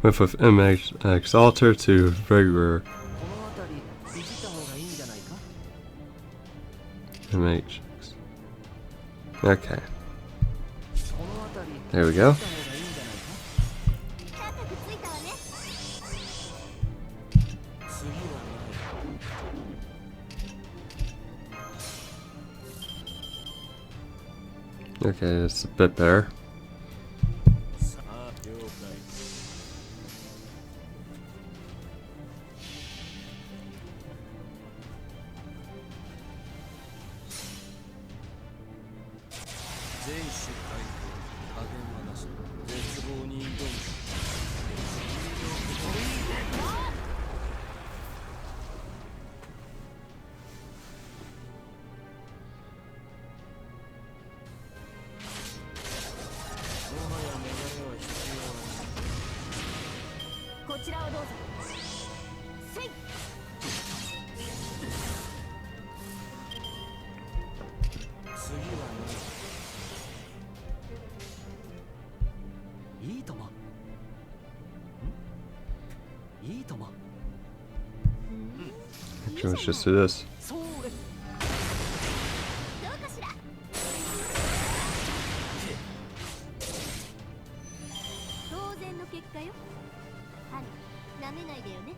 S1: Went with MX Alter to regular
S2: この辺りいじった方がいいんじゃないか
S1: MX. Okay.
S2: この辺り
S1: There we
S2: いじった
S1: go.
S2: 方がいいんじゃないか
S3: 肩くっついたわね。
S5: 次は
S1: Okay, that's a bit better.
S5: ないさあ了解 全種解放加減はなし絶望に挑む もはや願いは必要はない
S3: こちらをどうぞ。せい。
S5: 次は
S2: いいともいいとも
S1: Actually, let's just do this.
S2: それ
S3: どうかしら。当然の結果よ。ハニ、舐めないでよね。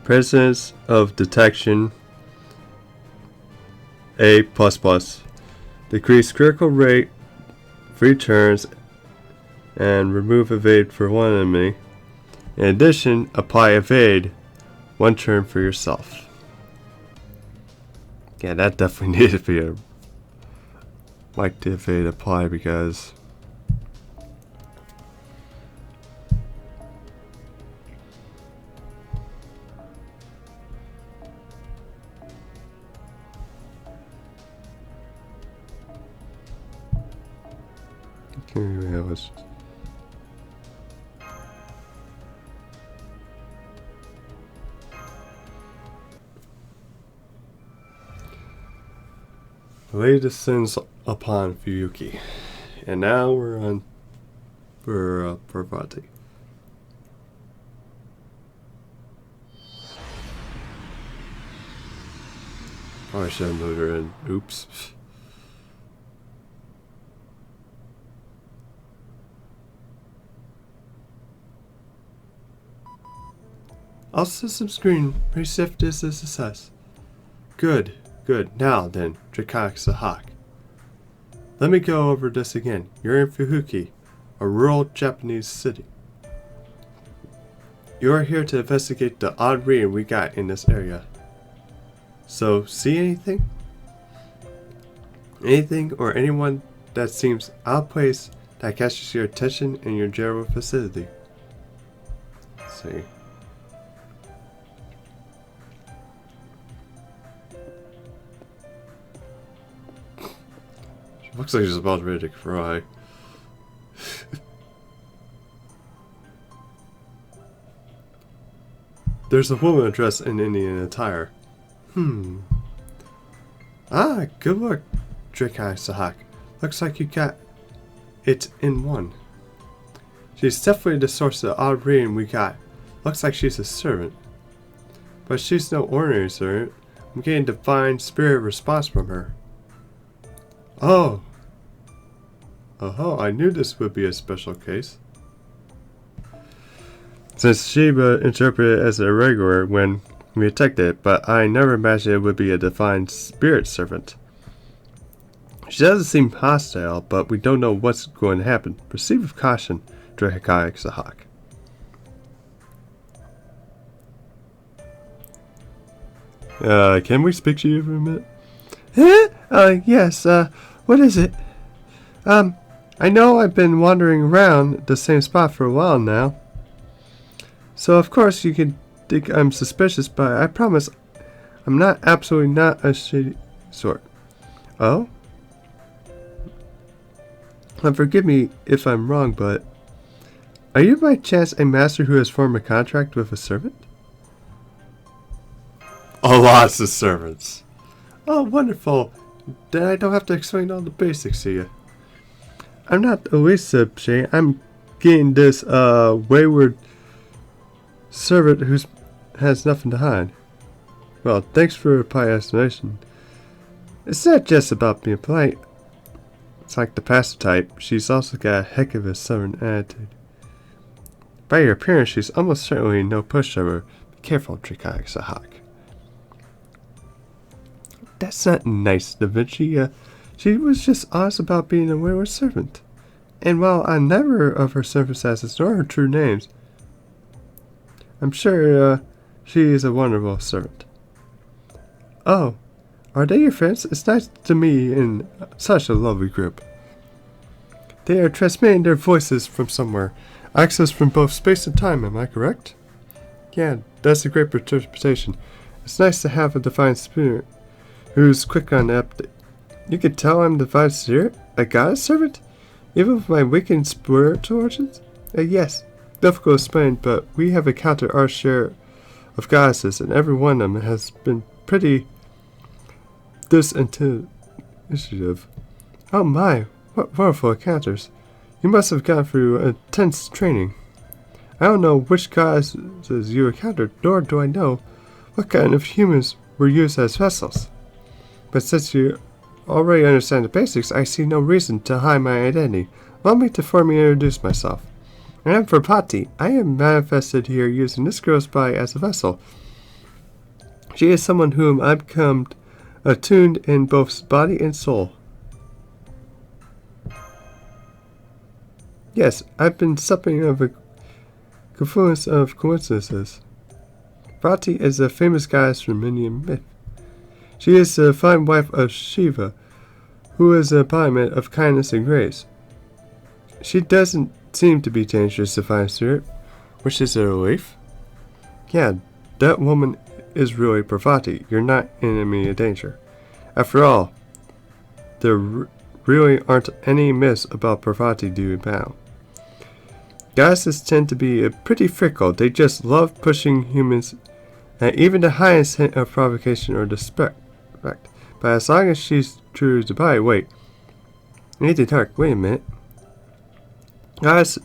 S1: Presence of detection A++. Decrease critical rate 3 turns and remove evade for one enemy. In addition, apply evade 1 turn for yourself. Yeah, that definitely needed to be a like to evade apply because yeah, let's lay descends upon Fuyuki, and now we're on for Parvati. Probably should have moved her in. Oops. All system screen received is a success. Good, good. Now then, Draconic Sahak. Let me go over this again. You're in Fuhuki, a rural Japanese city. You are here to investigate the odd reading we got in this area. So, see anything? Anything or anyone that seems out of place that catches your attention in your general vicinity? Let's see. Looks like she's about ready to cry. There's a woman dressed in Indian attire. Ah, good work, Drakai Sahak. Looks like you got it in one. She's definitely the source of the odd reading we got. Looks like she's a servant. But she's no ordinary servant. I'm getting divine spirit response from her. Oh. Oh, I knew this would be a special case. Since Shiba interpreted it as irregular when we attacked it, but I never imagined it would be a divine spirit servant. She doesn't seem hostile, but we don't know what's going to happen. Proceed with caution, Drakai Sahak. Can we speak to you for a minute?
S4: Yes, what is it? I know I've been wandering around the same spot for a while now. So of course you can think I'm suspicious, but I promise I'm absolutely not a shady sort. Oh? Forgive me if I'm wrong, but are you by chance a master who has formed a contract with a servant?
S1: Oh, lots of servants.
S4: Oh, wonderful. Then I don't have to explain all the basics to you. I'm not the least Shay. I'm getting this wayward servant who has nothing to hide. Well, thanks for your polite explanation. It's not just about being polite. It's like the passive type. She's also got a heck of a southern attitude. By your appearance, she's almost certainly no pushover. Be careful, Drakai Sahak. That's not nice, Da Vinci. She was just honest about being a wayward servant. And while I never of her circumstances nor her true names, I'm sure she is a wonderful servant. Oh, are they your friends? It's nice to meet in such a lovely group. They are transmitting their voices from somewhere. Access from both space and time, am I correct? Yeah, that's a great interpretation. It's nice to have a divine spirit who's quick on the update. You can tell I'm the divine spirit? A goddess servant? Even with my weakened spiritual origins? Yes, difficult to explain, but we have encountered our share of goddesses, and every one of them has been pretty initiative. Oh my, what wonderful encounters. You must have gone through intense training. I don't know which goddesses you encountered, nor do I know what kind of humans were used as vessels. But since you already understand the basics, I see no reason to hide my identity. Allow me to formally introduce myself. I am Verpati. I am manifested here using this girl's body as a vessel. She is someone whom I've become attuned in both body and soul. Yes, I've been something of a confluence of coincidences. Verpati is a famous goddess from Indian myth. She is the fine wife of Shiva, who is an embodiment of kindness and grace. She doesn't seem to be dangerous, divine spirit, which is a relief. Yeah, that woman is really Parvati. You're not in immediate danger. After all, there really aren't any myths about Parvati doing battle. Goddesses tend to be pretty fickle. They just love pushing humans at even the highest hint of provocation or disrespect. But as long as she's true to body, wait. I need to talk. Wait a minute. Goddess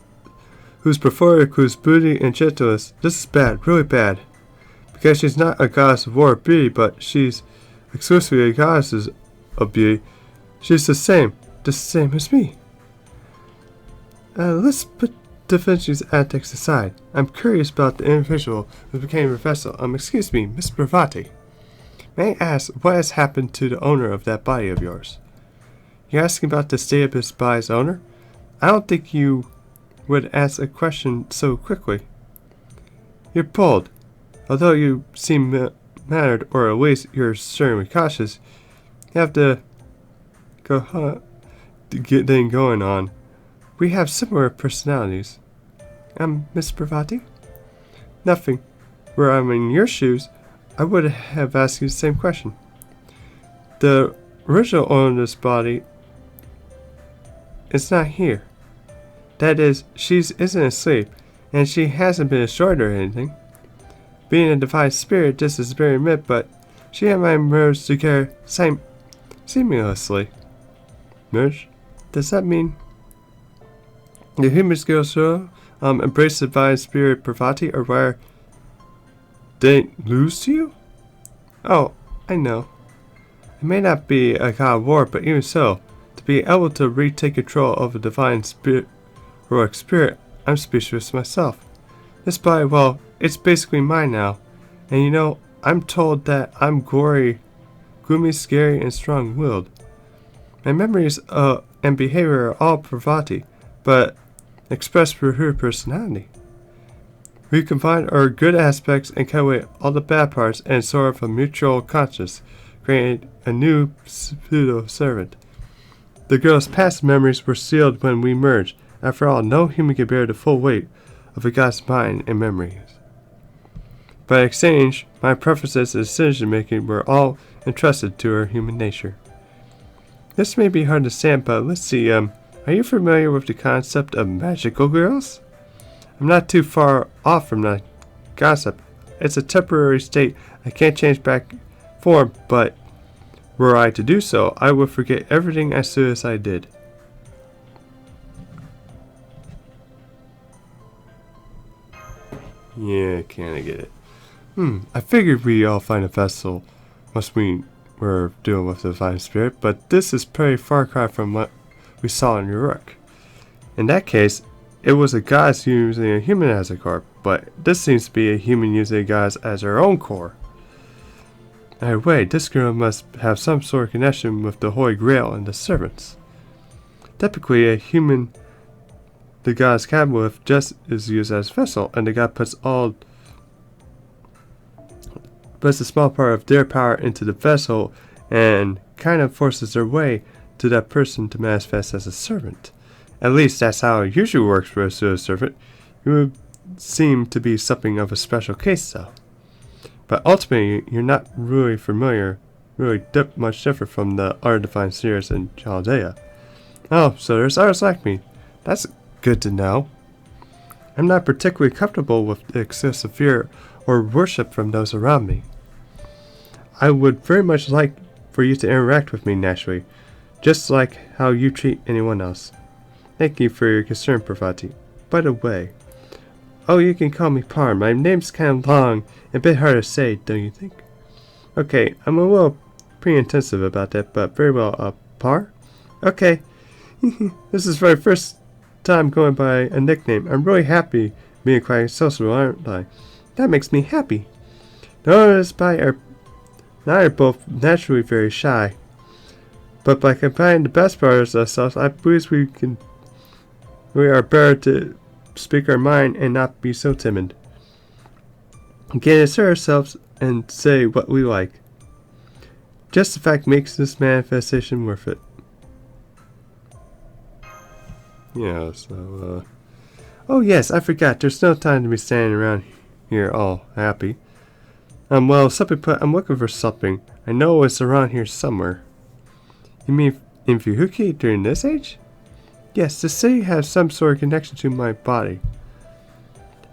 S4: who's preferred, whose beauty and gentleness. This is bad, really bad. Because she's not a goddess of war or beauty, but she's exclusively a goddess of beauty. She's the same as me. Let's put Da Vinci's antics aside. I'm curious about the individual who became a vessel. Excuse me, Miss Parvati. May I ask what has happened to the owner of that body of yours? You're asking about the state of this body's owner? I don't think you would ask a question so quickly. You're bold. Although you seem mannered, or at least you're certainly cautious, you have to get things going on. We have similar personalities. Miss Parvati? Nothing. Were I in your shoes, I would have asked you the same question. The original owner of this body it's not here. That is, she isn't asleep, and she hasn't been destroyed or anything. Being a divine spirit, this is very myth, but she and I merged together seamlessly. Merge? Does that mean the human skills embrace the divine spirit Parvati, or where they lose to you? Oh, I know. It may not be a god of war, but even so, to be able to retake control of a divine spirit, heroic spirit, I'm speechless myself. This body, well, it's basically mine now. And you know, I'm told that I'm gloomy, scary, and strong-willed. My memories and behavior are all Parvati, but expressed through her personality. We combine our good aspects and cut away all the bad parts and sort of a mutual conscience, creating a new pseudo-servant. The girl's past memories were sealed when we merged. After all, no human can bear the full weight of a god's mind and memories. By exchange, my preferences and decision-making were all entrusted to her human nature. This may be hard to say, but let's see, are you familiar with the concept of magical girls? I'm not too far off from that concept. It's a temporary state I can't change back form, but were I to do so, I would forget everything as soon as I did. Yeah, kinda get it. I figured we all find a vessel once we were dealing with the divine spirit, but this is pretty far cry from what we saw in your work. In that case, it was a goddess using a human as a core, but this seems to be a human using a goddess as her own core. Either way, this girl must have some sort of connection with the Holy Grail and the servants. Typically, a human the goddess cabin with just is used as a vessel, and the god puts a small part of their power into the vessel and kind of forces their way to that person to manifest as a servant. At least that's how it usually works for a pseudo-servant. It would seem to be something of a special case though. But ultimately, you're not really much different from the other divine seers in Chaldea. Oh, so there's others like me. That's good to know. I'm not particularly comfortable with the excessive fear or worship from those around me. I would very much like for you to interact with me naturally, just like how you treat anyone else. Thank you for your concern, Parvati. By the way, oh, you can call me Par. My name's kind of long and a bit hard to say, don't you think? Okay, I'm a little pre-intensive about that, but very well, Par? Okay. This is my first time going by a nickname. I'm really happy being quite sociable, aren't I? That makes me happy. Notice now you're both naturally very shy. But by combining the best parts of ourselves, I believe we are better to speak our mind and not be so timid. We can assert ourselves and say what we like. Just the fact makes this manifestation worth it. Yeah, so, oh yes, I forgot. There's no time to be standing around here all happy. Well, simply put, I'm looking for something. I know it's around here somewhere. You mean in Fuhuki during this age? Yes, the city has some sort of connection to my body.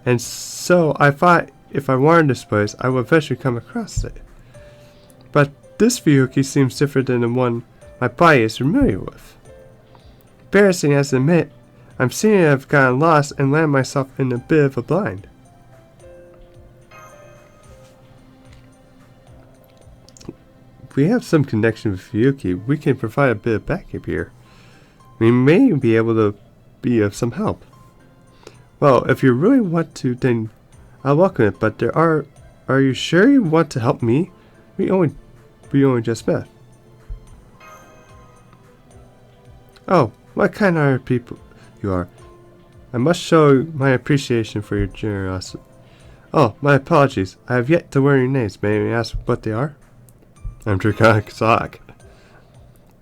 S4: And so I thought if I wanted this place, I would eventually come across it. But this Fuhuki seems different than the one my body is familiar with. Embarrassing as to admit, I'm seeing I've gotten lost and landed myself in a bit of a blind. If we have some connection with Fuhuki, we can provide a bit of backup here. We may be able to be of some help. Well, if you really want to, then I'll welcome it, but are you sure you want to help me? We only just met. Oh, what kind of people you are. I must show my appreciation for your generosity. Oh, my apologies. I have yet to learn your names. May I ask what they are? I'm Draconic Sahak.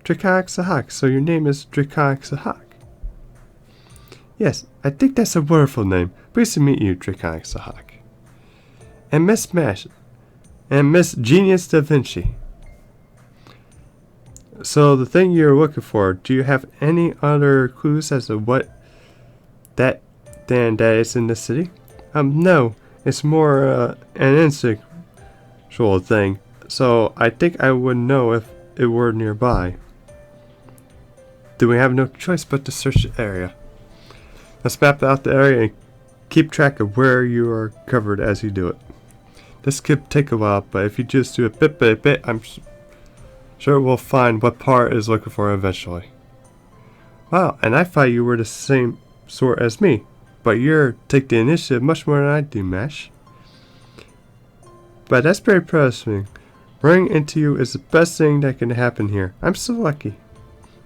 S4: Draconic Sahak, so your name is Draconic Sahak. Yes, I think that's a wonderful name. Pleased to meet you, Draconic Sahak. And Miss Mash. And Miss Genius Da Vinci. So the thing you're looking for, do you have any other clues as to what that is in the city? No. It's more an instinctual thing. So I think I would know if it were nearby. Then we have no choice but to search the area. Let's map out the area and keep track of where you are covered as you do it. This could take a while, but if you just do it bit by bit, I'm sure we'll find what part is looking for eventually. Wow, and I thought you were the same sort as me, but you take the initiative much more than I do, Mash. But that's very impressive. Running into you is the best thing that can happen here. I'm so lucky.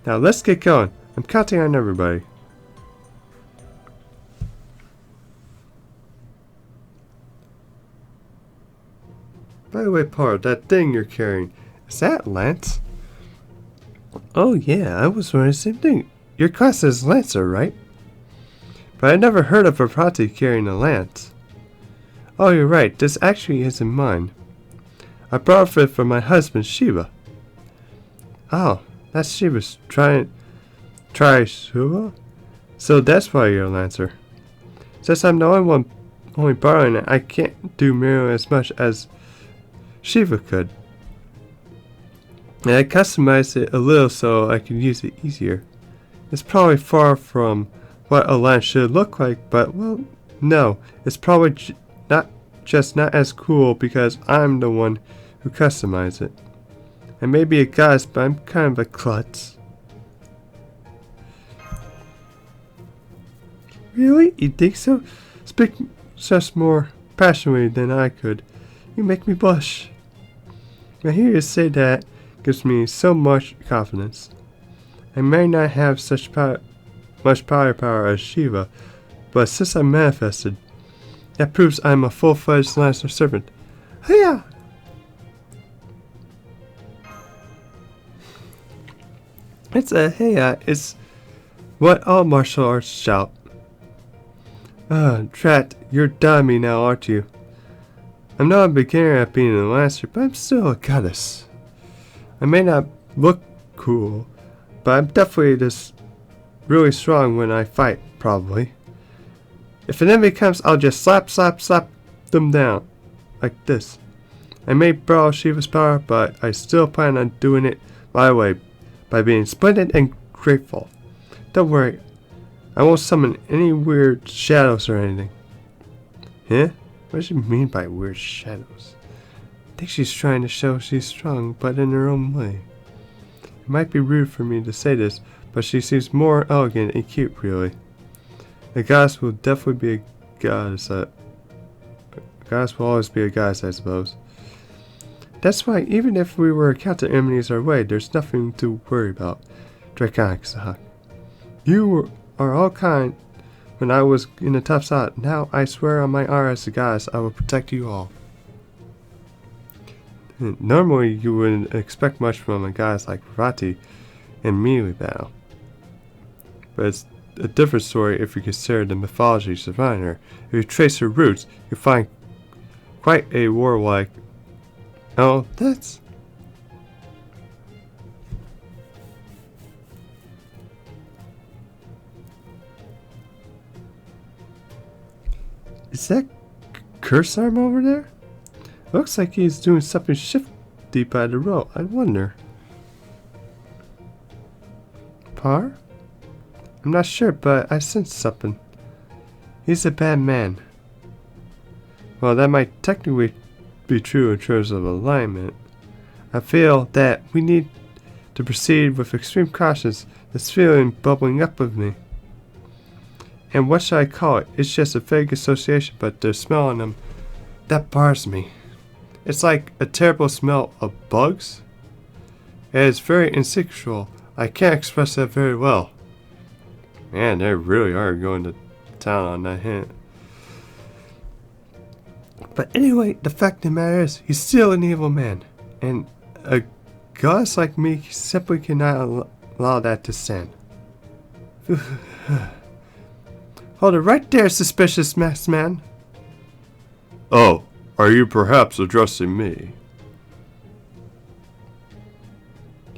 S4: Now let's get going. I'm counting on everybody. By the way, Paul, that thing you're carrying, is that Lance? Oh yeah, I was wondering the same thing. Your class is Lancer, right? But I never heard of a party carrying a lance. Oh, you're right, this actually isn't mine. I brought it for my husband, Shiva. Oh, that's Shiva's Shiva? So that's why you're a Lancer. Since I'm the only one borrowing it, I can't do nearly as much as Shiva could. And I customized it a little so I can use it easier. It's probably far from what a lance should look like, but well, no, it's probably not as cool because I'm the one who customized it. I may be a goddess, but I'm kind of a klutz. Really? You think so? Speak just more passionately than I could. You make me blush. I hear you say that gives me so much confidence. I may not have such much power as Shiva, but since I manifested, that proves I'm a full-fledged Lancer servant. Hiya! It's a hiya, it's what all martial arts shout. Drat, you're dummy now, aren't you? I'm not a beginner at being a Lancer, but I'm still a goddess. I may not look cool, but I'm definitely just really strong when I fight, probably. If an enemy comes, I'll just slap them down. Like this. I may borrow Shiva's power, but I still plan on doing it my way, by being splendid and grateful. Don't worry, I won't summon any weird shadows or anything. Huh? What does she mean by weird shadows? I think she's trying to show she's strong, but in her own way. It might be rude for me to say this, but she seems more elegant and cute, really. A goddess will definitely be a goddess. A goddess will always be a goddess, I suppose. That's why, even if we were counter enemies our way, there's nothing to worry about. Draconic Sahak. You are all kind when I was in a tough spot. Now I swear on my honor as a goddess, I will protect you all. Normally, you wouldn't expect much from a goddess like Rati in melee battle. But it's a different story if you consider the mythology surrounding her. If you trace her roots, you find quite a warlike. Oh, that's. Is that Curse Arm over there? Looks like he's doing something shifty by the road. I wonder. Par? I'm not sure, but I sense something. He's a bad man. Well, that might technically be true in terms of alignment. I feel that we need to proceed with extreme caution. This feeling bubbling up with me. And what should I call it? It's just a vague association, but the smell on them, that bars me. It's like a terrible smell of bugs. It is very instinctual. I can't express that very well. Man, they really are going to town on that hint. But anyway, the fact of the matter is, he's still an evil man. And a goddess like me simply cannot allow that to stand. Hold it right there, suspicious masked man.
S1: Oh, are you perhaps addressing me?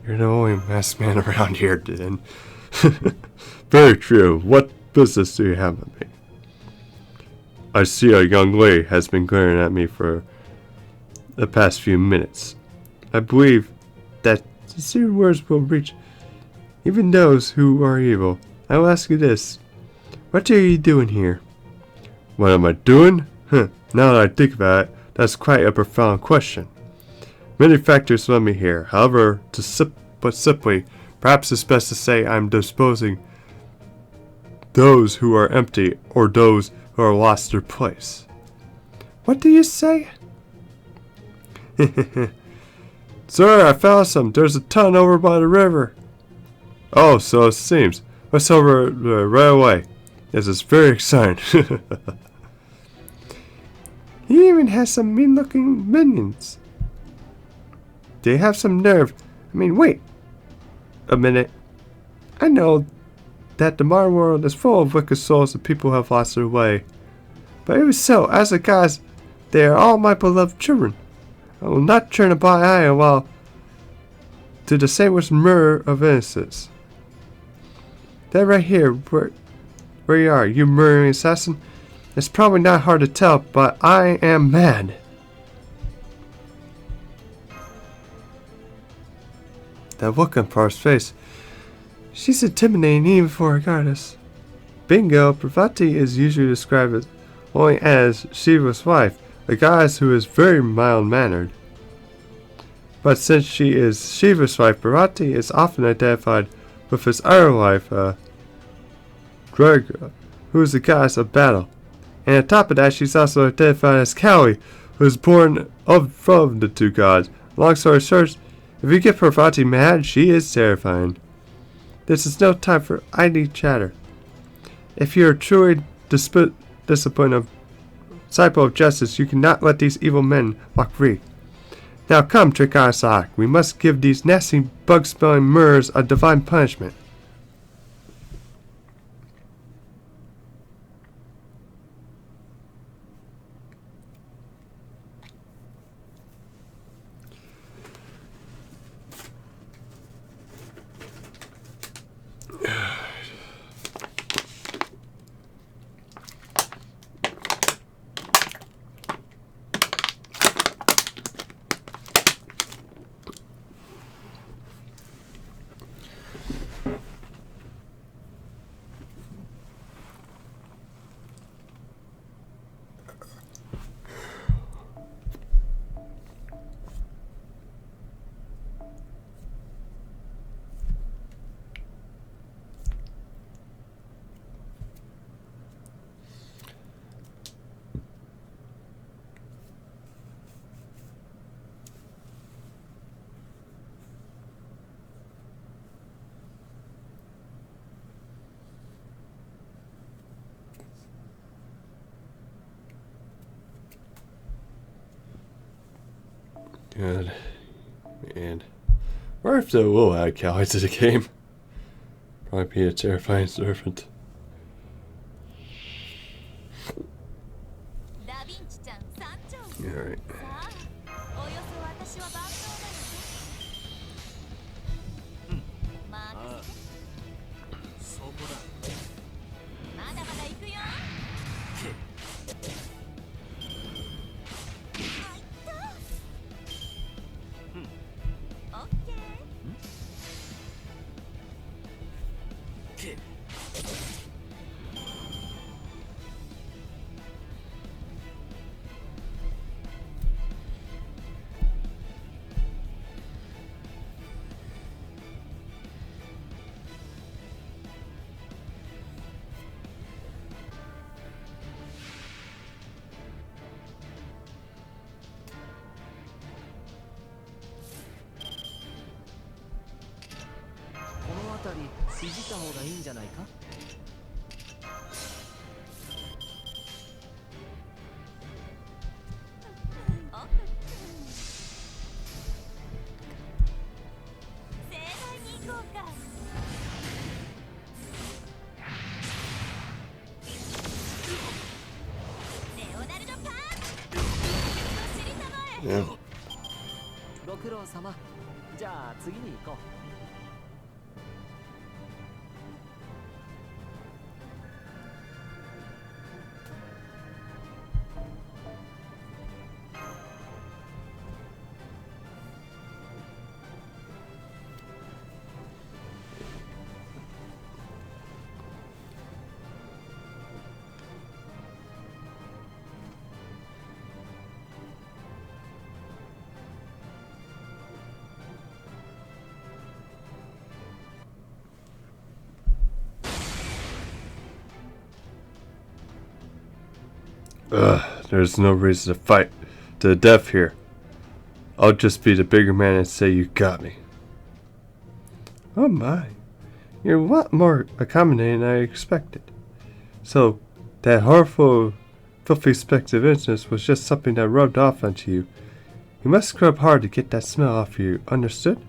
S4: You
S1: You're the only masked man around here, Din. Very true. What business do you have with me? I see a young lady has been glaring at me for the past few minutes. I believe that sincere words will reach even those who are evil. I will ask you this. What are you doing here? What am I doing? Now that I think about it, that's quite a profound question. Many factors led me here. However, but simply, perhaps it's best to say I'm disposing those who are empty or those who are lost their place. What do you say? Sir, I found some. There's a ton over by the river. Oh, so it seems. Let's over right away. This is very exciting. He even has some mean-looking minions. They have some nerve. I mean, wait a minute. I know that the modern world is full of wicked souls and people who have lost their way. But even so, as a guise, they are all my beloved children. I will not turn a blind eye while to the shameless murder of innocents. That right here, where you are, you murdering assassin, it's probably not hard to tell, but I am mad. That look on Par's face. She's intimidating even for a goddess. Bingo, Parvati is usually described only as Shiva's wife, a goddess who is very mild-mannered. But since she is Shiva's wife, Parvati is often identified with his other wife, Durga, who is the goddess of battle. And on top of that, she's also identified as Kali, who is born from the two gods. Long story short, if you get Parvati mad, she is terrifying. This is no time for idle chatter. If you are truly disciplined disciple of justice, you cannot let these evil men walk free. Now come, Trikarasak. We must give these nasty, bug-smelling murderers a divine punishment.
S4: Good. Man. Or if they will add Kali to the game. Probably be a terrifying serpent. Alright. Yeah.
S2: ご苦労様。じゃあ次に行こう。
S1: Ugh, there's no reason to fight to the death here. I'll just be the bigger man and say you got me. Oh my. You're a lot more accommodating than I expected. So, that horrible, filthy speck of incense was just something that rubbed off onto you. You must scrub hard to get that smell off you, understood?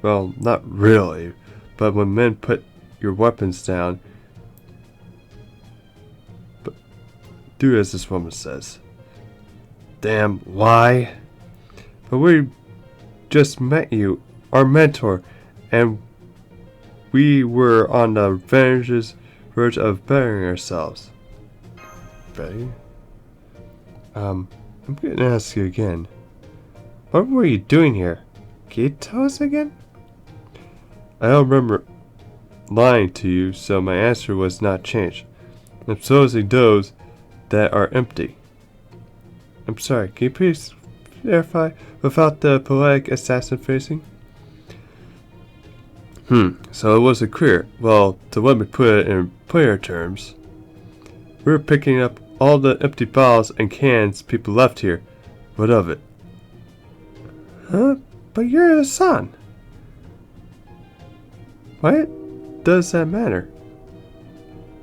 S1: Well, not really, but when men put your weapons down, but do as this woman says. Damn, why? But we just met you, our mentor, and we were on the verge of bettering ourselves. Betting? I'm going to ask you again. What were you doing here? Can you tell us again? I don't remember lying to you, so my answer was not changed. I'm supposing those that are empty. I'm sorry, can you please clarify without the poetic assassin facing? So it wasn't clear. Well, to let me put it in plainer terms, we were picking up all the empty bottles and cans people left here. What of it? Huh? But you're a son. What does that matter?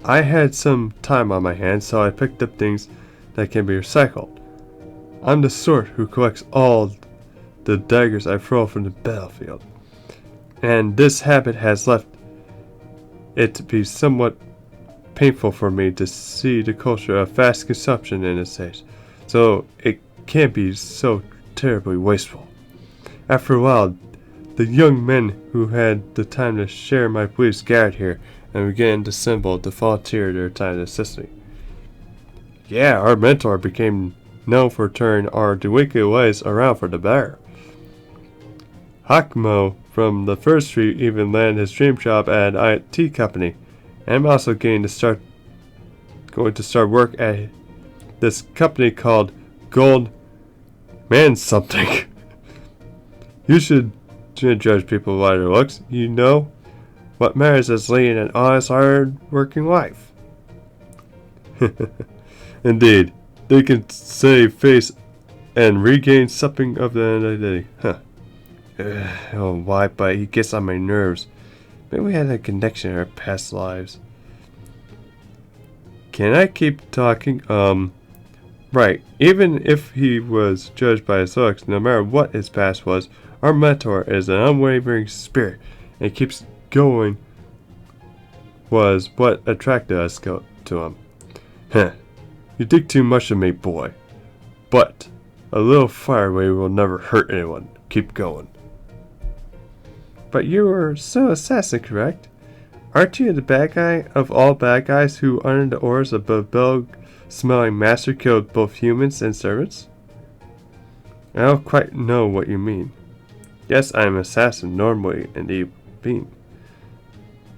S1: I had some time on my hands, so I picked up things that can be recycled. I'm the sort who collects all the daggers I throw from the battlefield. And this habit has left it to be somewhat painful for me to see the culture of fast consumption in this age, so it can't be so terribly wasteful. After a while, the young men who had the time to share my beliefs gathered here and began to assemble to volunteer their time to assist me. Yeah, our mentor became known for turning our delinquent ways around for the better. Hakmo from the first street even landed his dream job at an IT company, and I'm also going to start work at this company called Gold Man something. You shouldn't judge people by their looks. You know what matters is leading an honest, hard-working life. Indeed, they can save face and regain something of the identity. Huh. Oh, why? But he gets on my nerves. Maybe we had a connection in our past lives. Can I keep talking? Right. Even if he was judged by his looks, no matter what his past was, our mentor is an unwavering spirit and keeps going was what attracted us to him. Heh. You think too much of me, boy. But a little firework will never hurt anyone. Keep going. But you were still assassin, correct? Aren't you the bad guy of all bad guys who, under the orders of a bilge-smelling master, killed both humans and servants? I don't quite know what you mean. Yes, I am an assassin, normally an evil being.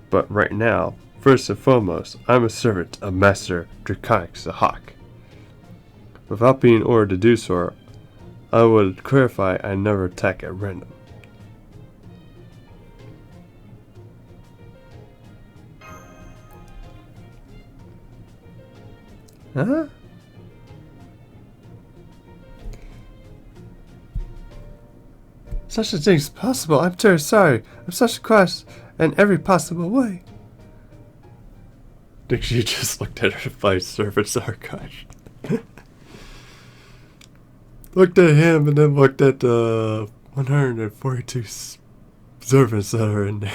S1: But right now, first and foremost, I'm a servant of Master Draconix the Hawk. Without being ordered to do so, I would clarify I never attack at random. Huh? Such a thing is possible. I'm very sorry. I'm such a cross in every possible way. I think she just looked at her vice service archive. Looked at him and then looked at the 142 servants that are in there.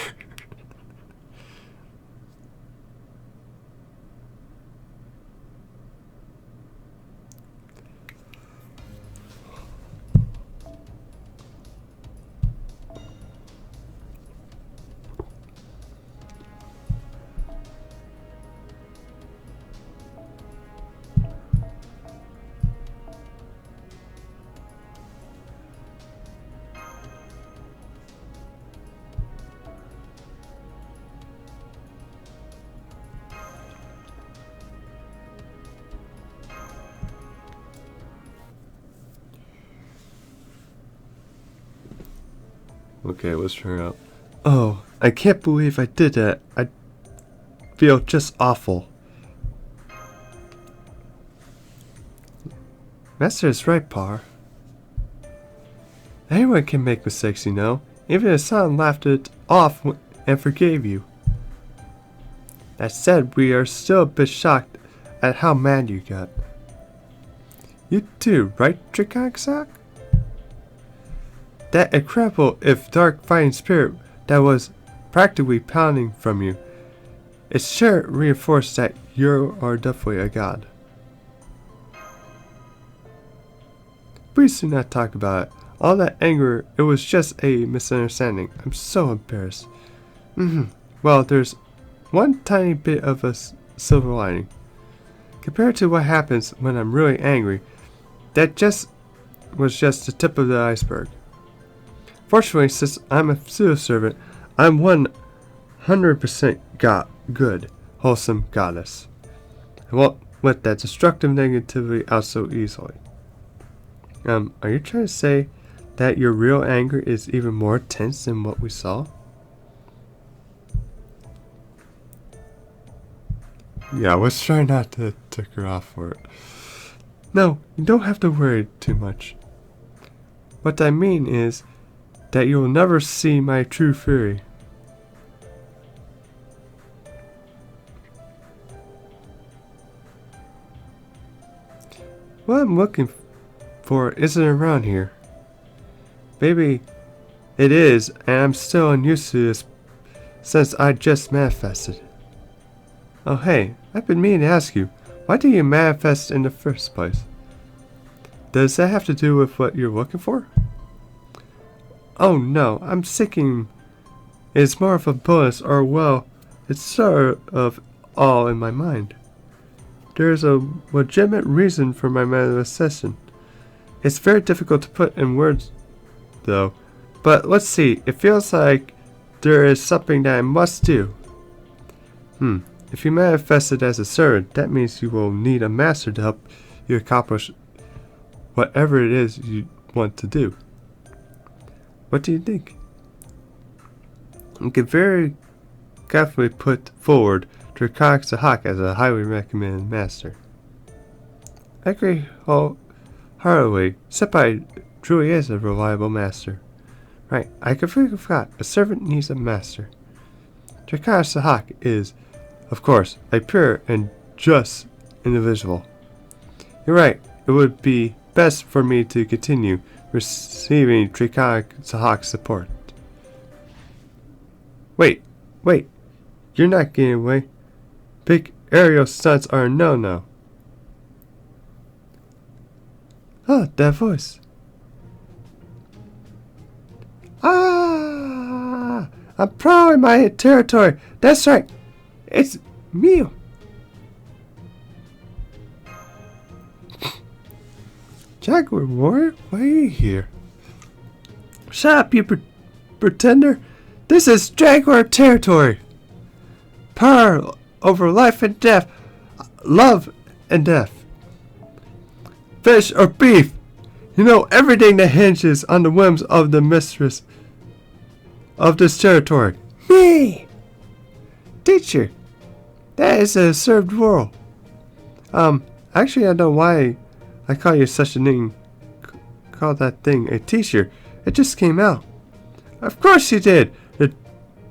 S1: Okay, let's turn out. Oh, I can't believe I did that. I feel just awful. Master is right, Par. Anyone can make mistakes, you know. Even his son laughed it off and forgave you. That said, we are still a bit shocked at how mad you got. You too, right, Draconic? That incredible, if dark, fighting spirit that was practically pounding from you. It sure reinforced that you are definitely a god. Please do not talk about it. All that anger, it was just a misunderstanding. I'm so embarrassed. Well, there's one tiny bit of a silver lining. Compared to what happens when I'm really angry, that was just the tip of the iceberg. Fortunately, since I'm a pseudo-servant, I'm 100% good, wholesome goddess. I won't let that destructive negativity out so easily. Are you trying to say that your real anger is even more tense than what we saw? Yeah, let's try not to tick her off for it. No, you don't have to worry too much. What I mean is that you will never see my true fury. What I'm looking for isn't around here. Maybe it is, and I'm still unused to this since I just manifested. Oh hey, I've been meaning to ask you, why do you manifest in the first place? Does that have to do with what you're looking for? Oh no, I'm seeking. It's more of a bonus, or well, it's sort of all in my mind. There's a legitimate reason for my manifestation. It's very difficult to put in words, though. But let's see, it feels like there is something that I must do. If you manifested as a servant, that means you will need a master to help you accomplish whatever it is you want to do. What do you think? You can very carefully put forward Draconic Sahak as a highly recommended master. I agree wholeheartedly. Senpai truly is a reliable master. Right, I completely forgot. A servant needs a master. Draconic Sahak is, of course, a pure and just individual. You're right, it would be best for me to continue receiving Draconic Sahak's support. Wait, you're not getting away. Big aerial stunts are a no-no. Oh, that voice. I'm proud of my territory. That's right. It's me. Jaguar Warrior, why are you here? Shut up, you pretender. This is Jaguar territory. Power over life and death. Love and death. Fish or beef. You know everything that hinges on the whims of the mistress of this territory. Me! Teacher. That is a served world. Actually I don't know why I call you such a name. Call that thing a teacher. It just came out. Of course you did.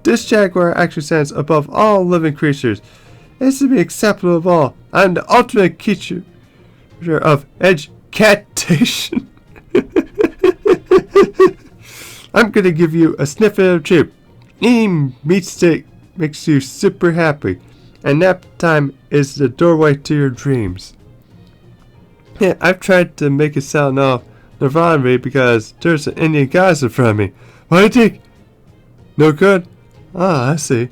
S1: This jaguar actually stands above all living creatures. It's to be acceptable of all. I'm the ultimate creature of education. I'm gonna give you a sniff of chip. Eating meat steak makes you super happy, and nap time is the doorway to your dreams. Yeah, I've tried to make it sound all Nirvana because there's an Indian goddess in front of me. What do you think? No good? Ah, I see.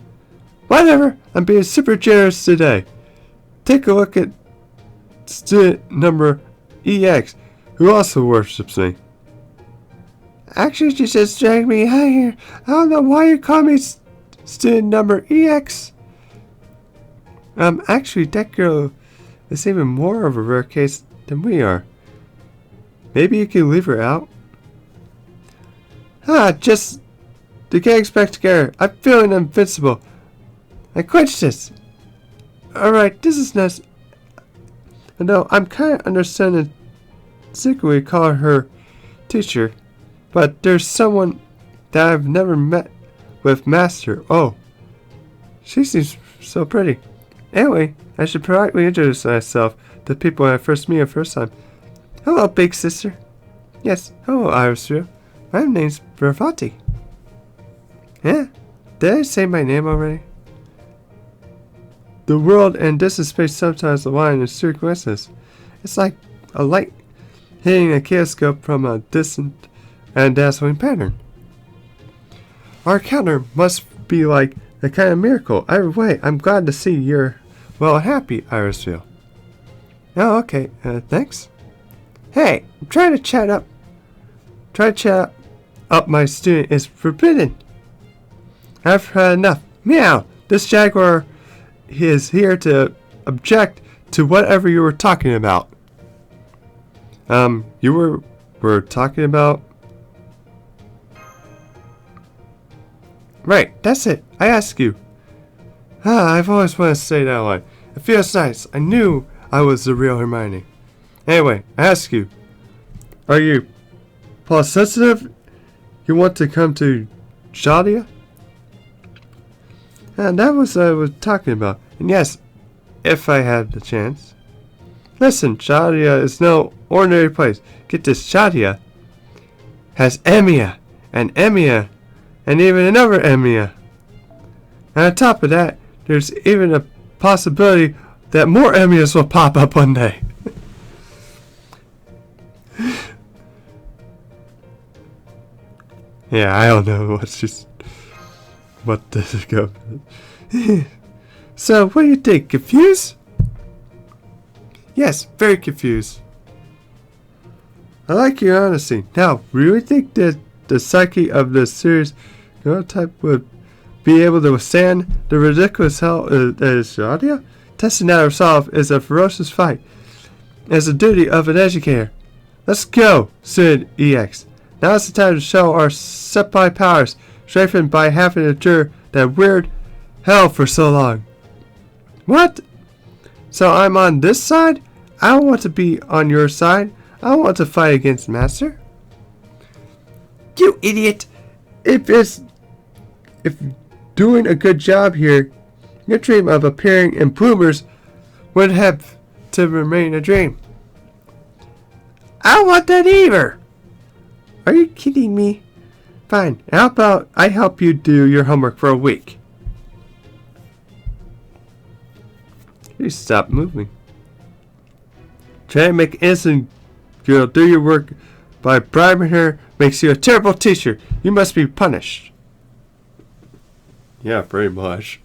S1: Whatever, I'm being super generous today. Take a look at student number EX, who also worships me. Actually, she just dragged me out here. I don't know why you call me student number EX. Actually, that girl is even more of a rare case than we are. Maybe you can leave her out? Just the gang's back together. I'm feeling invincible. I quenched this. Alright, this is nuts. No, I'm kind of understanding
S4: secretly call her teacher, but there's someone that I've never met with Master. Oh, she seems so pretty. Anyway, I should politely introduce myself to people when I first meet her first time. Hello, big sister. Yes, hello, Irisville. My name's Bravati. Yeah, did I say my name already? The world and distant space sometimes align in sheer coincidence. It's like a light hitting a kaleidoscope from a distant and dazzling pattern. Our encounter must be like a kind of miracle. Either way, I'm glad to see you're well and happy, Irisville. Oh, okay. Thanks. Hey, I'm trying to chat up. My student is forbidden. I've had enough. Meow. This jaguar is here to object to whatever you were talking about. You were talking about. Right, that's it. I ask you. I've always wanted to say that line. It feels nice. I knew I was the real Hermione. Anyway, I ask you. Are you pulse sensitive? You want to come to Shadia? And that was what I was talking about. And yes, if I had the chance. Listen, Shadia is no ordinary place. Get this, Shadia has Emia, and Emia, and even another Emia. And on top of that, there's even a possibility that more Emias will pop up one day. Yeah, I don't know what to go. So, what do you think? Confused? Yes, very confused. I like your honesty. Now, really think that the psyche of this series type would be able to withstand the ridiculous hell that is Shadia? Testing out herself is a ferocious fight. It's the duty of an educator. Let's go, said EX. Now is the time to show our supply powers, strengthened by having endured that weird hell for so long. What? So I'm on this side? I don't want to be on your side. I don't want to fight against Master. You idiot! If doing a good job here, your dream of appearing in bloomers would have to remain a dream. I don't want that either! Are you kidding me? Fine, how about I help you do your homework for a week? You stop moving. Try to make innocent girl do your work by bribing her makes you a terrible teacher. You must be punished. Yeah, pretty much.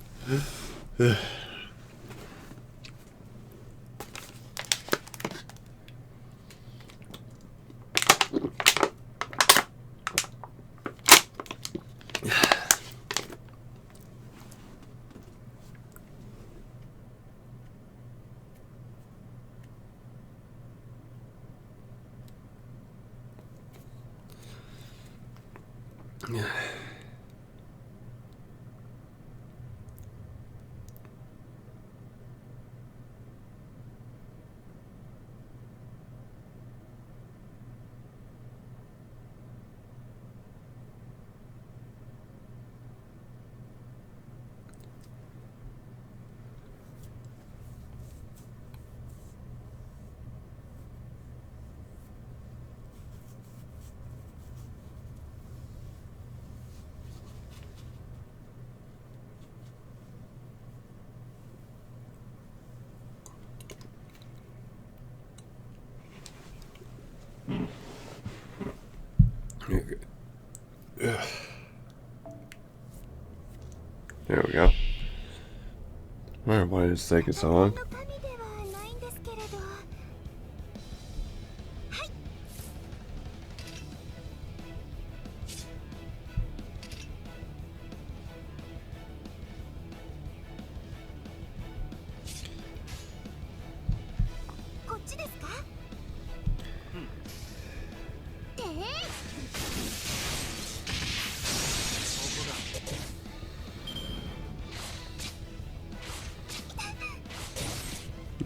S4: There we go. I wonder why it's taking so long.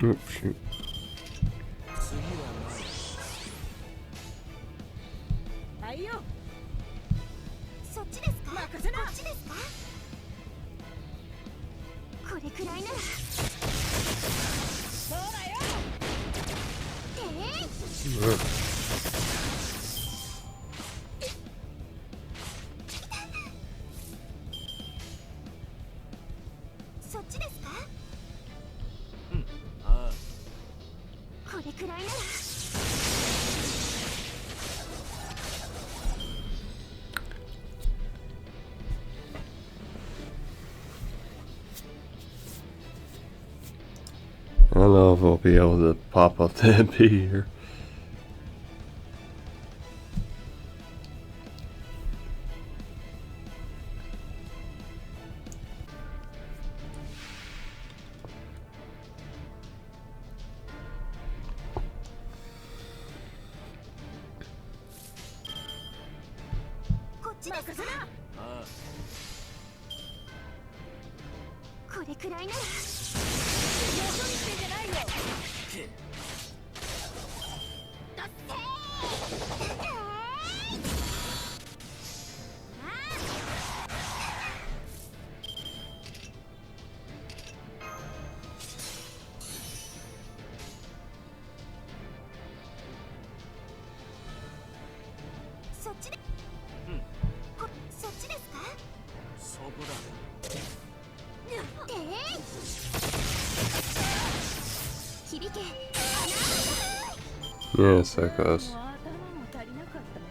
S4: Oh, shoot.
S3: れくらいならそうだよ。そっちですか？
S5: あ
S3: これくらいなら。
S1: I don't know if we'll be able to pop up the MP here.
S3: これくらいなら。そっちで、そっちですか？
S5: そこだ。
S3: 響け。
S1: Yes, that goes.
S2: 頭も足りなかったね。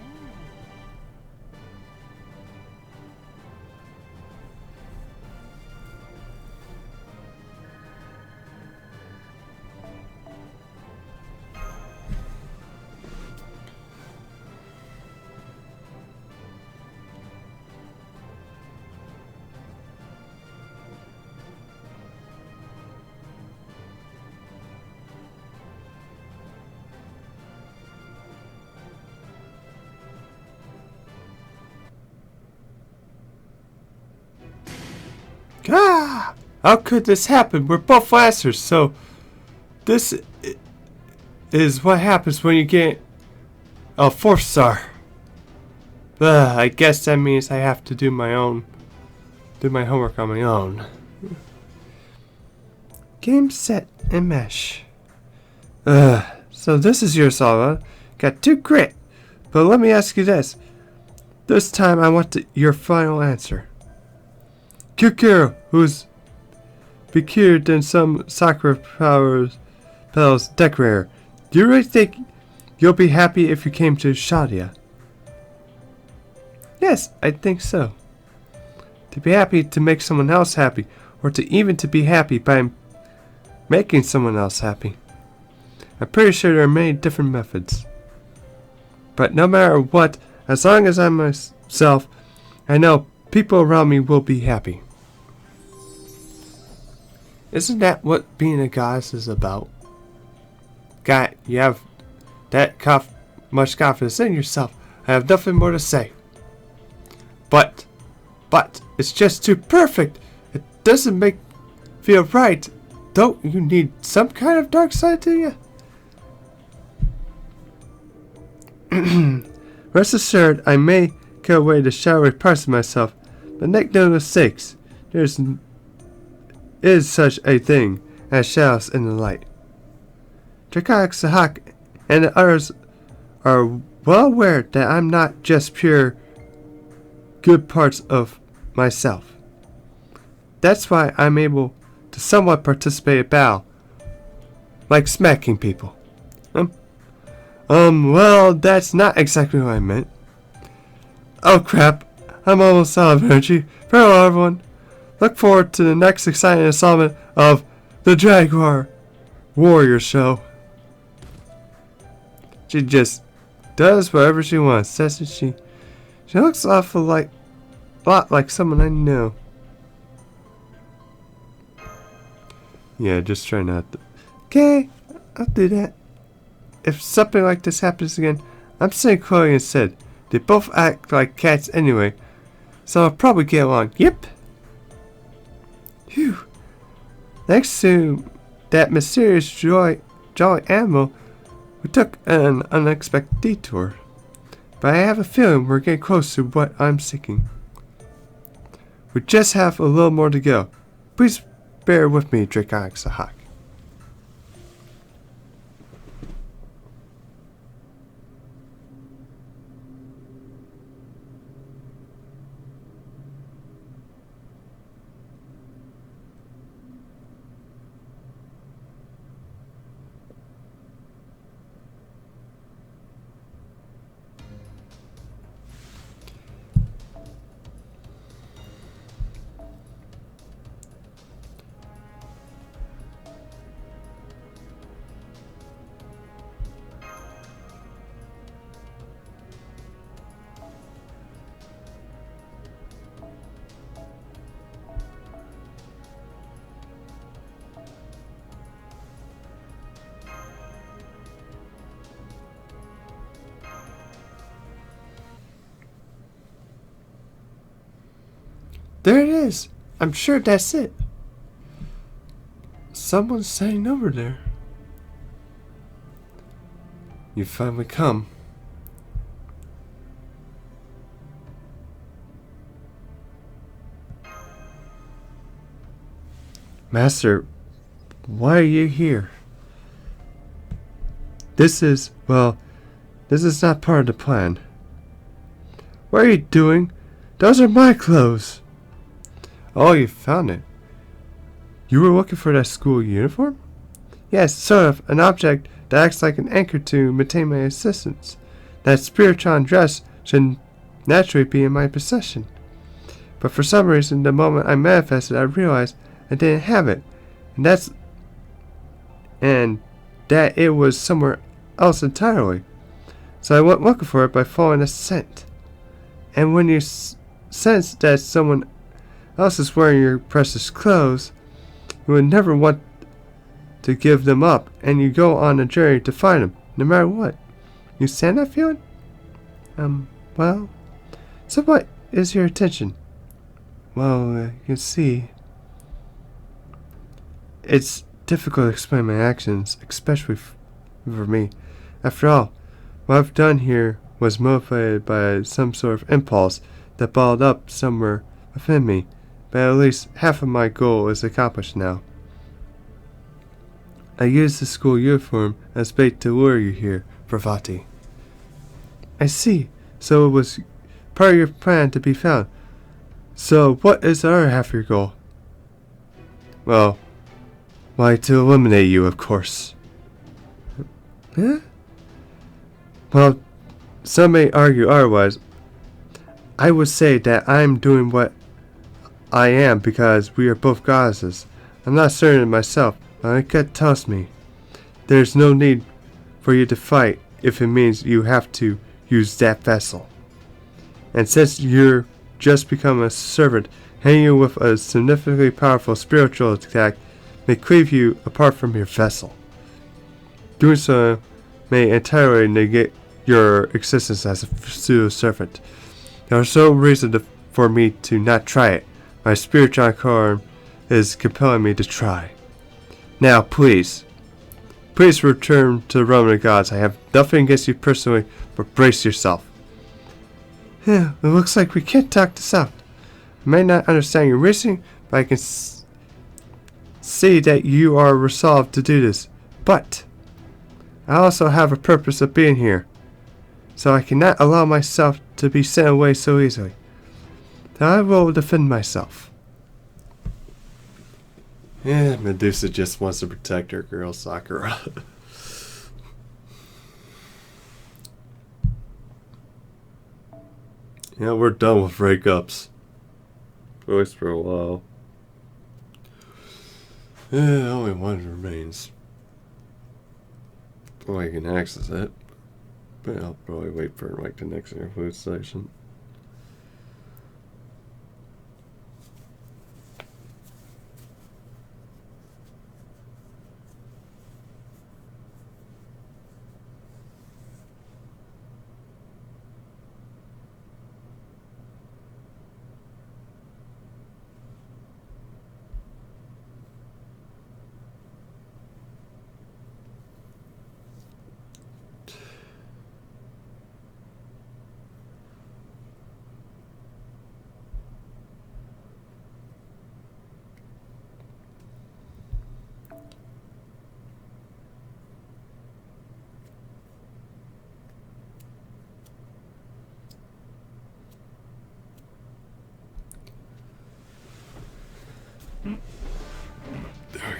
S4: Ah! How could this happen? We're both lasters, so this is what happens when you get a 4-star. I guess that means I have to do my homework on my own. Game, set, and mesh. So this is your Salva. Got 2 grit. But let me ask you this. This time I want your final answer. Kukiro, who's becured than some Sakura Pell's decorator. Do you really think you'll be happy if you came to Shadia? Yes, I think so. To be happy to make someone else happy, or to be happy by making someone else happy. I'm pretty sure there are many different methods. But no matter what, as long as I'm myself, I know people around me will be happy. Isn't that what being a goddess is about? God, you have that much confidence in yourself. I have nothing more to say. But it's just too perfect. It doesn't feel right. Don't you need some kind of dark side to you? Rest assured, I may go away to shadowy parts of myself, but make no mistakes. There is such a thing as shadows in the light. Draconic Sahak and the others are well aware that I'm not just pure good parts of myself. That's why I'm able to somewhat participate in battle, like smacking people. Well, that's not exactly what I meant. Oh crap, I'm almost out of energy. Farewell, everyone. Look forward to the next exciting installment of the Jaguar Warrior Show. She just does whatever she wants, doesn't she? She looks a lot like someone I know. Yeah, just try not to. Okay, I'll do that. If something like this happens again, I'm saying Chloe instead. They both act like cats anyway, so I'll probably get along. Yep. Phew. Thanks to that mysterious jolly animal, we took an unexpected detour. But I have a feeling we're getting close to what I'm seeking. We just have a little more to go. Please bear with me, Draconic Sahak. There it is. I'm sure that's it. Someone's standing over there. You finally come. Master, why are you here? This is not part of the plan. What are you doing? Those are my clothes. Oh, you found it. You were looking for that school uniform? Yes, sort of. An object that acts like an anchor to maintain my existence. That Spiritron dress should naturally be in my possession. But for some reason, the moment I manifested, I realized I didn't have it. And that it was somewhere else entirely. So I went looking for it by following a scent. And when you sense that someone else is wearing your precious clothes, you would never want to give them up, and you go on a journey to find them, no matter what. You stand that feeling? Well, so what is your attention? Well, you can see, it's difficult to explain my actions, especially for me. After all, what I've done here was motivated by some sort of impulse that balled up somewhere within me, but at least half of my goal is accomplished now. I used the school uniform as bait to lure you here, Pravati. I see. So it was part of your plan to be found. So what is the other half of your goal? Well, why, to eliminate you, of course. Huh? Well, some may argue otherwise. I would say that I'm doing what I am because we are both goddesses. I'm not certain myself, but my gut tells me there's no need for you to fight if it means you have to use that vessel. And since you're just become a servant, hitting you with a significantly powerful spiritual attack may cleave you apart from your vessel. Doing so may entirely negate your existence as a pseudo-servant. There's no reason for me to not try it. My spiritual core is compelling me to try. Now, please return to the realm of the gods. I have nothing against you personally, but brace yourself. Yeah, it looks like we can't talk this out. I may not understand your reasoning, but I can see that you are resolved to do this. But I also have a purpose of being here, so I cannot allow myself to be sent away so easily. I will defend myself. Yeah, Medusa just wants to protect her girl, Sakura. Yeah, we're done with breakups. At least for a while. Yeah, only one remains. Oh, I can access it. But I'll probably wait for like the next Interlude station.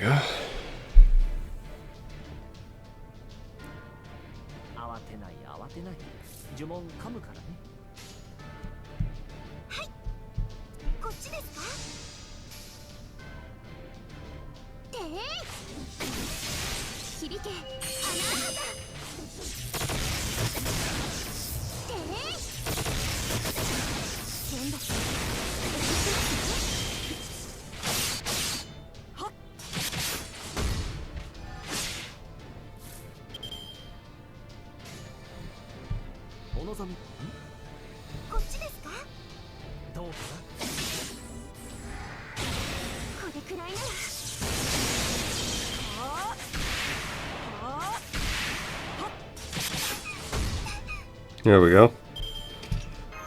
S1: go.
S2: 慌てない慌てない。呪文噛むからね。
S3: こっちですか？て響け、花形。て天罰。はっ。お望み。こっちですか？
S2: どうかな。
S3: これくらいなら。
S1: There we go.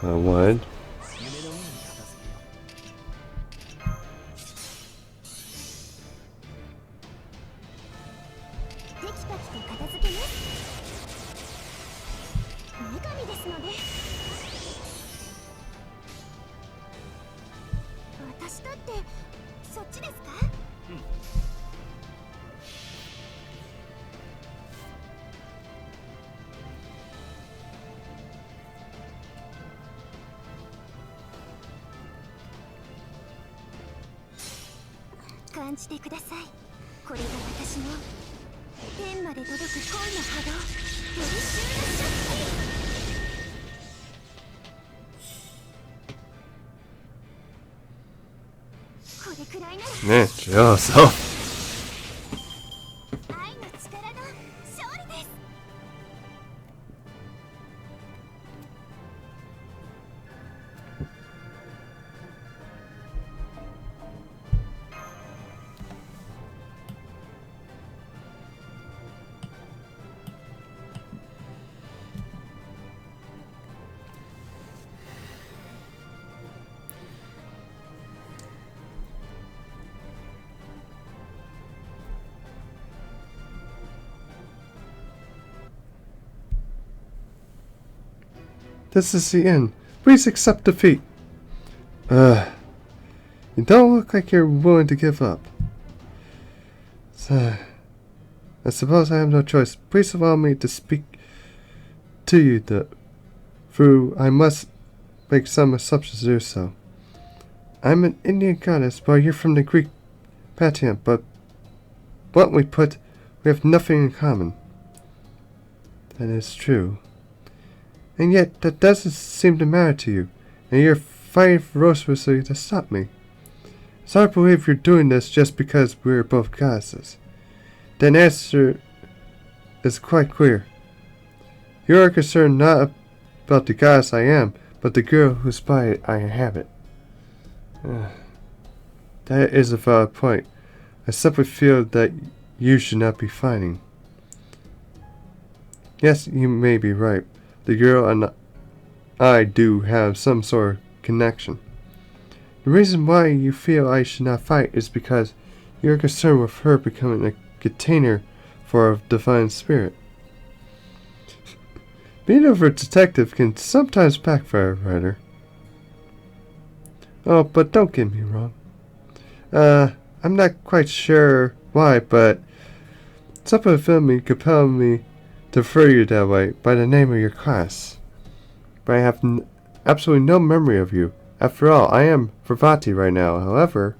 S1: One.
S2: 夢の上に片付けよ
S3: テキパキと片付けね。女神ですので。私だってそっちですか？感じてください。これが私の天まで届く恋の波動、よりシュールシャッキー。これくらいなら
S1: Man, chill yourself.
S3: 愛の力の勝利です。
S1: This is the end. Please accept defeat. You don't look like you're willing to give up. I suppose I have no choice. Please allow me to speak to you through I must make some assumptions to do so. I'm an Indian goddess, while you're from the Greek pantheon, but bluntly put, we have nothing in common. That is true. And yet, that doesn't seem to matter to you, and you're fighting ferociously to stop me. It's hard to believe you're doing this just because we're both goddesses. The answer is quite clear. You are concerned not about the goddess I am, but the girl whose body I inhabit. That is a valid point. I simply feel that you should not be fighting. Yes, you may be right. The girl and I do have some sort of connection. The reason why you feel I should not fight is because you are concerned with her becoming a container for a divine spirit. Being a detective can sometimes backfire, writer. Oh, but don't get me wrong. I'm not quite sure why, but something within me compelled me to refer you that way by the name of your class. But I have absolutely no memory of you. After all, I am Pravati right now. However,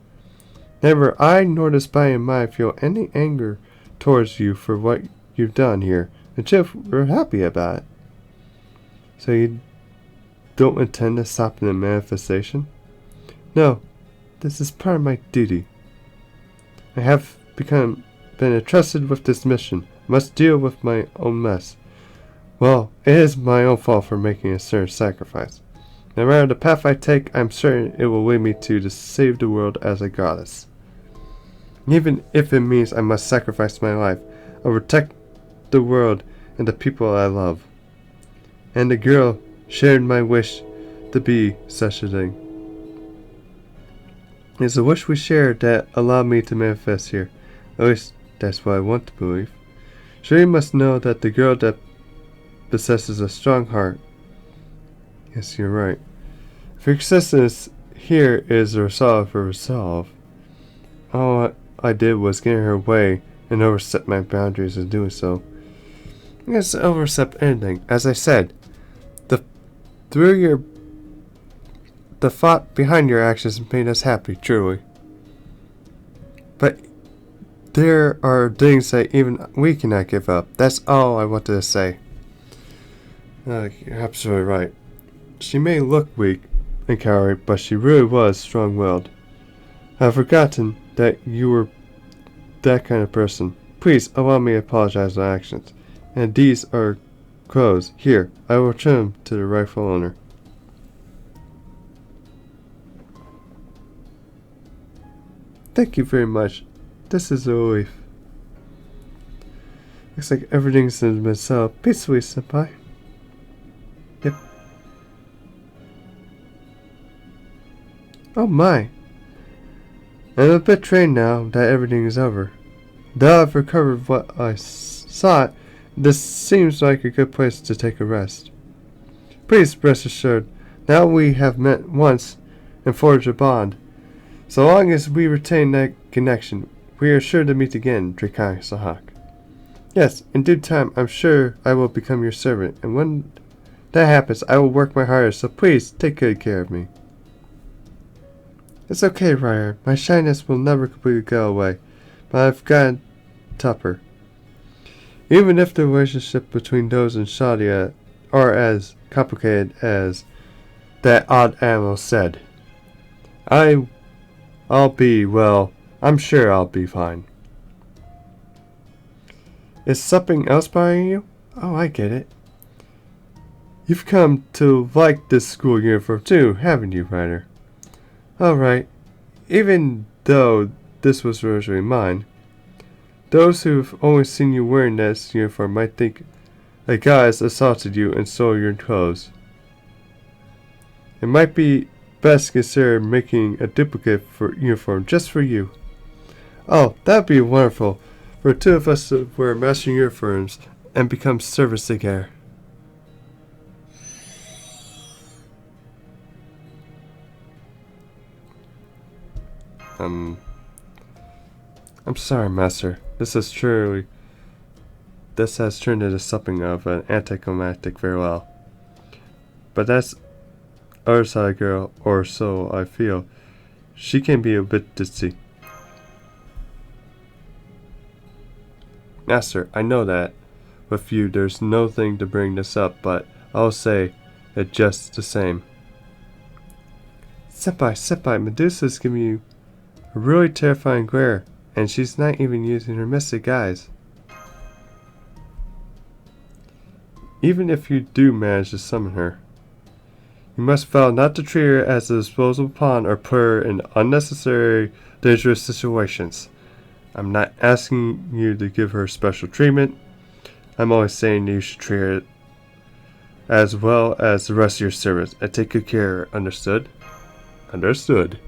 S1: neither I nor this body of mine feel any anger towards you for what you've done here, and if we're happy about it. So you don't intend to stop the manifestation? No, this is part of my duty. I have been entrusted with this mission. I must deal with my own mess. Well, it is my own fault for making a certain sacrifice. No matter the path I take, I'm certain it will lead me to save the world as a goddess. Even if it means I must sacrifice my life, I'll protect the world and the people I love. And the girl shared my wish to be such a thing. It's a wish we shared that allowed me to manifest here. At least, that's what I want to believe. Sure, you must know that the girl that possesses a strong heart. Yes, you're right. If your existence here is a resolve for resolve, oh,
S4: I did was get in her way and overstep my boundaries in doing so. I guess overstep anything. As I said, the thought behind your actions made us happy, truly. But there are things that even we cannot give up. That's all I wanted to say. You're absolutely right. She may look weak and cowardly, but she really was strong-willed. I've forgotten that you were that kind of person. Please allow me to apologize for my actions. And these are clothes. Here, I will return them to the rightful owner. Thank you very much. This is a relief. Looks like everything's been solved peacefully, senpai. Yep. Oh my. I'm a bit trained now that everything is over. Though I've recovered what I sought, this seems like a good place to take a rest. Please rest assured, now we have met once and forged a bond. So long as we retain that connection, we are sure to meet again, Draconic Sahak. Yes, in due time, I'm sure I will become your servant, and when that happens, I will work my hardest, so please take good care of me. It's okay, Ryer. My shyness will never completely go away, but I've gotten tougher. Even if the relationship between those and Shadia are as complicated as that odd animal said, I'm sure I'll be fine. Is something else bothering you? Oh, I get it. You've come to like this school uniform too, haven't you, Ryder? Alright. Even though this was originally mine, those who've only seen you wearing this uniform might think a guy has assaulted you and stole your clothes. It might be best to consider making a duplicate uniform just for you. Oh, that'd be wonderful for two of us to wear matching uniforms and become service together. I'm sorry, Master. This has turned into something of an anticlimactic farewell. But that's other side girl, or so I feel. She can be a bit ditzy. Master, I know that with you there's no thing to bring this up, but I'll say it just the same. Senpai, Medusa's giving you a really terrifying glare, and she's not even using her mystic eyes. Even if you do manage to summon her, you must vow not to treat her as a disposable pawn or put her in unnecessary, dangerous situations. I'm not asking you to give her special treatment. I'm only saying you should treat her as well as the rest of your servants and take good care of her. Understood? Understood.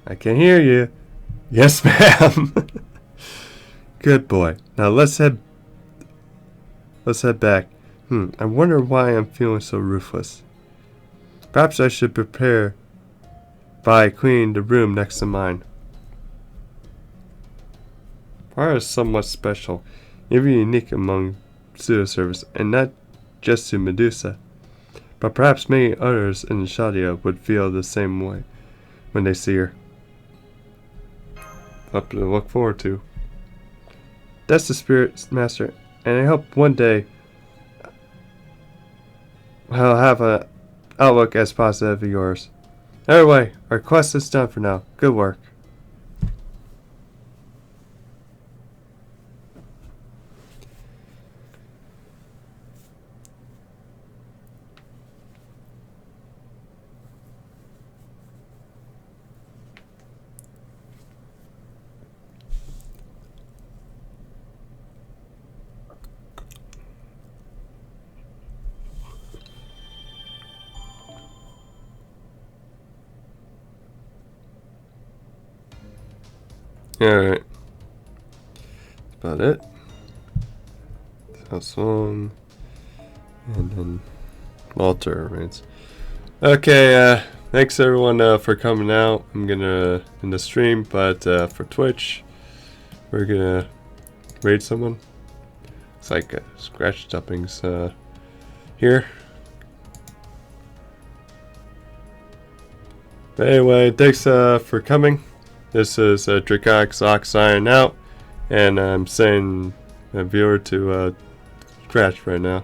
S4: I can hear you. Yes, ma'am. Good boy. Now let's head back. I wonder why I'm feeling so ruthless. Perhaps I should prepare by cleaning the room next to mine. Fire is somewhat special, even unique among pseudo servants, and not just to Medusa. But perhaps many others in Shadia would feel the same way when they see her. Something to look forward to. That's the spirit, Master, and I hope one day I'll have an outlook as positive as yours. Anyway, our quest is done for now. Good work. Alright. That's about it. House one. And then Walter remains. Okay,
S1: thanks everyone for coming out. I'm gonna end the stream, but for Twitch, we're gonna raid someone. It's like scratch dumpings here. But anyway, thanks for coming. This is Draconic Sock signing out, and I'm sending a viewer to scratch right now.